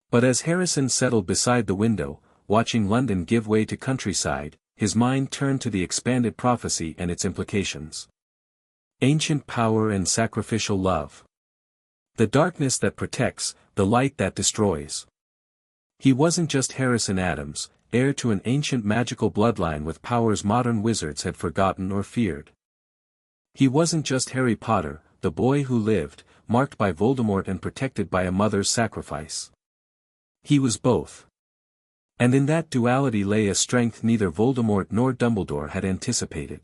Speaker 1: But as Harrison settled beside the window, watching London give way to countryside, his mind turned to the expanded prophecy and its implications. Ancient power and sacrificial love. The darkness that protects, the light that destroys. He wasn't just Harrison Addams, heir to an ancient magical bloodline with powers modern wizards had forgotten or feared. He wasn't just Harry Potter, the boy who lived, marked by Voldemort and protected by a mother's sacrifice. He was both. And in that duality lay a strength neither Voldemort nor Dumbledore had anticipated.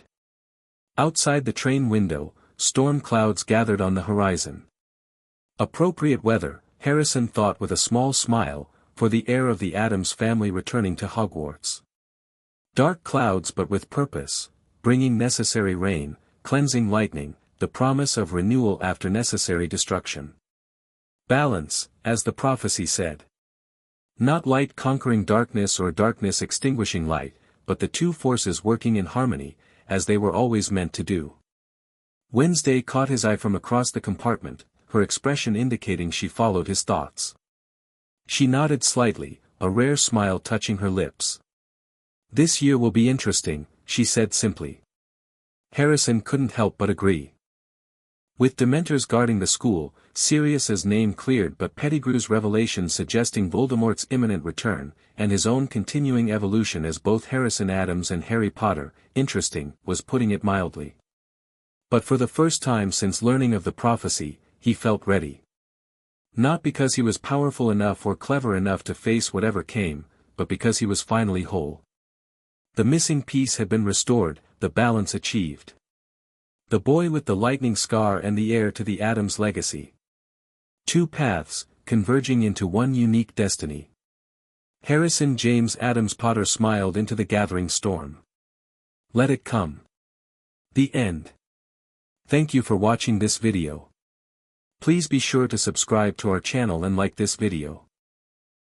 Speaker 1: Outside the train window, storm clouds gathered on the horizon. Appropriate weather, Harrison thought with a small smile, for the heir of the Addams family returning to Hogwarts. Dark clouds but with purpose, bringing necessary rain, cleansing lightning, the promise of renewal after necessary destruction. Balance, as the prophecy said. Not light conquering darkness or darkness extinguishing light, but the two forces working in harmony, as they were always meant to do. Wednesday caught his eye from across the compartment, her expression indicating she followed his thoughts. She nodded slightly, a rare smile touching her lips. This year will be interesting, she said simply. Harrison couldn't help but agree. With Dementors guarding the school, Sirius's name cleared but Pettigrew's revelations suggesting Voldemort's imminent return, and his own continuing evolution as both Harrison Addams and Harry Potter, interesting, was putting it mildly. But for the first time since learning of the prophecy, he felt ready. Not because he was powerful enough or clever enough to face whatever came, but because he was finally whole. The missing piece had been restored, the balance achieved. The boy with the lightning scar and the heir to the Addams legacy. Two paths, converging into one unique destiny. Harrison James Addams Potter smiled into the gathering storm. Let it come. The end. Thank you for watching this video. Please be sure to subscribe to our channel and like this video.